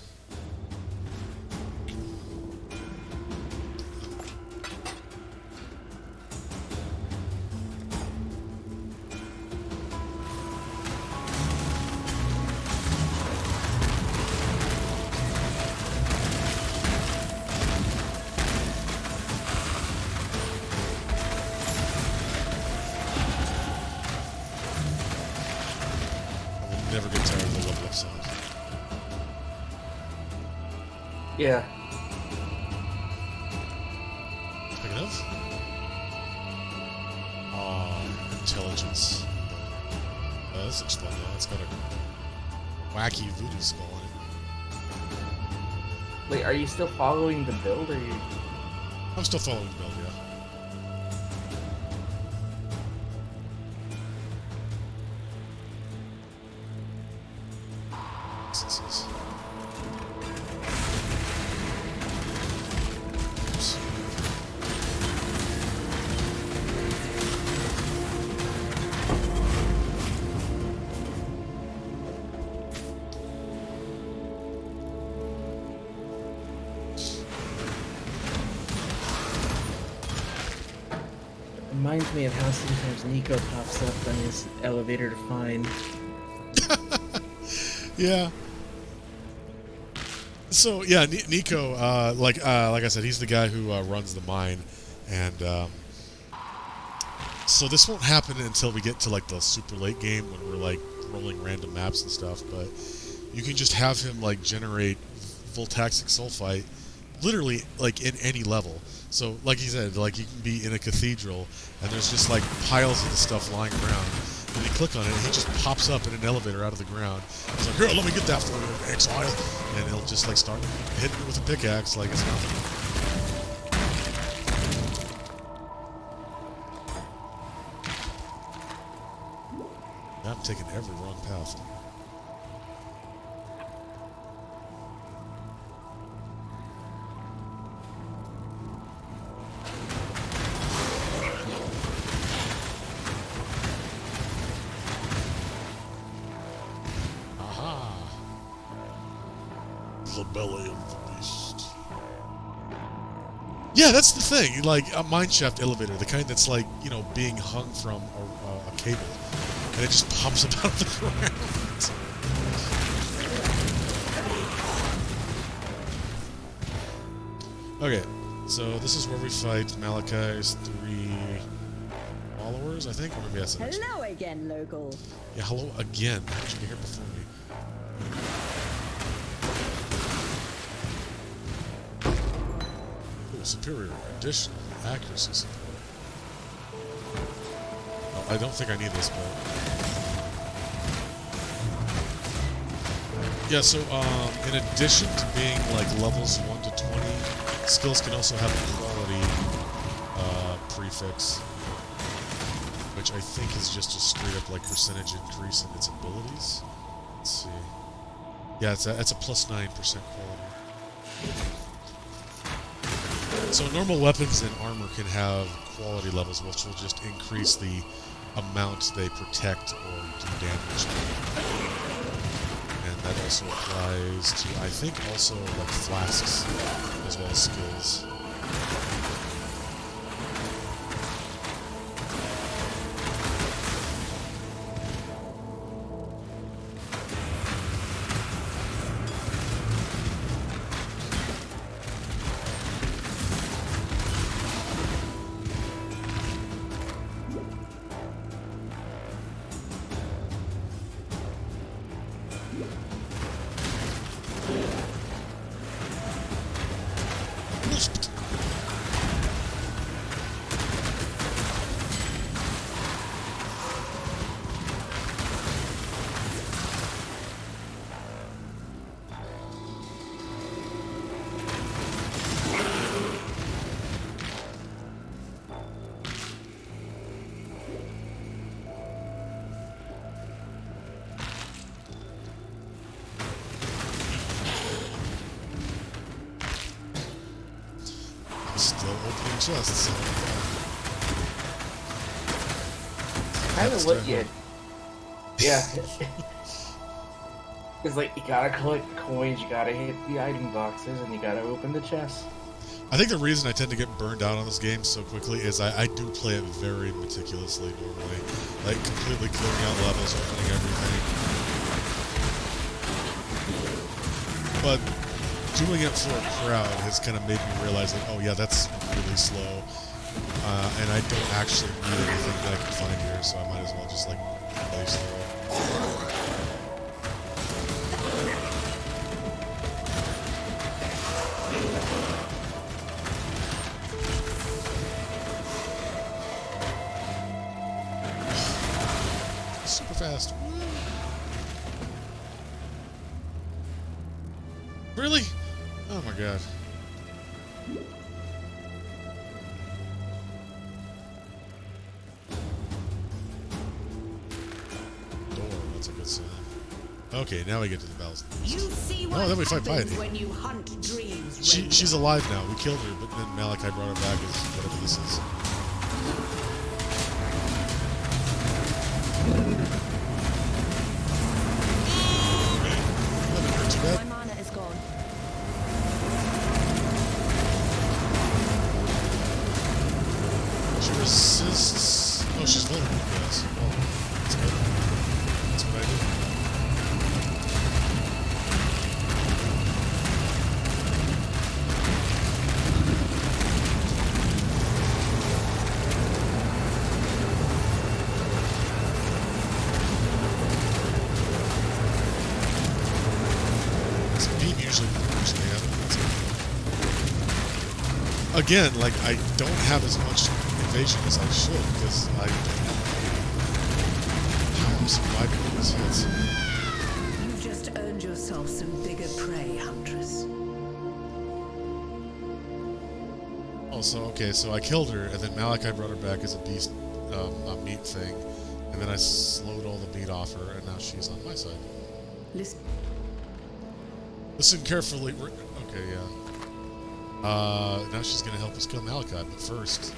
I will never get tired of the level up sound. Yeah. Speaking of, intelligence. This looks fun though. It's got a wacky voodoo skull in it. Wait, are you still following the build, or you? I'm still following the build, yeah. Instances. Oops. Reminds me of how sometimes Nico pops up on his elevator to find. Yeah. So yeah, Nico, like I said, he's the guy who runs the mine, and so this won't happen until we get to like the super late game when we're like rolling random maps and stuff. But you can just have him like generate voltaxic sulfite, literally like in any level. So like he said, like you can be in a cathedral and there's just like piles of the stuff lying around, and you click on it, and he just pops up in an elevator out of the ground. He's like, here, let me get that for you, Exile. And he'll just like start hitting you with a pickaxe like it's nothing. I'm taking every wrong path. Aha! The belly of the beast. Yeah, that's the thing. Like a mineshaft elevator, the kind that's like, you know, being hung from a cable. And it just pops up out of the ground. Okay, so this is where we fight Malachi's 3 followers, I think, or maybe that's the next one. Hello again, local. Yeah, hello again. How'd you get here before me? Ooh, superior additional accuracy support. I don't think I need this, but... Yeah, so, in addition to being, like, levels 1 to 20, skills can also have a quality, prefix, which I think is just a straight-up, like, percentage increase in its abilities. Let's see. Yeah, it's a plus 9% quality. So normal weapons and armor can have quality levels, which will just increase the amount they protect or do damage. And that also applies to, I think, also like flasks as well as skills. Still opening chests. Kind of what you... Yeah. It's like, you gotta collect coins, you gotta hit the item boxes, and you gotta open the chests. I think the reason I tend to get burned out on this game so quickly is I do play it very meticulously normally. Like, completely clearing out levels, opening everything. But doing it for a crowd has kind of made me realize, like, oh yeah, that's really slow. And I don't actually need anything that I can find here, so I might as well just, like, play slow. Super fast. Really? Oh my god. Door, that's a good sign. Okay, now we get to the battles. You see what then we fight happens Piety. when you hunt dreams. She's alive now. We killed her, but then Malachi brought her back as whatever this is. My mana is gone. She resists. Oh, she's vulnerable. Yes. Well, that's good. That's what I do. Again, like, I don't have as much invasion as I should, because I don't have I'm surviving all these hits. You've just earned yourself some bigger prey, Huntress. Oh, so okay, so I killed her, and then Malachi brought her back as a beast, a meat thing, and then I slowed all the meat off her, and now she's on my side. Listen carefully. Okay, yeah. Now she's gonna help us kill Malachi, but first,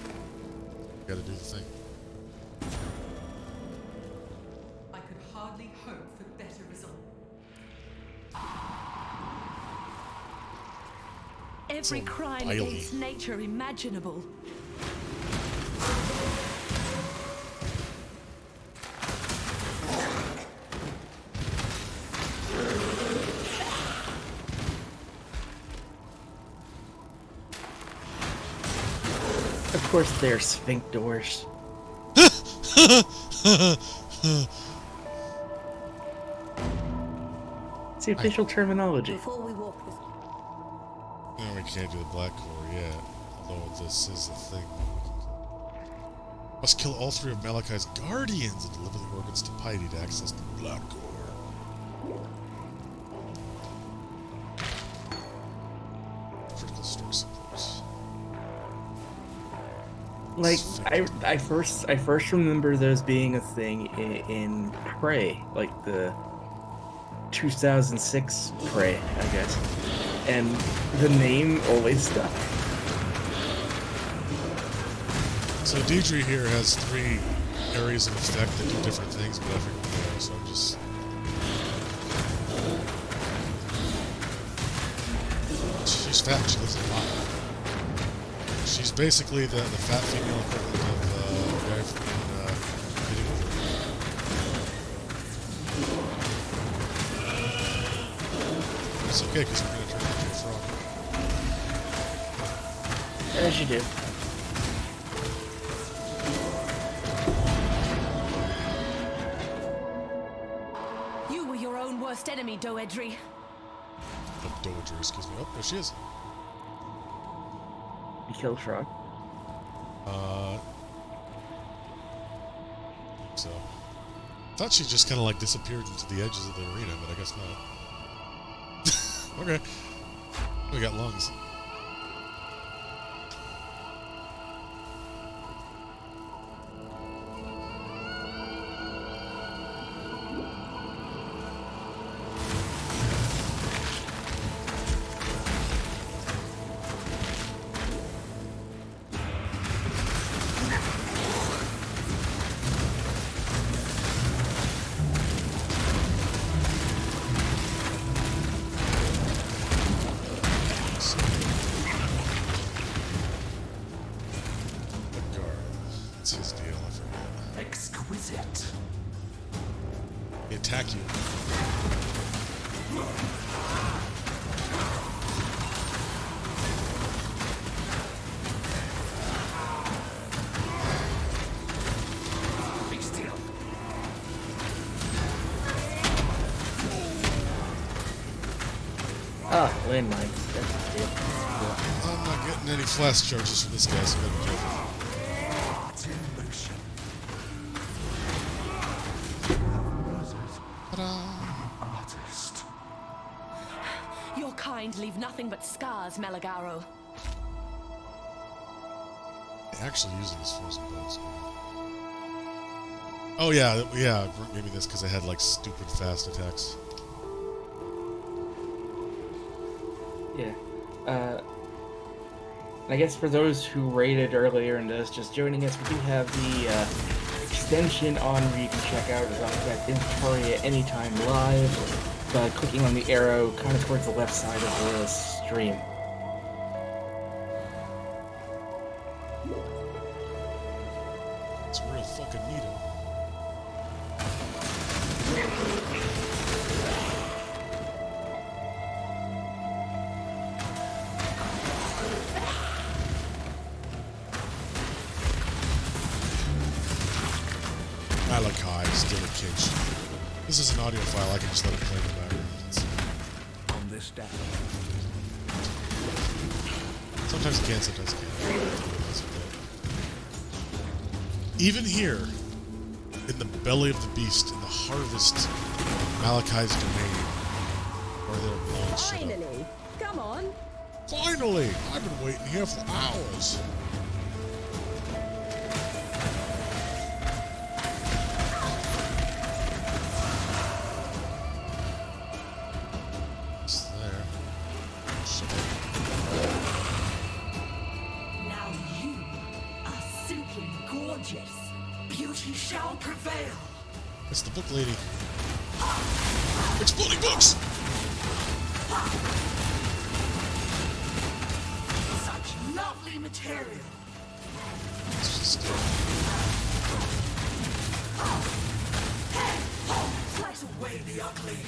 we gotta do the thing. I could hardly hope for better results. Every crime against nature imaginable. Of course, they're sphinctors. It's the official terminology. Before we walk this... No, we can't do the black core yet, although this is the thing. Must kill all 3 of Malachi's guardians and deliver the organs to Piety to access the black core. Critical stroke support. Like I first remember those being a thing in Prey, like the 2006 Prey, I guess, and the name always stuck. So Deidre here has 3 areas of effect that do different things, but everywhere. So I'm just. She's fat. She lives a lot. She's basically the fat female equivalent of the guy from Hitting Over. It's okay, because we're going to turn into a frog. As you do. You were your own worst enemy, Doedry. Oh, Doedry, excuse me. Oh, there she is. You killed Frog? So. Thought she just kind of like disappeared into the edges of the arena, but I guess not. Okay. We got lungs. What's his deal? I forget. Exquisite. They attack you. Be still. Ah, landmine. I'm not getting any flash charges from this guy, so I gotta be careful. Artist. Your kind leave nothing but scars, Melagaro. Actually using this frozen bones. Oh yeah, maybe this because I had like stupid fast attacks. Yeah. I guess for those who raided earlier and those just joining us, we do have the extension on where you can check out ZombieCat inventory at any time live by clicking on the arrow kind of towards the left side of the stream. It's real fucking neato. Malachi is still a cage. This is an audio file, I can just let it play in the background. On this day. Sometimes it can, sometimes it can't. Even here, in the belly of the beast, in the harvest, Malachi's domain, where they're blowing shit up. Finally! Come on! Finally! I've been waiting here for hours. It's there. Now you are simply gorgeous. Beauty shall prevail. It's the book lady. Exploding books! Such lovely material. It's just... Slice away the ugly.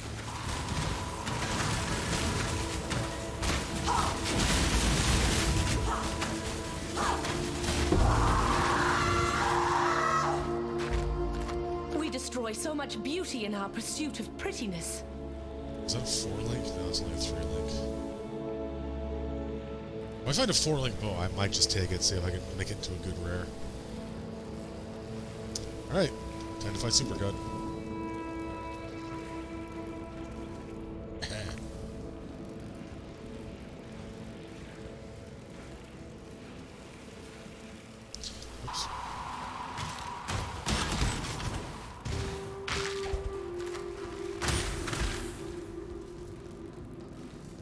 We destroy so much beauty in our pursuit of prettiness. Is that a 4-link? No, it's only a 3-link. If I find a 4-link bow, I might just take it, see if I can make it into a good rare. Alright, time to fight Super God. Oops.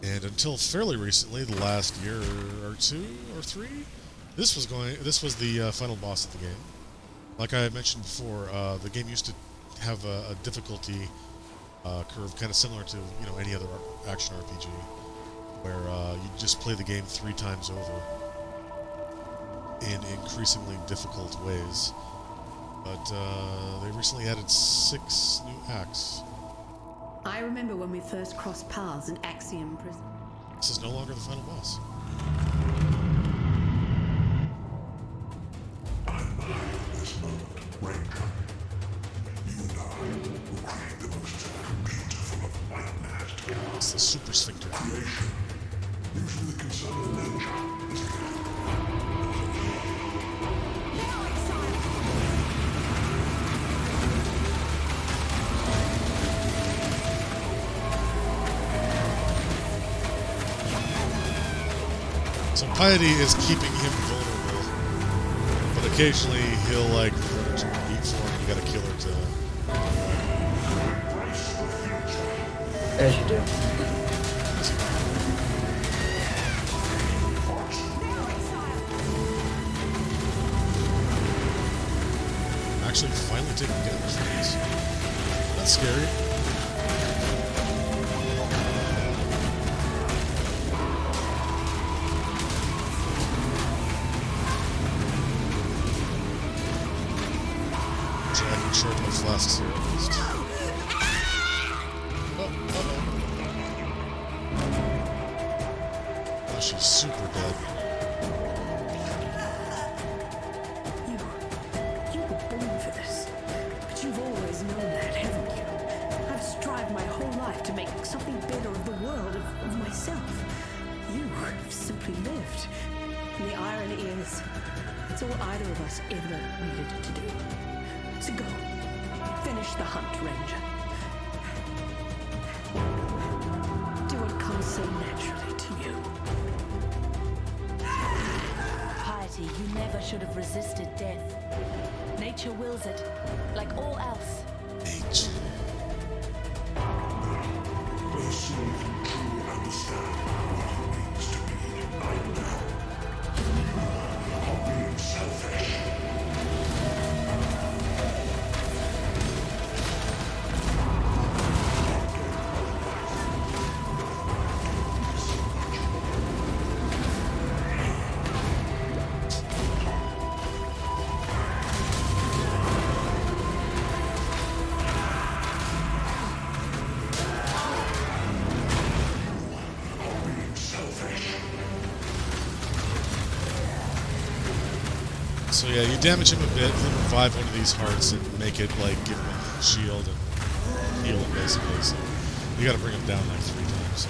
And until fairly recently, the last year or 2 or 3, this was the final boss of the game. Like I had mentioned before, the game used to have a difficulty curve kind of similar to any other action RPG, where you just play the game 3 times over in increasingly difficult ways. But they recently added 6 new acts. I remember when we first crossed paths in Axiom Prison. This is no longer the final boss. I'm behind this moment, Ranger. You and I will create the most beautiful of nightmares. It's the super sphincter. Creation. Usually the concern of nature is death. So piety is keeping him vulnerable, but occasionally he'll like run into a meat form and you gotta kill her to. As you do. Actually, finally taking damage from these. That's scary. So I can charge my flasks here at least. Oh, she's super dead. You were born for this. But you've always known that, haven't you? I've strived my whole life to make something better of the world, of myself. You have simply lived. And the irony is, it's all either of us ever needed to do. So go. Finish the hunt, Ranger. Do what comes so naturally to you. Piety, you never should have resisted death. Nature wills it, like all else. Nature. Let's see if you truly understand what it means to be a nightmare. You are being selfish. So yeah, you damage him a bit, then revive one of these hearts and make it like give him a shield and heal him basically. So you gotta bring him down like 3 times.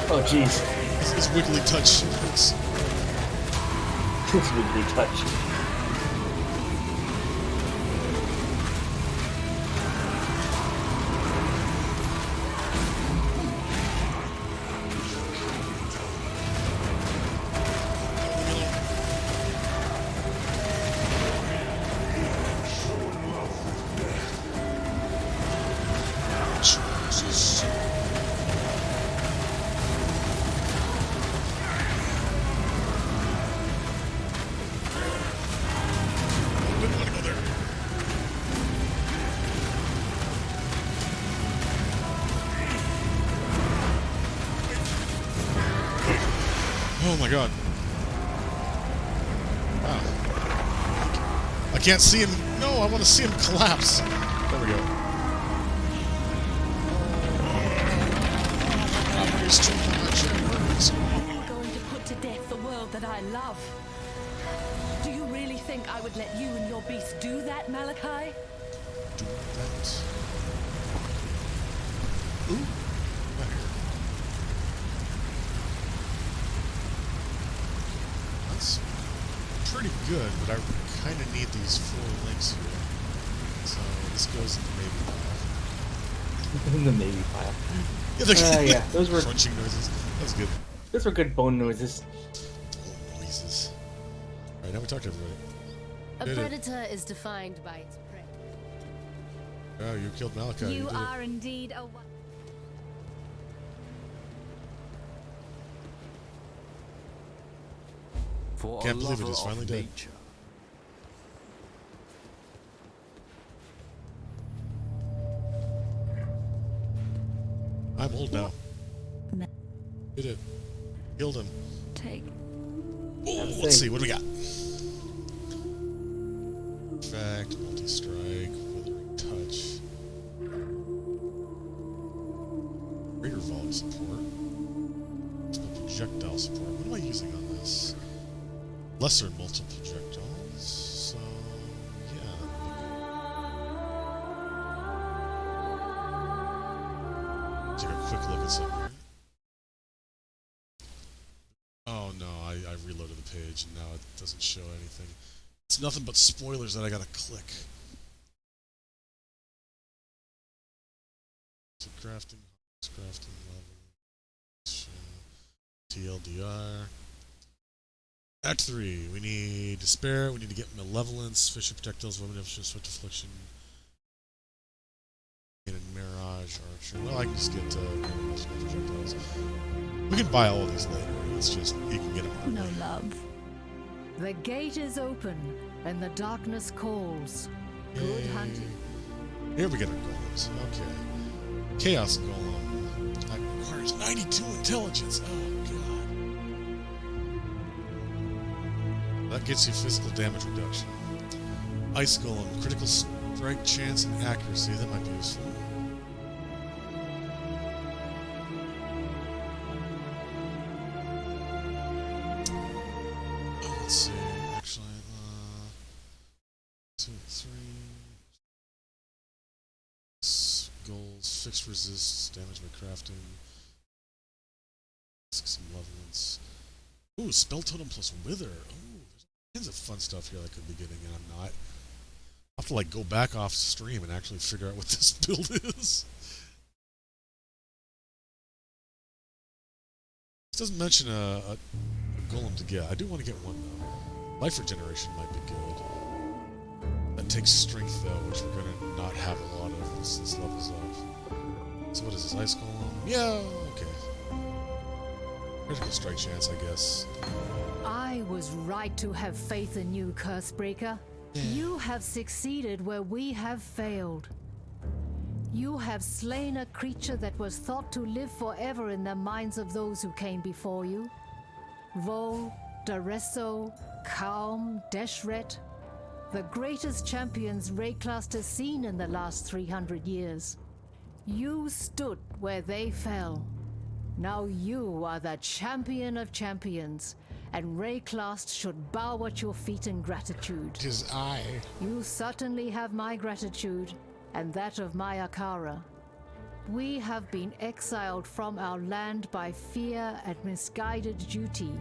Oh, jeez. His wiggly touch hurts. His wiggly touch. Oh my god. Wow. I can't see him. No, I want to see him collapse. There we go. You're going to put to death the world that I love. Do you really think I would let you and your beast do that, Malachi? Do that. Ooh. That's pretty good, but I kind of need these 4 links here. So this goes in the maybe pile. In the maybe pile. Yeah, those were crunching noises. That was good. Those were good bone noises. Bone noises. Alright, now we talk to everybody. A predator is defined by its prey. Oh, you killed Malachi. You did are indeed a For Can't a believe it, lover it's finally of dead. nature. I'm old now. Did it. Killed him. Take. Oh, let's see, what do we got? Fact, multi-strike, withering touch. Greater volume support. Projectile support. What am I using on this? Lesser multiple projectiles. So, yeah. Take a quick look at something. Oh no, I reloaded the page and now it doesn't show anything. It's nothing but spoilers that I gotta click. So crafting, TLDR. Act 3, we need Despair, we need to get Malevolence, Fisher Projectiles, Women of Swift Affliction, and Mirage, Archer. Well, I can just get Projectiles. We can buy all of these later, it's just, you can get them. No love. The gate is open, and the darkness calls. Good hunting. Here we get our golems, okay. Chaos Golem. That requires 92 intelligence, oh god. That gets you physical damage reduction. Ice Golem, critical strike chance and accuracy. That might be useful. Let's see. Actually, 2, 3. Goals, fixed resist, damage by crafting. 6 malevolence. Ooh, spell totem plus wither. Ooh, there's tons of fun stuff here that I could be getting, and I'm not. I'll have to like go back off stream and actually figure out what this build is. This doesn't mention a golem to get. I do want to get one though. Life regeneration might be good. That takes strength though, which we're gonna not have a lot of as this levels up. So what is this, ice golem? Yeah, okay. Critical strike chance, I guess. I was right to have faith in you, Cursebreaker. You have succeeded where we have failed. You have slain a creature that was thought to live forever in the minds of those who came before you. Vol, Daresso, Kaum, Deshret, the greatest champions Rayclast has seen in the last 300 years. You stood where they fell. Now you are the champion of champions, and Rayclast should bow at your feet in gratitude. 'Tis I. You certainly have my gratitude, and that of my Akara. We have been exiled from our land by fear and misguided duty.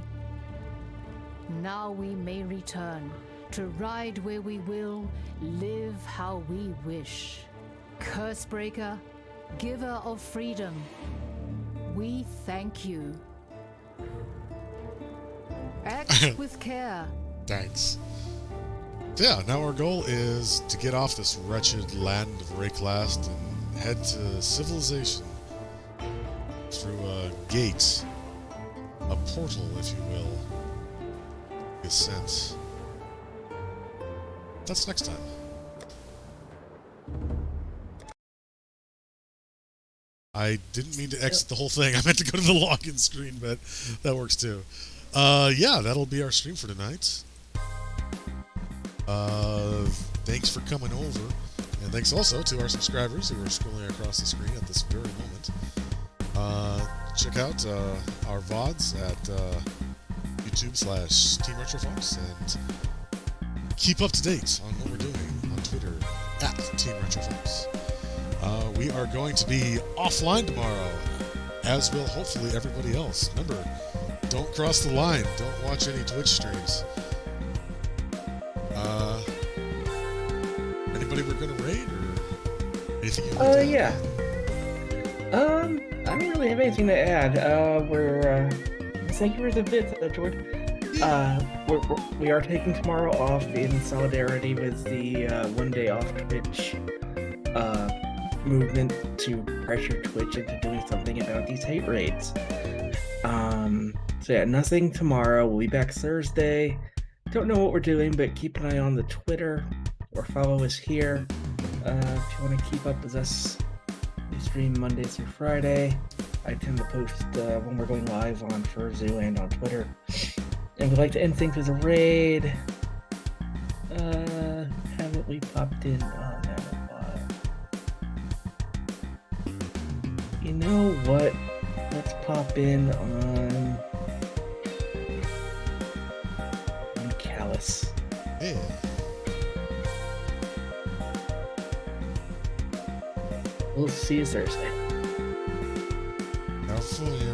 Now we may return to ride where we will, live how we wish. Cursebreaker, giver of freedom, we thank you. Act with care. Thanks. Yeah, now our goal is to get off this wretched land of Rayclast and head to civilization through a gate, a portal, if you will. Ascent. That's next time. I didn't mean to exit the whole thing. I meant to go to the login screen, but that works too. Yeah, that'll be our stream for tonight. Thanks for coming over. And thanks also to our subscribers who are scrolling across the screen at this very moment. Check out our VODs at YouTube/Team RetroFox and keep up to date on what we're doing on Twitter at Team RetroFox. We are going to be offline tomorrow, as will hopefully everybody else. Remember, don't cross the line. Don't watch any Twitch streams. Anybody we're gonna raid or anything you want to yeah. I don't really have anything to add. Thank you for the bit, George. We are taking tomorrow off in solidarity with the 1 day off Twitch movement to pressure Twitch into doing something about these hate raids. So yeah, nothing tomorrow. We'll be back Thursday. Don't know what we're doing, but keep an eye on the Twitter or follow us here. If you want to keep up with us, we stream Mondays through Friday. I tend to post when we're going live on Furzu and on Twitter. And we'd like to end things with a raid. Haven't we popped in? Oh, no. You know what? Let's pop in on Callus. Yeah. We'll see you Thursday. Now for you.